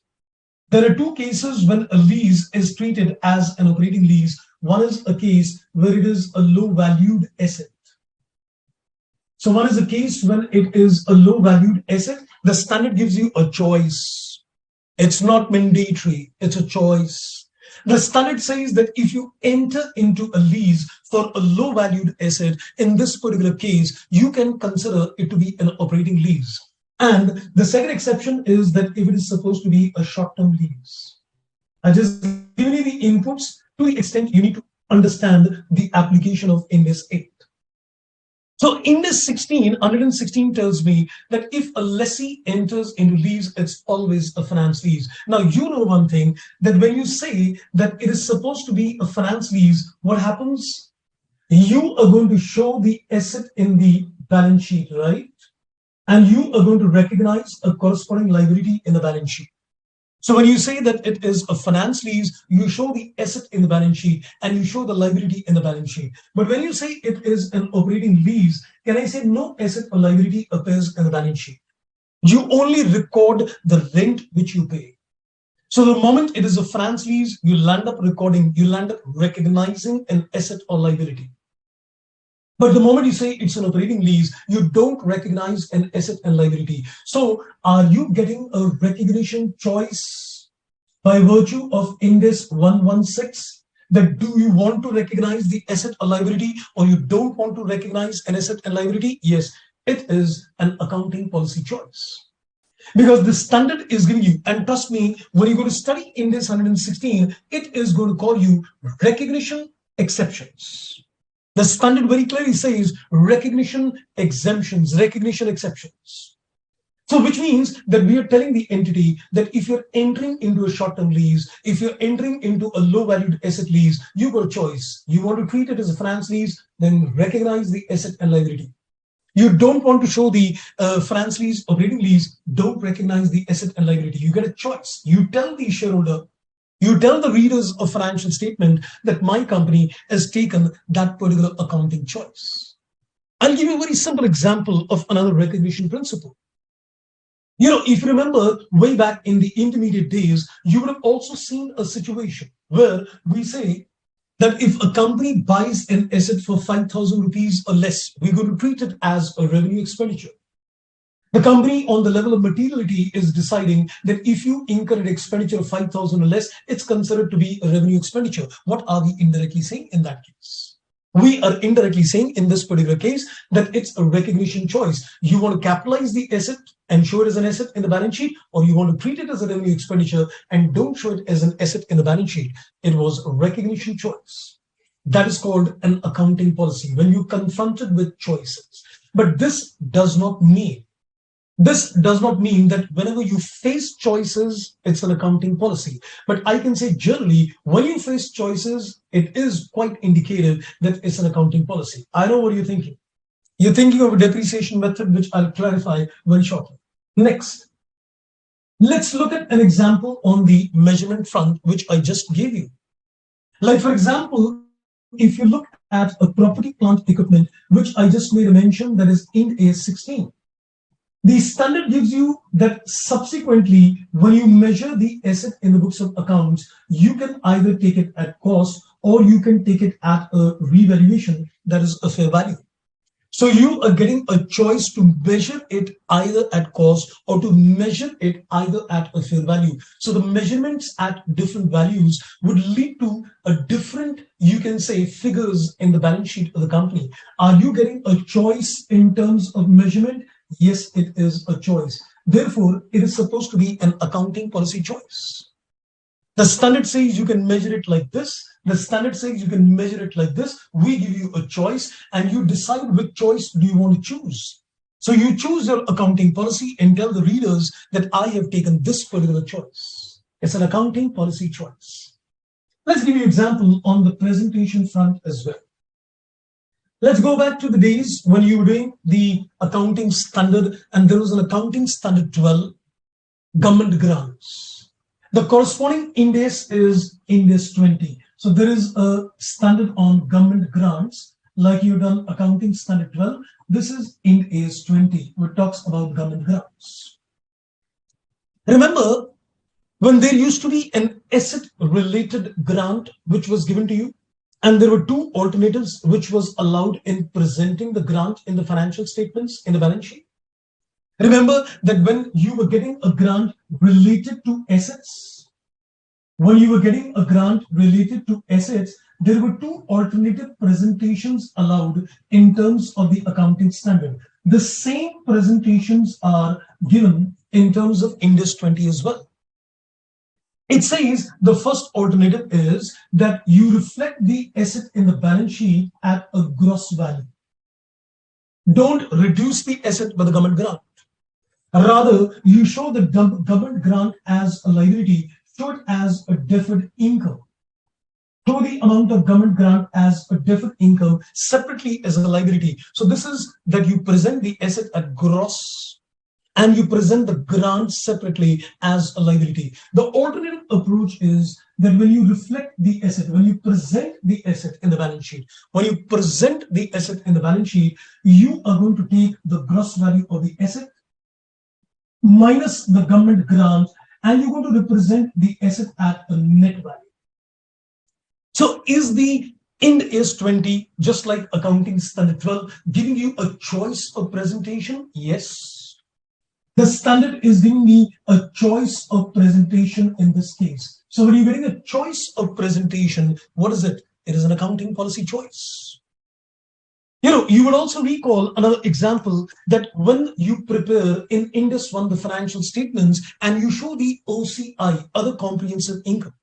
S1: There are two cases when a lease is treated as an operating lease. One is a case where it is a low valued asset. So one is a case when it is a low valued asset. The standard gives you a choice. It's not mandatory, it's a choice. The standard says that if you enter into a lease for a low valued asset, in this particular case, you can consider it to be an operating lease. And the second exception is that if it is supposed to be a short-term lease. I just given you the inputs. To the extent you need to understand the application of Ind AS 8. So Ind AS 116 tells me that if a lessee enters into lease, it's always a finance lease. Now you know one thing, that when you say that it is supposed to be a finance lease, what happens? You are going to show the asset in the balance sheet, right? And you are going to recognize a corresponding liability in the balance sheet. So when you say that it is a finance lease, you show the asset in the balance sheet and you show the liability in the balance sheet. But when you say it is an operating lease, can I say no asset or liability appears in the balance sheet? You only record the rent which you pay. So the moment it is a finance lease, you land up recognizing an asset or liability. But the moment you say it's an operating lease, you don't recognize an asset and liability. So are you getting a recognition choice by virtue of Ind AS 116? That do you want to recognize the asset or liability, or you don't want to recognize an asset and liability? Yes, it is an accounting policy choice. Because the standard is giving you, and trust me, when you go to study Ind AS 116, it is going to call you recognition exceptions. The standard very clearly says recognition exemptions, recognition exceptions. So which means that we are telling the entity that if you're entering into a short-term lease, if you're entering into a low-valued asset lease, you've got a choice. You want to treat it as a finance lease, then recognize the asset and liability. You don't want to show the finance lease, operating lease, don't recognize the asset and liability. You get a choice. You tell the shareholder, you tell the readers of financial statement that my company has taken that particular accounting choice. I'll give you a very simple example of another recognition principle. You know, if you remember way back in the intermediate days, you would have also seen a situation where we say that if a company buys an asset for 5,000 rupees or less, we're going to treat it as a revenue expenditure. The company on the level of materiality is deciding that if you incur an expenditure of 5,000 or less, it's considered to be a revenue expenditure. What are we indirectly saying in that case? We are indirectly saying in this particular case that it's a recognition choice. You want to capitalize the asset and show it as an asset in the balance sheet, or you want to treat it as a revenue expenditure and don't show it as an asset in the balance sheet. It was a recognition choice. That is called an accounting policy when you're confronted with choices. But this does not mean that whenever you face choices, it's an accounting policy. But I can say generally, when you face choices, it is quite indicative that it's an accounting policy. I know what you're thinking. You're thinking of a depreciation method, which I'll clarify very shortly. Next, let's look at an example on the measurement front, which I just gave you. Like, for example, if you look at a property, plant, equipment, which I just made a mention, that is Ind AS 16. The standard gives you that subsequently, when you measure the asset in the books of accounts, you can either take it at cost or you can take it at a revaluation, that is a fair value. So you are getting a choice to measure it either at cost or to measure it either at a fair value. So the measurements at different values would lead to a different, you can say, figures in the balance sheet of the company. Are you getting a choice in terms of measurement? Yes, it is a choice. Therefore, it is supposed to be an accounting policy choice. The standard says you can measure it like this. The standard says you can measure it like this. We give you a choice and you decide which choice do you want to choose. So you choose your accounting policy and tell the readers that I have taken this particular choice. It's an accounting policy choice. Let's give you an example on the presentation front as well. Let's go back to the days when you were doing the accounting standard and there was an accounting standard 12, government grants. The corresponding Ind AS is Ind AS 20. So there is a standard on government grants, like you've done accounting standard 12. This is Ind AS 20, which talks about government grants. Remember, when there used to be an asset-related grant which was given to you, and there were two alternatives which was allowed in presenting the grant in the financial statements in the balance sheet. Remember that when you were getting a grant related to assets, there were two alternative presentations allowed in terms of the accounting standard. The same presentations are given in terms of Ind AS 20 as well. It says the first alternative is that you reflect the asset in the balance sheet at a gross value. Don't reduce the asset by the government grant. Rather, you show the government grant as a liability, show it as a deferred income. Show the amount of government grant as a deferred income separately as a liability. So this is that you present the asset at gross and you present the grant separately as a liability. The alternative approach is that when you reflect the asset, when you present the asset in the balance sheet, you are going to take the gross value of the asset minus the government grant, and you're going to represent the asset at a net value. So is the Ind AS 20, just like accounting standard 12, giving you a choice of presentation? Yes. The standard is giving me a choice of presentation in this case. So when you're getting a choice of presentation, what is it? It is an accounting policy choice. You would also recall another example that when you prepare in Ind AS 1 the financial statements and you show the OCI, other comprehensive income,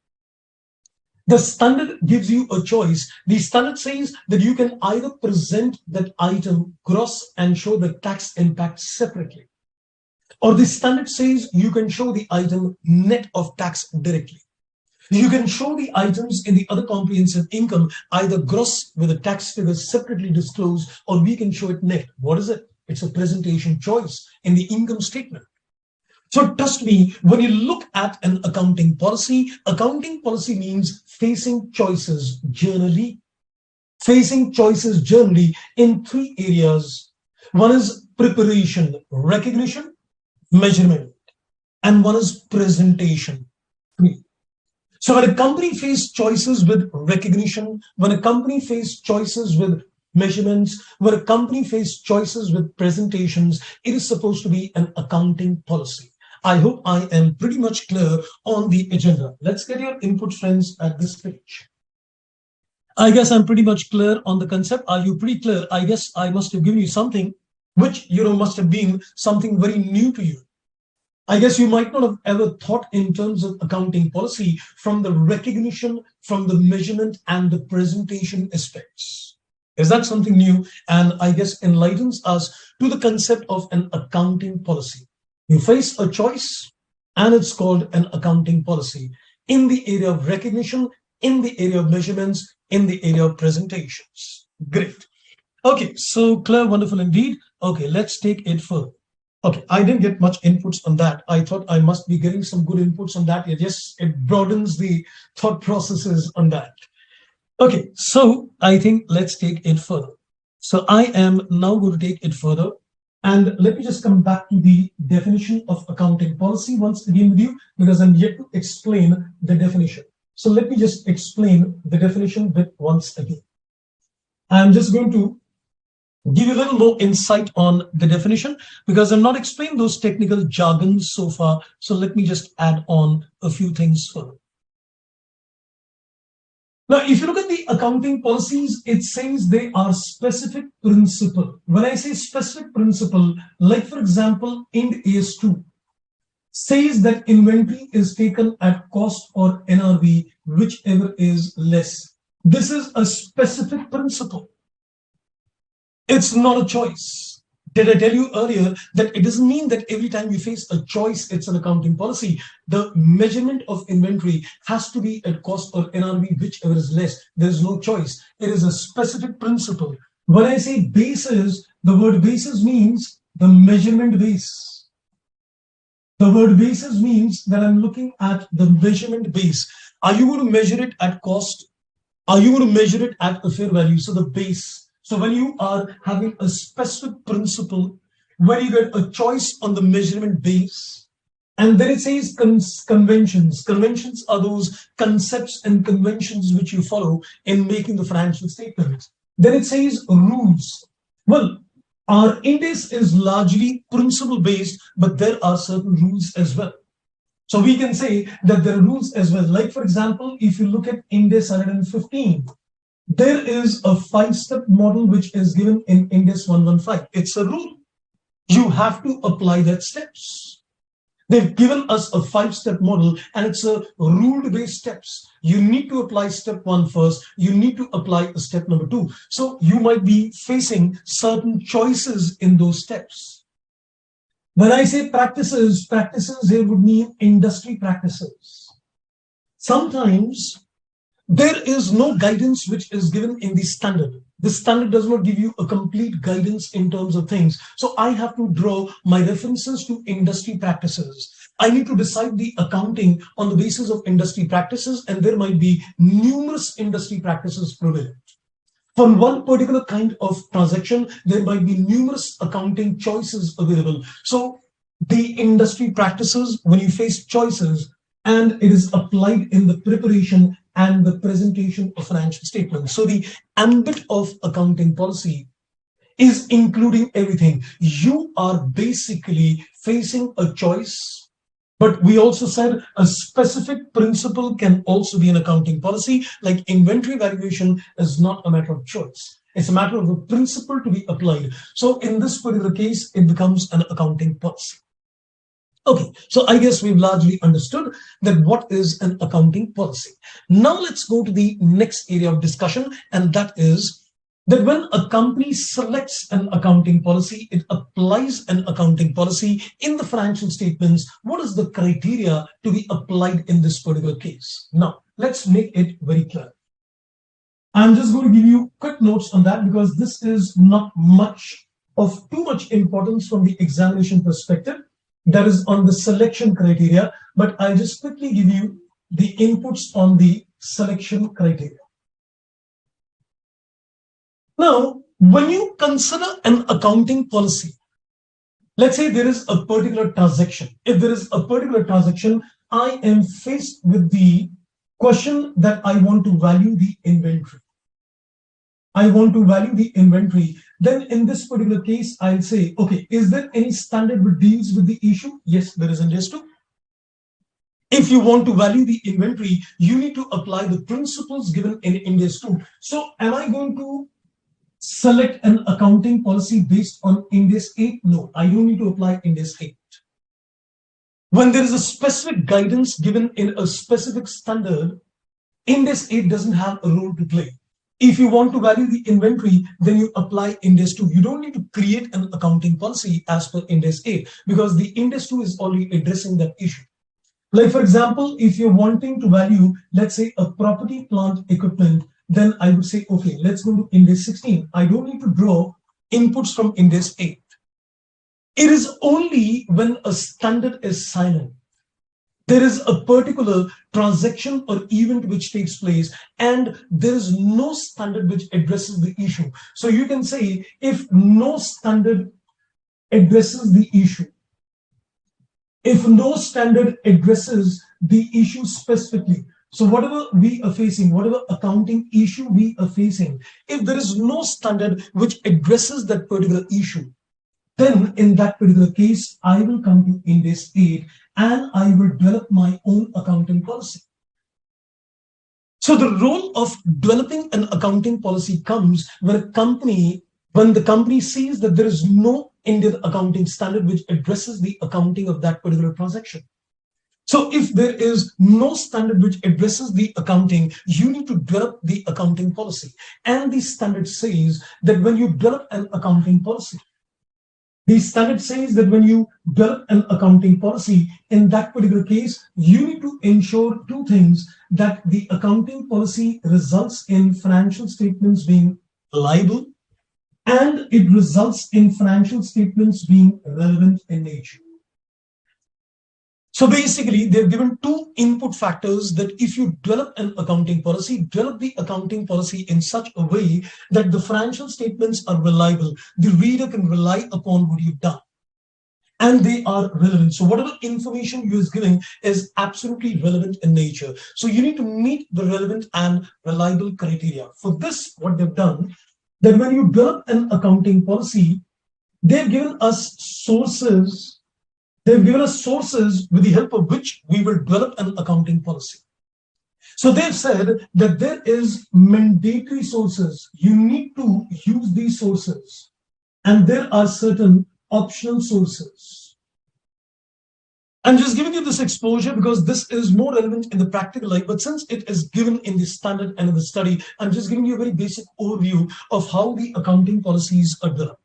S1: the standard gives you a choice. The standard says that you can either present that item gross and show the tax impact separately, or the standard says you can show the item net of tax directly. You can show the items in the other comprehensive income either gross with the tax figures separately disclosed, or we can show it net. What is it? It's a presentation choice in the income statement. So trust me, when you look at an accounting policy means facing choices generally in three areas. One is preparation, recognition, measurement, and one is presentation. So when a company faces choices with recognition, when a company faces choices with measurements, when a company faces choices with presentations, it is supposed to be an accounting policy. I hope I am pretty much clear on the agenda. Let's get your input, friends, at this page. I guess I'm pretty much clear on the concept. Are you pretty clear? I guess I must have given you something which, must have been something very new to you. I guess you might not have ever thought in terms of accounting policy from the recognition, from the measurement and the presentation aspects. Is that something new? And I guess enlightens us to the concept of an accounting policy. You face a choice and it's called an accounting policy in the area of recognition, in the area of measurements, in the area of presentations. Great. Okay, so clear, wonderful indeed. Okay, let's take it further. Okay, I didn't get much inputs on that. I thought I must be getting some good inputs on that. Yes, it broadens the thought processes on that. Okay, so I think let's take it further. So I am now going to take it further. And let me just come back to the definition of accounting policy once again with you, because I'm yet to explain the definition. So let me just explain the definition bit once again. I'm just going to give you a little more insight on the definition because I'm not explaining those technical jargons so far. So let me just add on a few things further. Now, if you look at the accounting policies, it says they are specific principle. When I say specific principle, like for example, Ind AS 2 says that inventory is taken at cost or NRV, whichever is less. This is a specific principle. It's not a choice. Did I tell you earlier that it doesn't mean that every time we face a choice, it's an accounting policy. The measurement of inventory has to be at cost or NRV, whichever is less. There's no choice. It is a specific principle. When I say basis, the word basis means the measurement base. The word basis means that I'm looking at the measurement base. Are you going to measure it at cost? Are you going to measure it at a fair value? So the base. So when you are having a specific principle, where you get a choice on the measurement base, and then it says conventions. Conventions are those concepts and conventions which you follow in making the financial statements. Then it says rules. Well, our Ind AS is largely principle based, but there are certain rules as well. So we can say that there are rules as well. Like for example, if you look at Ind AS 115, there is a 5-step model which is given in Ind AS 115. It's a rule. You have to apply that steps. They've given us a 5-step model and it's a rule-based steps. You need to apply step 1 first. You need to apply step number 2. So you might be facing certain choices in those steps. When I say practices, practices here would mean industry practices. Sometimes there is no guidance which is given in the standard. The standard does not give you a complete guidance in terms of things. So I have to draw my references to industry practices. I need to decide the accounting on the basis of industry practices, and there might be numerous industry practices prevalent. For one particular kind of transaction, there might be numerous accounting choices available. So the industry practices, when you face choices, and it is applied in the preparation and the presentation of financial statements. So the ambit of accounting policy is including everything. You are basically facing a choice, but we also said a specific principle can also be an accounting policy, like inventory valuation is not a matter of choice. It's a matter of a principle to be applied. So in this particular case, it becomes an accounting policy. Okay, so I guess we've largely understood that what is an accounting policy. Now let's go to the next area of discussion, and that is that when a company selects an accounting policy, it applies an accounting policy in the financial statements. What is the criteria to be applied in this particular case? Now, let's make it very clear. I'm just going to give you quick notes on that because this is not much of too much importance from the examination perspective. That is on the selection criteria, but I'll just quickly give you the inputs on the selection criteria. Now, when you consider an accounting policy, let's say there is a particular transaction. If there is a particular transaction, I am faced with the question that I want to value the inventory. I want to value the inventory. Then in this particular case, I'll say, okay, is there any standard which deals with the issue? Yes, there is Ind AS 2. If you want to value the inventory, you need to apply the principles given in Ind AS 2. So am I going to select an accounting policy based on Ind AS 8? No, I don't need to apply Ind AS 8. When there is a specific guidance given in a specific standard, Ind AS 8 doesn't have a role to play. If you want to value the inventory, then you apply Ind AS 2. You don't need to create an accounting policy as per Ind AS 8 because the Ind AS 2 is already addressing that issue. Like for example, if you're wanting to value, let's say a property, plant, equipment, then I would say, okay, let's go to Ind AS 16. I don't need to draw inputs from Ind AS 8. It is only when a standard is silent, there is a particular transaction or event which takes place and there is no standard which addresses the issue. So you can say if no standard addresses the issue. If no standard addresses the issue specifically, so whatever we are facing, whatever accounting issue we are facing, if there is no standard which addresses that particular issue, then in that particular case, I will come to Ind AS 8 and I will develop my own accounting policy. So the role of developing an accounting policy comes when the company sees that there is no Indian accounting standard which addresses the accounting of that particular transaction. So if there is no standard which addresses the accounting, you need to develop the accounting policy. And the standard says that when you develop an accounting policy, the standard says that when you develop an accounting policy, in that particular case, you need to ensure two things: that the accounting policy results in financial statements being reliable, and it results in financial statements being relevant in nature. So basically, they've given two input factors that if you develop an accounting policy, develop the accounting policy in such a way that the financial statements are reliable. The reader can rely upon what you've done, and they are relevant. So whatever information you is giving is absolutely relevant in nature. So you need to meet the relevant and reliable criteria. For this, what they've done, that when you develop an accounting policy, they've given us sources. They've given us sources with the help of which we will develop an accounting policy. So they've said that there is mandatory sources. You need to use these sources. And there are certain optional sources. I'm just giving you this exposure because this is more relevant in the practical life. But since it is given in the standard and in the study, I'm just giving you a very basic overview of how the accounting policies are developed.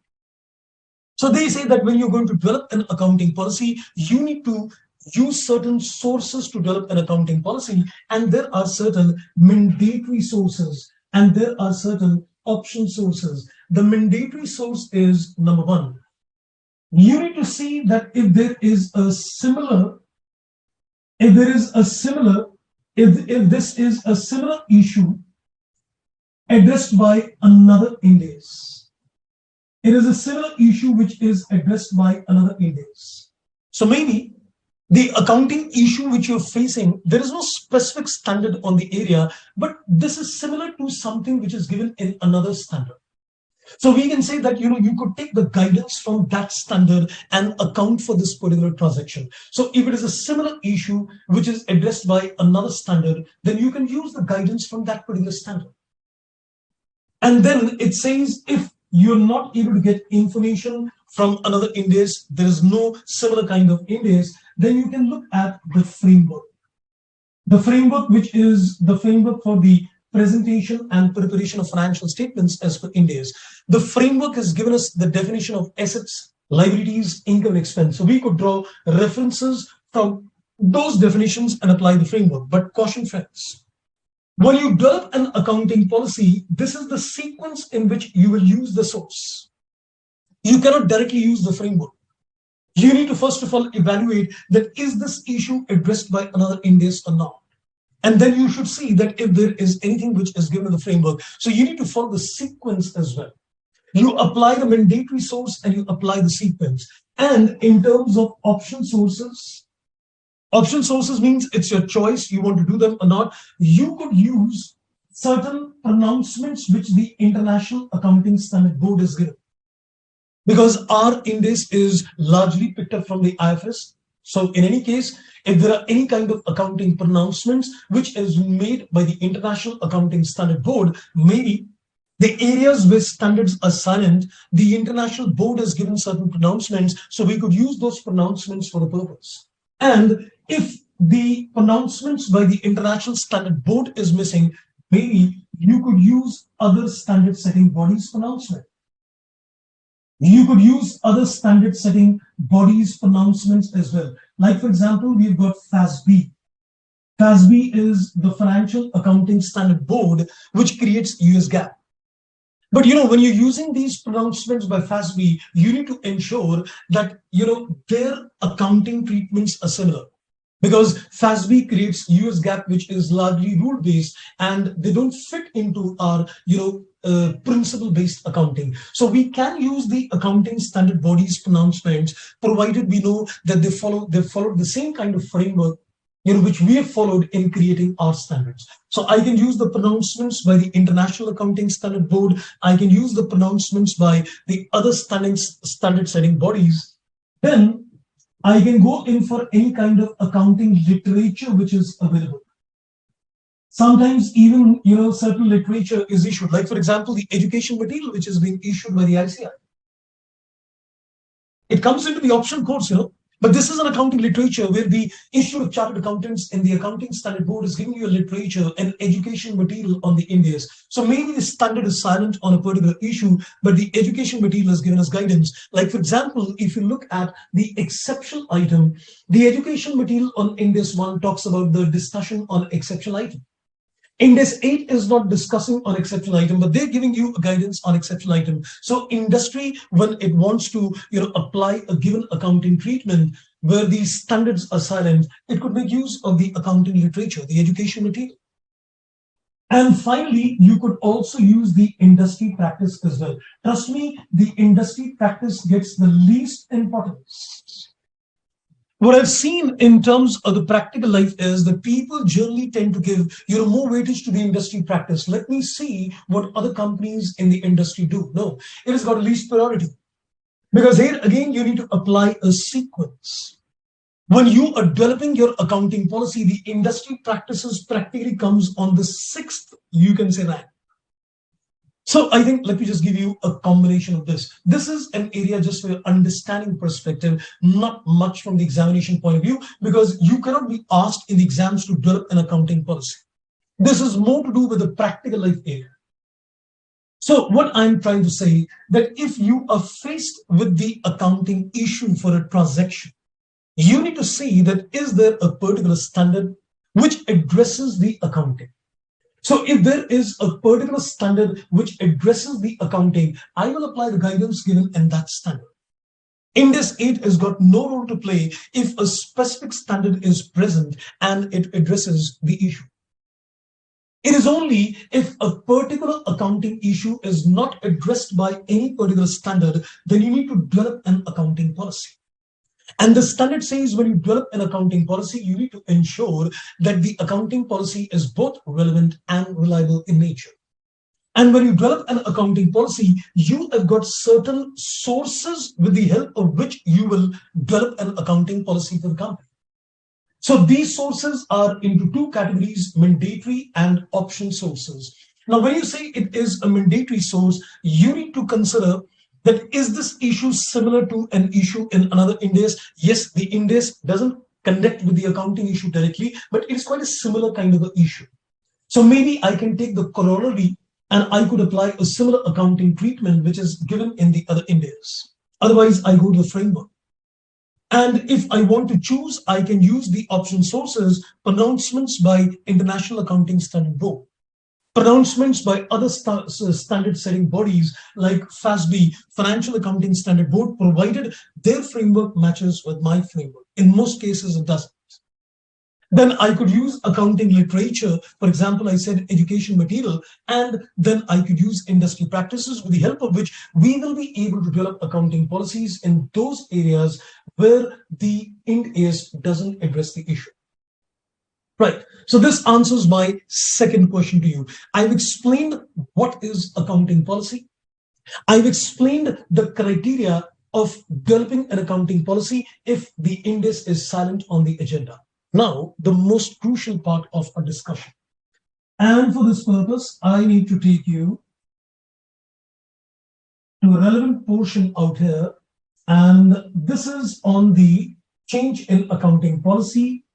S1: So they say that when you're going to develop an accounting policy, you need to use certain sources to develop an accounting policy, and there are certain mandatory sources and there are certain option sources. The mandatory source is number one. You need to see that if there is a similar, if this is a similar issue addressed by another Ind AS. It is a similar issue which is addressed by another Ind AS. So maybe the accounting issue which you're facing, there is no specific standard on the area, but this is similar to something which is given in another standard. So we can say that, you could take the guidance from that standard and account for this particular transaction. So if it is a similar issue which is addressed by another standard, then you can use the guidance from that particular standard. And then it says if you're not able to get information from another Ind AS, there is no similar kind of Ind AS, then you can look at the framework. The framework, which is the framework for the presentation and preparation of financial statements as per Ind AS. The framework has given us the definition of assets, liabilities, income, expense. So we could draw references from those definitions and apply the framework. But caution, friends. When you develop an accounting policy, this is the sequence in which you will use the source. You cannot directly use the framework. You need to first of all evaluate that is this issue addressed by another Ind AS or not. And then you should see that if there is anything which is given in the framework. So you need to follow the sequence as well. You apply the mandatory source and you apply the sequence. And in terms of option sources means it's your choice, you want to do them or not. You could use certain pronouncements which the International Accounting Standard Board is given. Because our Ind AS is largely picked up from the IFRS. So in any case, if there are any kind of accounting pronouncements which is made by the International Accounting Standard Board, maybe the areas where standards are silent, the International Board has given certain pronouncements, so we could use those pronouncements for the purpose. And if the pronouncements by the International Standard Board is missing, maybe you could use other standard setting bodies pronouncement. You could use other standard setting bodies pronouncements as well. Like for example, we've got FASB. FASB is the Financial Accounting Standard Board, which creates US GAAP. But when you're using these pronouncements by FASB, you need to ensure that their accounting treatments are similar. because FASB creates US GAAP, which is largely rule-based, and they don't fit into our, principle-based accounting. So we can use the accounting standard bodies pronouncements, provided we know that they follow the same kind of framework, which we have followed in creating our standards. So I can use the pronouncements by the International Accounting Standard Board. I can use the pronouncements by the other standard setting bodies. Then I can go in for any kind of accounting literature which is available. Sometimes even, certain literature is issued, like for example, the education material which is being issued by the ICI. It comes into the option course, but this is an accounting literature where the Institute of Chartered Accountants in the Accounting Standard Board is giving you a literature and education material on the Ind AS. So maybe the standard is silent on a particular issue, but the education material has given us guidance. Like for example, if you look at the exceptional item, the education material on Ind AS 1 talks about the discussion on exceptional item. Ind AS 8 is not discussing on exceptional item, but they're giving you a guidance on exceptional item. So industry, when it wants to apply a given accounting treatment where these standards are silent, it could make use of the accounting literature, the education material. And finally, you could also use the industry practice as well. Trust me, the industry practice gets the least importance. What I've seen in terms of the practical life is that people generally tend to give more weightage to the industry practice. Let me see what other companies in the industry do. No, it has got a least priority. Because here again, you need to apply a sequence. When you are developing your accounting policy, the industry practices practically comes on the sixth, you can say that. So I think, let me just give you a combination of this. This is an area just for your understanding perspective, not much from the examination point of view, because you cannot be asked in the exams to develop an accounting policy. This is more to do with the practical life area. So what I'm trying to say, that if you are faced with the accounting issue for a transaction, you need to see that is there a particular standard which addresses the accounting. So if there is a particular standard which addresses the accounting, I will apply the guidance given in that standard. Ind AS 8 has got no role to play if a specific standard is present and it addresses the issue. It is only if a particular accounting issue is not addressed by any particular standard, then you need to develop an accounting policy. And the standard says when you develop an accounting policy, you need to ensure that the accounting policy is both relevant and reliable in nature. And when you develop an accounting policy, you have got certain sources with the help of which you will develop an accounting policy for the company. So these sources are into two categories, mandatory and option sources. Now, when you say it is a mandatory source, you need to consider that is this issue similar to an issue in another Ind AS? Yes, the Ind AS doesn't connect with the accounting issue directly, but it's quite a similar kind of an issue. So maybe I can take the corollary and I could apply a similar accounting treatment which is given in the other Ind AS. Otherwise, I go to the framework. And if I want to choose, I can use the option sources, pronouncements by International Accounting Standard Board, pronouncements by other standard setting bodies like FASB, Financial Accounting Standard Board, provided their framework matches with my framework. In most cases, it doesn't. Then I could use accounting literature. For example, I said education material, and then I could use industry practices with the help of which we will be able to develop accounting policies in those areas where the Ind AS doesn't address the issue. Right. So this answers my second question to you. I've explained what is accounting policy. I've explained the criteria of developing an accounting policy if the Ind AS is silent on the agenda. Now, the most crucial part of our discussion. And for this purpose, I need to take you to a relevant portion out here. And this is on the change in accounting policy.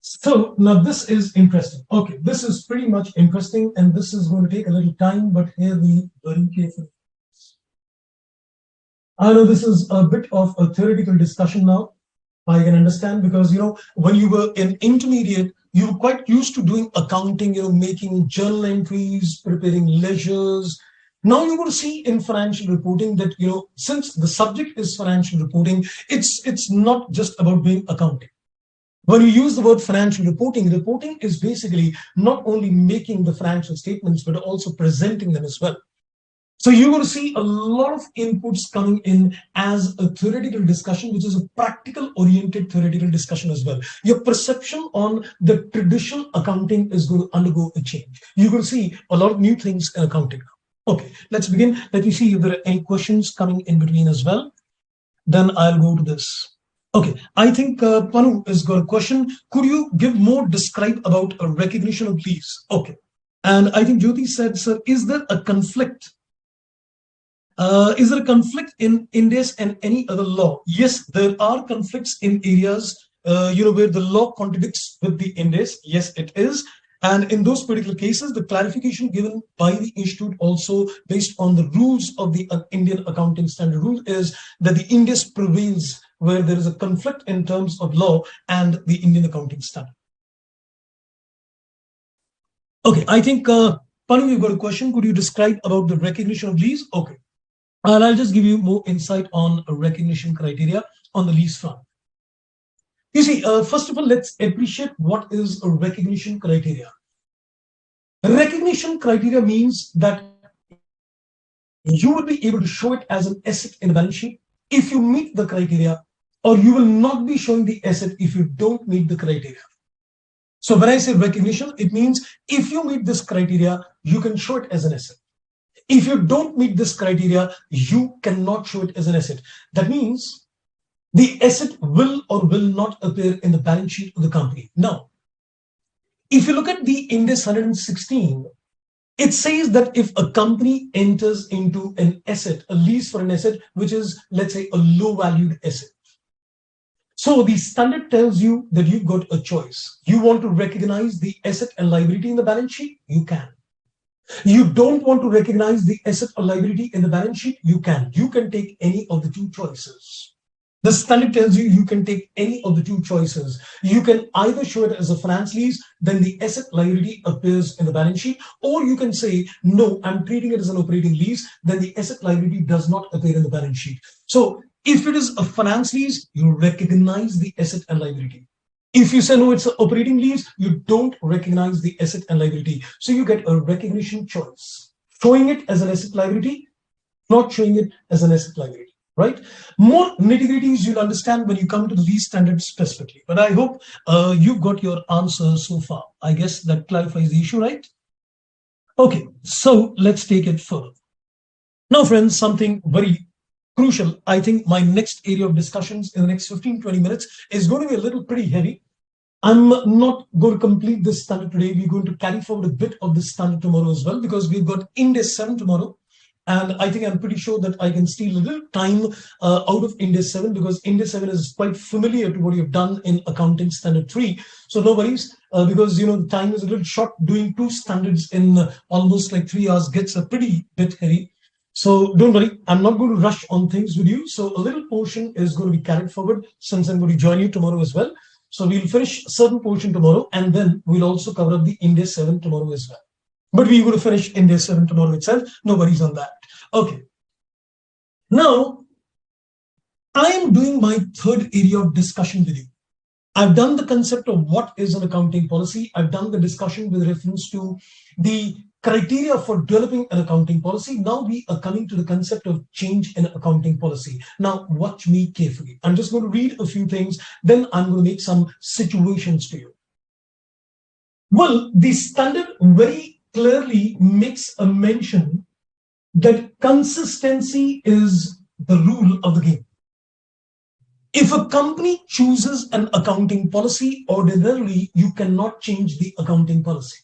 S1: So now this is interesting. Okay, this is pretty much interesting, and this is going to take a little time, but here we very carefully. I know this is a bit of a theoretical discussion now. I can understand because, when you were in intermediate, you were quite used to doing accounting, making journal entries, preparing ledgers. Now you're going to see in financial reporting that, since the subject is financial reporting, it's not just about doing accounting. When you use the word financial reporting, reporting is basically not only making the financial statements, but also presenting them as well. So you're going to see a lot of inputs coming in as a theoretical discussion, which is a practical oriented theoretical discussion as well. Your perception on the traditional accounting is going to undergo a change. You're going to see a lot of new things in accounting. Okay, let's begin. Let me see if there are any questions coming in between as well. Then I'll go to this. Okay, I think Panu has got a question. Could you give more describe about a recognition of lease? Okay. And I think Jyoti said, sir, is there a conflict? Is there a conflict in Ind AS and any other law? Yes, there are conflicts in areas, where the law contradicts with the Ind AS. Yes, it is. And in those particular cases, the clarification given by the institute also based on the rules of the Indian accounting standard rule is that the Ind AS prevails where there is a conflict in terms of law and the Indian accounting standard. Okay, I think, Panu, you've got a question. Could you describe about the recognition of lease? Okay. And I'll just give you more insight on a recognition criteria on the lease front. You see, first of all, let's appreciate what is a recognition criteria. Recognition criteria means that you will be able to show it as an asset in the balance sheet if you meet the criteria, or you will not be showing the asset if you don't meet the criteria. So when I say recognition, it means if you meet this criteria, you can show it as an asset. If you don't meet this criteria, you cannot show it as an asset. That means the asset will or will not appear in the balance sheet of the company. Now, if you look at the Ind AS 116, it says that if a company enters into an asset, a lease for an asset, which is, let's say, a low valued asset. So the standard tells you that you've got a choice. You want to recognize the asset and liability in the balance sheet? You can. You don't want to recognize the asset or liability in the balance sheet? You can. You can take any of the two choices. The standard tells you you can take any of the two choices. You can either show it as a finance lease, then the asset liability appears in the balance sheet, or you can say, no, I'm treating it as an operating lease, then the asset liability does not appear in the balance sheet. So if it is a finance lease, you recognize the asset and liability. If you say, no, it's an operating lease, you don't recognize the asset and liability. So you get a recognition choice. Showing it as an asset liability, not showing it as an asset liability. Right? More nitty-gritties you'll understand when you come to the lease standard specifically. But I hope you've got your answer so far. I guess that clarifies the issue, right? Okay, so let's take it further. Now, friends, something very crucial. I think my next area of discussions in the next 15-20 minutes is going to be a little pretty heavy. I'm not going to complete this standard today. We're going to carry forward a bit of this standard tomorrow as well, because we've got Ind AS 7 tomorrow. And I think I'm pretty sure that I can steal a little time out of Ind AS 7, because Ind AS 7 is quite familiar to what you've done in Accounting Standard 3. So no worries, because the time is a little short. Doing two standards in almost like 3 hours gets a pretty bit heavy. So don't worry, I'm not going to rush on things with you. So a little portion is going to be carried forward since I'm going to join you tomorrow as well. So we'll finish a certain portion tomorrow, and then we'll also cover up the Ind AS 7 tomorrow as well. But we're going to finish Ind AS 7 tomorrow itself. No worries on that. Okay. Now, I am doing my third area of discussion with you. I've done the concept of what is an accounting policy. I've done the discussion with reference to the criteria for developing an accounting policy. Now we are coming to the concept of change in accounting policy. Now, watch me carefully. I'm just going to read a few things, then I'm going to make some situations to you. Well, the standard very clearly makes a mention that consistency is the rule of the game. If a company chooses an accounting policy, ordinarily you cannot change the accounting policy.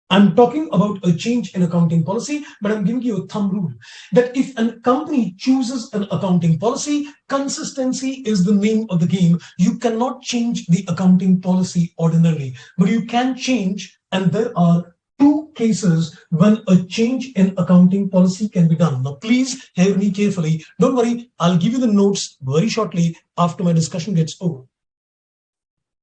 S1: I'm talking about a change in accounting policy, but I'm giving you a thumb rule that if a company chooses an accounting policy, consistency is the name of the game. You cannot change the accounting policy ordinarily, but you can change, and there are two cases when a change in accounting policy can be done. Now, please hear me carefully. Don't worry, I'll give you the notes very shortly after my discussion gets over.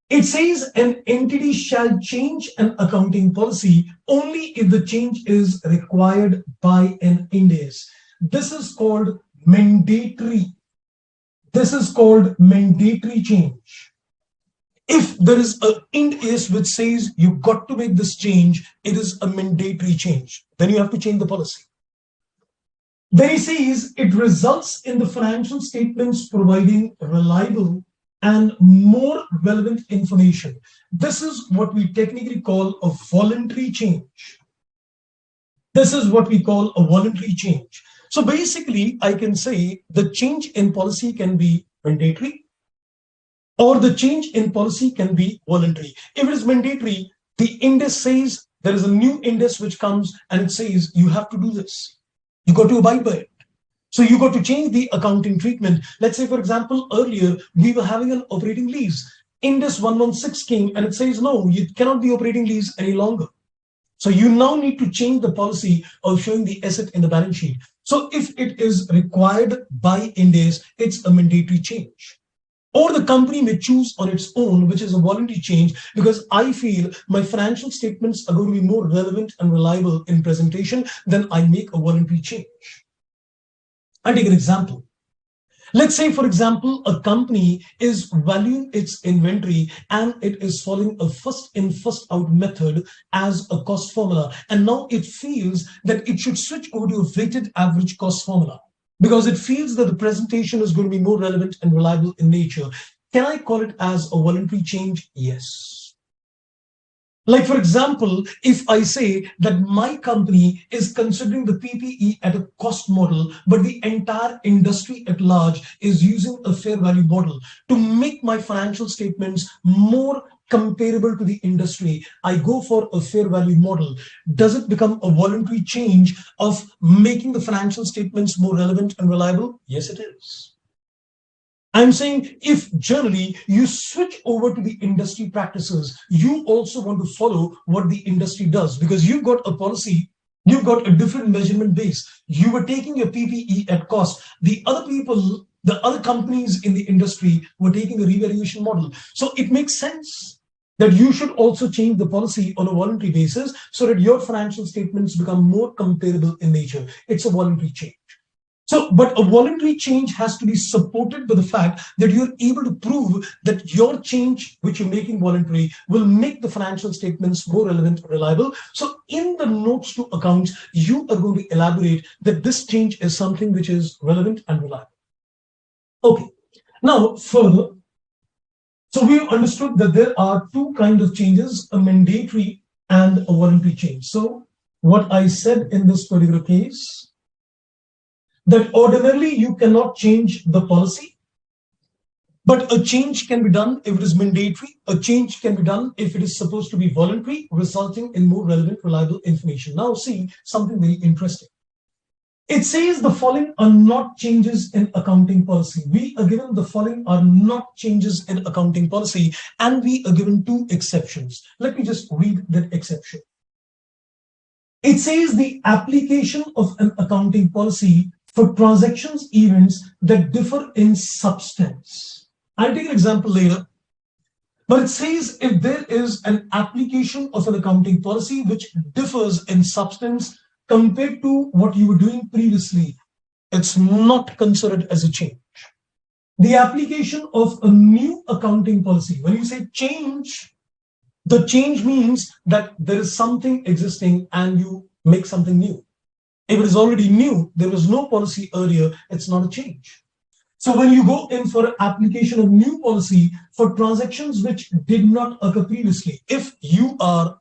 S1: It says an entity shall change an accounting policy only if the change is required by an Ind AS. This is called mandatory. This is called mandatory change. If there is a Ind AS which says you got to make this change, it is a mandatory change. Then you have to change the policy. Then he says it results in the financial statements providing reliable and more relevant information. This is what we technically call a voluntary change. This is what we call a voluntary change. So basically, I can say the change in policy can be mandatory, or the change in policy can be voluntary. If it is mandatory, the index says there is a new index which comes and it says you have to do this. You got to abide by it. So you got to change the accounting treatment. Let's say, for example, earlier we were having an operating lease. Index 116 came and it says, no, you cannot be operating lease any longer. So you now need to change the policy of showing the asset in the balance sheet. So if it is required by Ind AS, it's a mandatory change. Or the company may choose on its own, which is a voluntary change, because I feel my financial statements are going to be more relevant and reliable in presentation, then I make a voluntary change. I'll take an example. Let's say, for example, a company is valuing its inventory and it is following a first in, first out method as a cost formula. And now it feels that it should switch over to a weighted average cost formula because it feels that the presentation is going to be more relevant and reliable in nature. Can I call it as a voluntary change? Yes. Like, for example, if I say that my company is considering the PPE at a cost model, but the entire industry at large is using a fair value model to make my financial statements more comparable to the industry, I go for a fair value model. Does it become a voluntary change of making the financial statements more relevant and reliable? Yes, it is. I'm saying if generally you switch over to the industry practices, you also want to follow what the industry does because you've got a policy, you've got a different measurement base. You were taking your PPE at cost. The other people, the other companies in the industry were taking a revaluation model. So it makes sense that you should also change the policy on a voluntary basis so that your financial statements become more comparable in nature. It's a voluntary change. So, but a voluntary change has to be supported by the fact that you're able to prove that your change, which you're making voluntary, will make the financial statements more relevant and reliable. So in the notes to accounts, you are going to elaborate that this change is something which is relevant and reliable. Okay, now further, so we've understood that there are two kinds of changes, a mandatory and a voluntary change. So what I said in this particular case, that ordinarily you cannot change the policy, but a change can be done if it is mandatory. A change can be done if it is supposed to be voluntary, resulting in more relevant, reliable information. Now see something very interesting. It says the following are not changes in accounting policy. We are given the following are not changes in accounting policy, and we are given two exceptions. Let me just read that exception. It says the application of an accounting policy for transactions events that differ in substance. I'll take an example later. But it says if there is an application of an accounting policy which differs in substance compared to what you were doing previously, it's not considered as a change. The application of a new accounting policy, when you say change, the change means that there is something existing and you make something new. If it is already new, there was no policy earlier, it's not a change. So when you go in for application of new policy for transactions which did not occur previously, if you are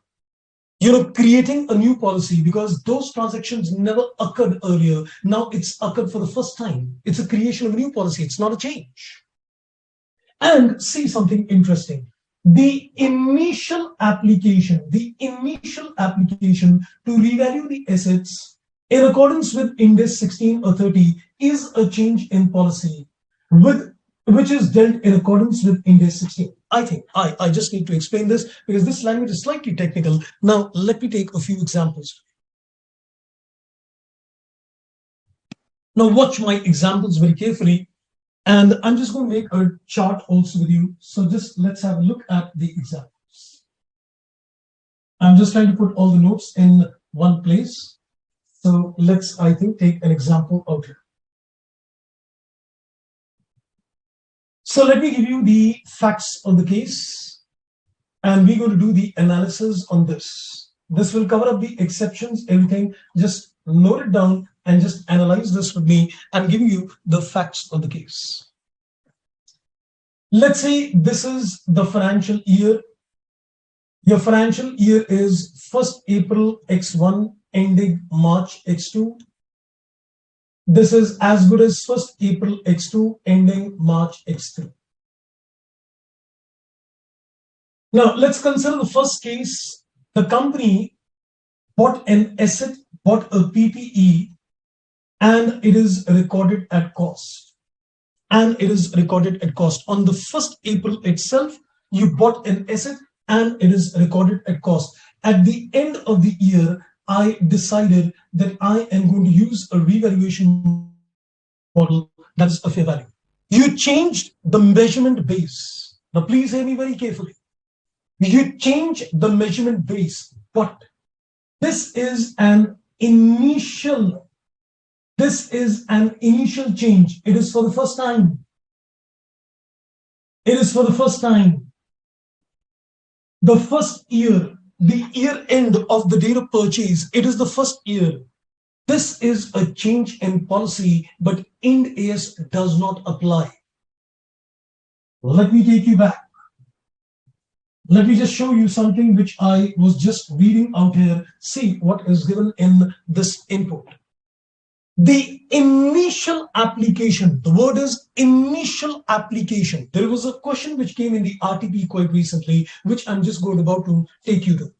S1: creating a new policy because those transactions never occurred earlier, now it's occurred for the first time. It's a creation of a new policy, it's not a change. And see something interesting. The initial application to revalue the assets in accordance with Ind AS 16 or 30 is a change in policy which is dealt in accordance with Ind AS 16. I think I just need to explain this because this language is slightly technical. Now, let me take a few examples. Now, watch my examples very carefully. And I'm just going to make a chart also with you. So just let's have a look at the examples. I'm just trying to put all the notes in one place. So let's, I think, take an example out here. So let me give you the facts of the case. and we're going to do the analysis on this. This will cover up the exceptions, everything. Just note it down and just analyze this with me and give you the facts of the case. Let's say this is the financial year. Your financial year is 1st April X1 ending March X2. This is as good as 1st April X2 ending March X3. Now let's consider the first case. The company bought an asset, bought a PPE, and it is recorded at cost. And it is recorded at cost. On the 1st April itself, you bought an asset and it is recorded at cost. At the end of the year, I decided that I am going to use a revaluation model, that is a fair value. You changed the measurement base. Now please hear me very carefully. You change the measurement base, but this is an initial change. It is for the first time. It is for the first time. The first year, the year end of the date of purchase, it is the first year. This is a change in policy, but Ind AS does not apply. Let me take you back. Let me just show you something which I was just reading out here. See what is given in this input. The initial application, the word is initial application. There was a question which came in the RTP quite recently, which I'm just about to take you to.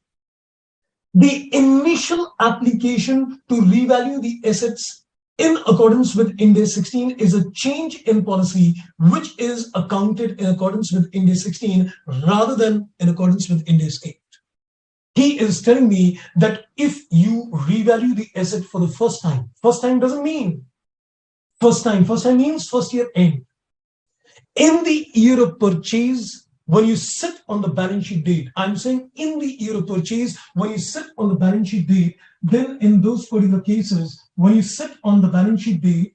S1: The initial application to revalue the assets in accordance with Ind AS 16 is a change in policy which is accounted in accordance with Ind AS 16 rather than in accordance with Ind AS 8. He is telling me that if you revalue the asset for the first time doesn't mean first time means first year end. In the year of purchase, when you sit on the balance sheet date, I'm saying in the year of purchase, when you sit on the balance sheet date, then in those particular cases, when you sit on the balance sheet date,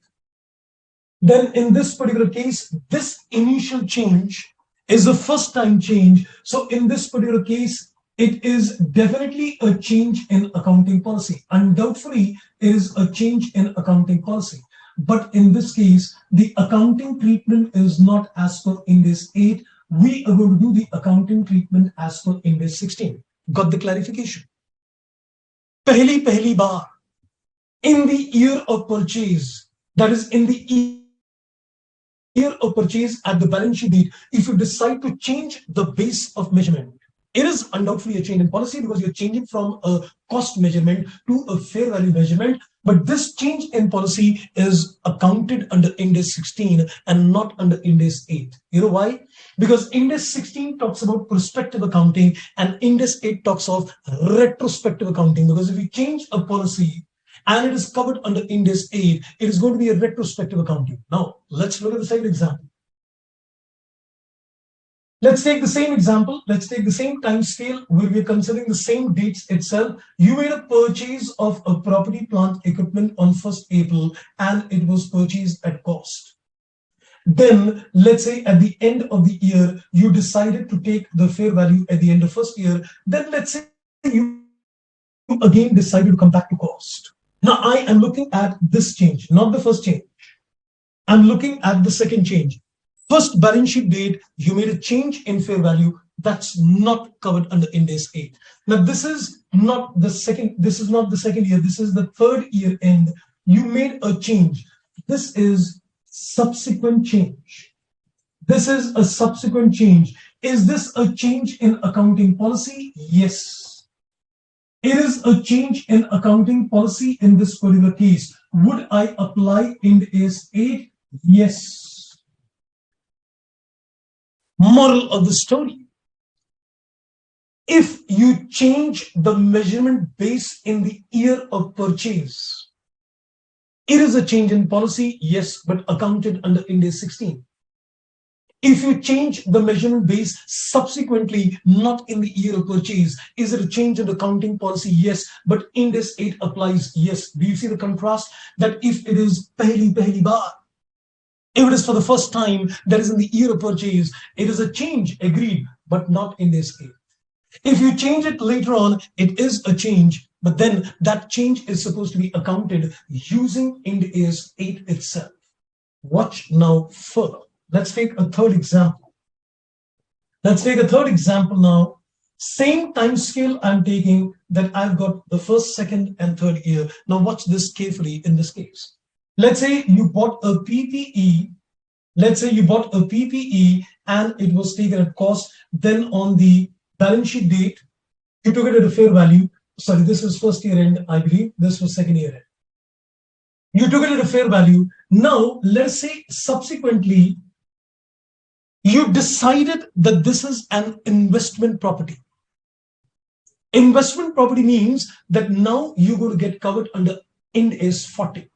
S1: then in this particular case, this initial change is a first time change. So in this particular case, it is definitely a change in accounting policy. Undoubtedly, it is a change in accounting policy. But in this case, the accounting treatment is not as per Ind AS 8. We are going to do the accounting treatment as per Ind AS 16. Got the clarification? Pehli baar, in the year of purchase, that is in the year of purchase at the balance sheet date, if you decide to change the base of measurement, it is undoubtedly a change in policy because you're changing from a cost measurement to a fair value measurement. But this change in policy is accounted under Ind AS 16 and not under Ind AS 8. You know why? Because Ind AS 16 talks about prospective accounting and Ind AS 8 talks of retrospective accounting. Because if you change a policy and it is covered under Ind AS 8, it is going to be a retrospective accounting. Now, let's look at the second example. Let's take the same example. Let's take the same time scale where we're considering the same dates itself. You made a purchase of a property, plant, equipment on 1st April and it was purchased at cost. Then let's say at the end of the year, you decided to take the fair value at the end of first year. Then let's say you again decided to come back to cost. Now I am looking at this change, not the first change. I'm looking at the second change. First balance sheet date, you made a change in fair value. That's not covered under Ind AS 8. Now this is not the second year. This is the third year end. You made a change. This is subsequent change. This is a subsequent change. Is this a change in accounting policy? Yes. It is a change in accounting policy in this particular case. Would I apply Ind AS 8? Yes. Moral of the story: if you change the measurement base in the year of purchase, it is a change in policy, yes, but accounted under Ind AS 16. If you change the measurement base subsequently, not in the year of purchase, is it a change in accounting policy? Yes, but Ind AS 8 applies. Yes. Do you see the contrast? That if it is pehli baar, if it is for the first time, that is in the year of purchase, it is a change, agreed, but not in this case. If you change it later on, it is a change, but then that change is supposed to be accounted using Ind AS 8 itself. Watch now further. Let's take a third example. Let's take a third example now. Same time scale I'm taking, that I've got the first, second, and third year. Now watch this carefully in this case. Let's say you bought a PPE. Let's say you bought a PPE and it was taken at cost. Then on the balance sheet date, you took it at a fair value. Sorry, this was first year end, I believe. This was second year end. You took it at a fair value. Now, let's say subsequently, you decided that this is an investment property. Investment property means that now you're going to get covered under Ind AS 40.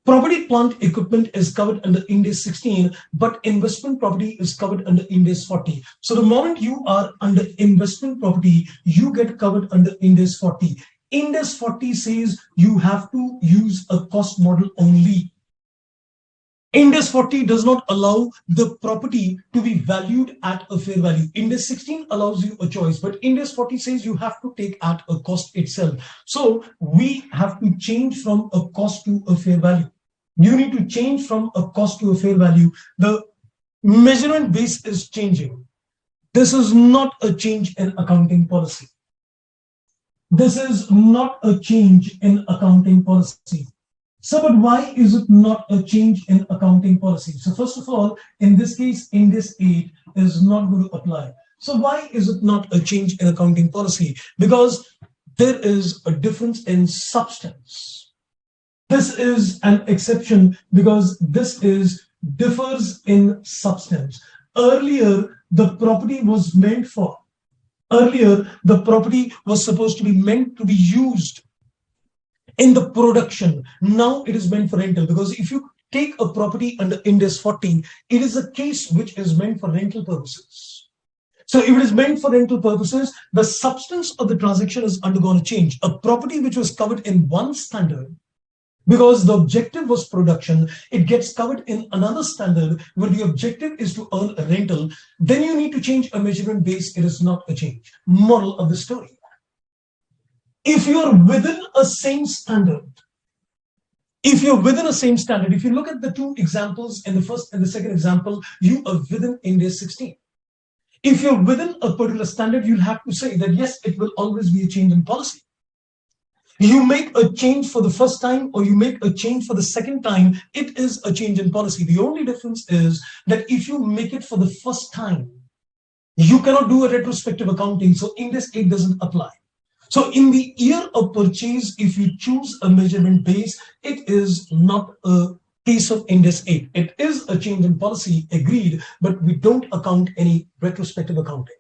S1: Property, plant, equipment is covered under Ind AS 16, but investment property is covered under Ind AS 40. So the moment you are under investment property, you get covered under Ind AS 40. Ind AS 40 says you have to use a cost model only. Ind AS 40 does not allow the property to be valued at a fair value. Ind AS 16 allows you a choice, but Ind AS 40 says you have to take at a cost itself. So we have to change from a cost to a fair value. You need to change from a cost to a fair value. The measurement base is changing. This is not a change in accounting policy. This is not a change in accounting policy. So, but why is it not a change in accounting policy? So first of all, in this case, Ind AS 8 is not going to apply. So why is it not a change in accounting policy? Because there is a difference in substance. This is an exception because this differs in substance. Earlier, the property was supposed to be meant to be used in the production. Now it is meant for rental, because if you take a property under Ind AS 14, it is a case which is meant for rental purposes. So if it is meant for rental purposes, the substance of the transaction is undergone a change. A property which was covered in one standard, because the objective was production, it gets covered in another standard where the objective is to earn a rental. Then you need to change a measurement base. It is not a change. Moral of the story: if you're within a same standard, if you look at the two examples, in the first and the second example, you are within Ind AS 16. If you're within a particular standard, you'll have to say that yes, it will always be a change in policy. You make a change for the first time or you make a change for the second time, it is a change in policy. The only difference is that if you make it for the first time, you cannot do a retrospective accounting. So Ind AS 8 doesn't apply. So in the year of purchase, if you choose a measurement base, it is not a case of Ind AS 8. It is a change in policy, agreed, but we don't account any retrospective accounting.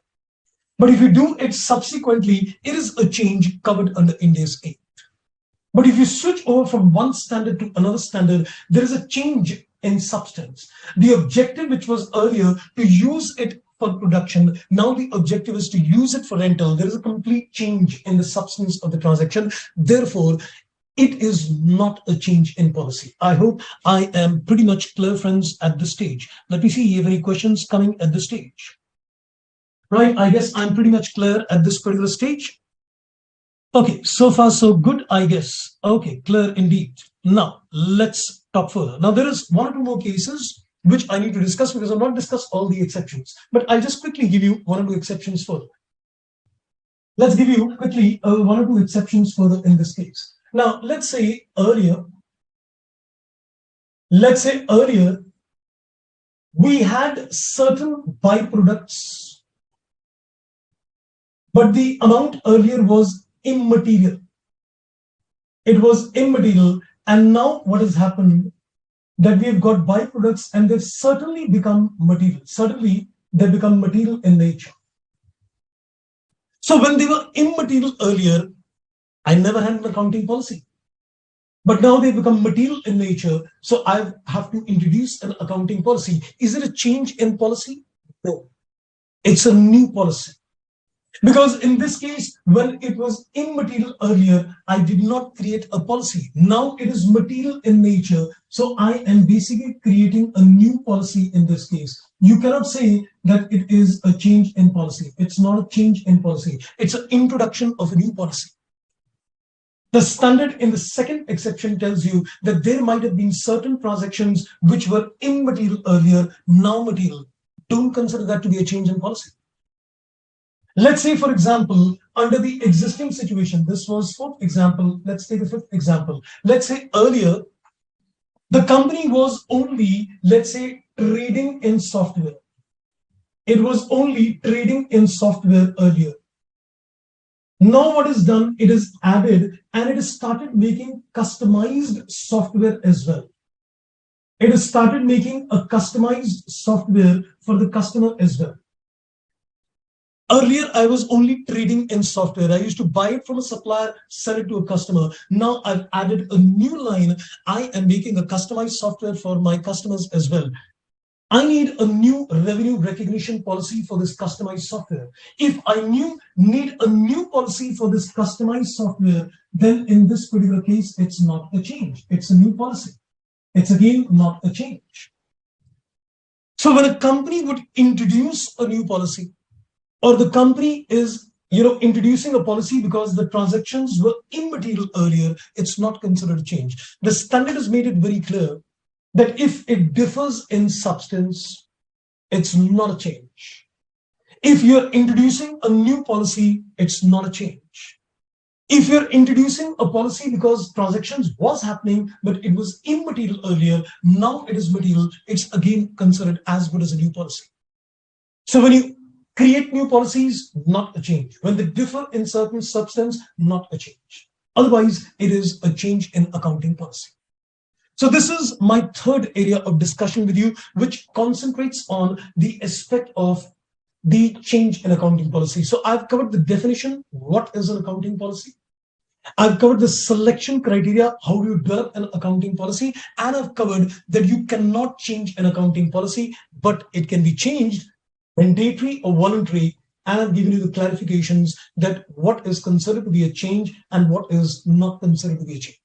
S1: But if you do it subsequently, it is a change covered under Ind AS 8. But if you switch over from one standard to another standard, there is a change in substance. The objective, which was earlier to use it for production, now the objective is to use it for rental. There is a complete change in the substance of the transaction. Therefore, it is not a change in policy. I hope I am pretty much clear, friends, at this stage. Let me see if you have any questions coming at this stage. Right, I guess I'm pretty much clear at this particular stage. Okay, so far so good, I guess. Okay, clear indeed. Now, let's talk further. Now, there is one or two more cases which I need to discuss because I've not discussed all the exceptions. But I'll just quickly give you one or two exceptions further. Let's give you quickly one or two exceptions further in this case. Now, let's say earlier, we had certain byproducts, but the amount earlier was immaterial. It was immaterial, and now what has happened, that we've got byproducts and they've certainly become material. Certainly, they become material in nature. So when they were immaterial earlier, I never had an accounting policy. But now they become material in nature, so I have to introduce an accounting policy. Is it a change in policy? No. It's a new policy. Because in this case, when it was immaterial earlier, I did not create a policy. Now it is material in nature. So I am basically creating a new policy in this case. You cannot say that it is a change in policy. It's not a change in policy. It's an introduction of a new policy. The standard in the second exception tells you that there might have been certain transactions which were immaterial earlier, now material. Don't consider that to be a change in policy. Let's say, for example, under the existing situation, this was fourth example. Let's take a fifth example. Let's say earlier, the company was only, let's say, trading in software. It was only trading in software earlier. Now what is done, it is added and it has started making customized software as well. It has started making a customized software for the customer as well. Earlier, I was only trading in software. I used to buy it from a supplier, sell it to a customer. Now I've added a new line. I am making a customized software for my customers as well. I need a new revenue recognition policy for this customized software. If I need a new policy for this customized software, then in this particular case, it's not a change. It's a new policy. It's again not a change. So when a company would introduce a new policy, or the company is introducing a policy because the transactions were immaterial earlier, it's not considered a change. The standard has made it very clear that if it differs in substance, it's not a change. If you're introducing a new policy, it's not a change. If you're introducing a policy because transactions was happening, but it was immaterial earlier, now it is material, it's again considered as good as a new policy. So when you create new policies, not a change. When they differ in certain substance, not a change. Otherwise, it is a change in accounting policy. So this is my third area of discussion with you, which concentrates on the aspect of the change in accounting policy. So I've covered the definition, what is an accounting policy? I've covered the selection criteria, how do you develop an accounting policy, and I've covered that you cannot change an accounting policy, but it can be changed, mandatory or voluntary, and I've given you the clarifications that what is considered to be a change and what is not considered to be a change.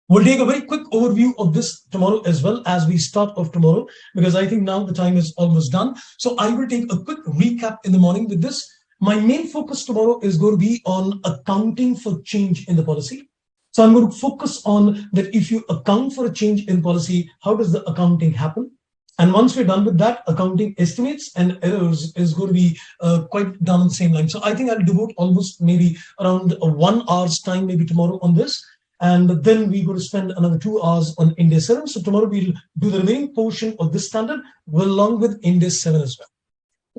S1: We'll take a very quick overview of this tomorrow as well as we start off tomorrow, because I think now the time is almost done. So I will take a quick recap in the morning with this. My main focus tomorrow is going to be on accounting for change in the policy. So I'm going to focus on that if you account for a change in policy, how does the accounting happen? And once we're done with that, accounting estimates and errors is going to be quite done on the same line. So I think I'll devote almost maybe around 1 hour's time, maybe tomorrow on this. And then we're going to spend another 2 hours on Ind AS 7. So tomorrow we'll do the remaining portion of this standard along with Ind AS 7 as well.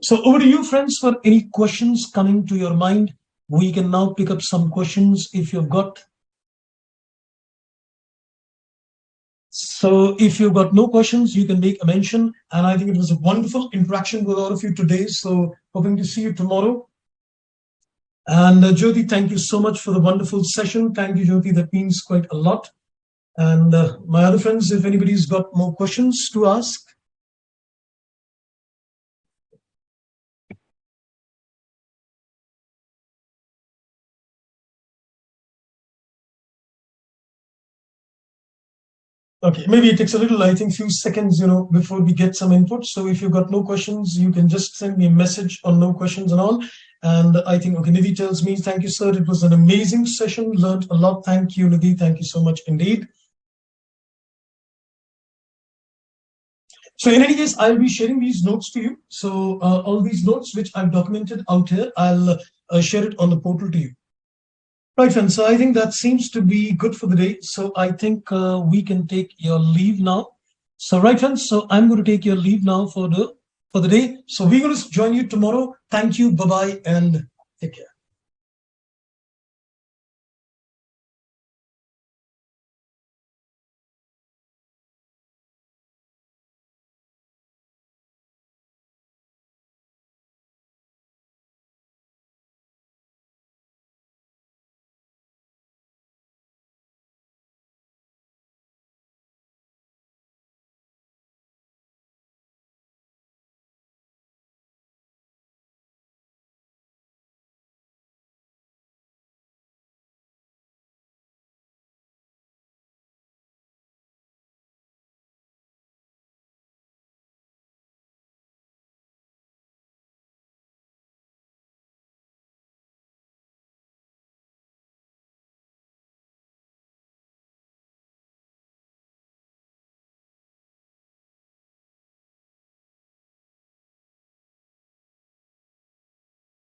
S1: So over to you, friends, for any questions coming to your mind. We can now pick up some questions if you've got. So if you've got no questions, you can make a mention. And I think it was a wonderful interaction with all of you today. So hoping to see you tomorrow. And Jyoti, thank you so much for the wonderful session. Thank you, Jyoti. That means quite a lot. And my other friends, if anybody's got more questions to ask. Okay, maybe it takes a little, I think, few seconds, before we get some input. So if you've got no questions, you can just send me a message on no questions and all. And I think, okay, Nidhi tells me, thank you, sir. It was an amazing session. Learned a lot. Thank you, Nidhi. Thank you so much indeed. So in any case, I'll be sharing these notes to you. So all these notes, which I've documented out here, I'll share it on the portal to you. Right, friends. So I think that seems to be good for the day. So I think we can take your leave now. So right, friends. So I'm going to take your leave now for the day. So we're going to join you tomorrow. Thank you. Bye-bye and take care.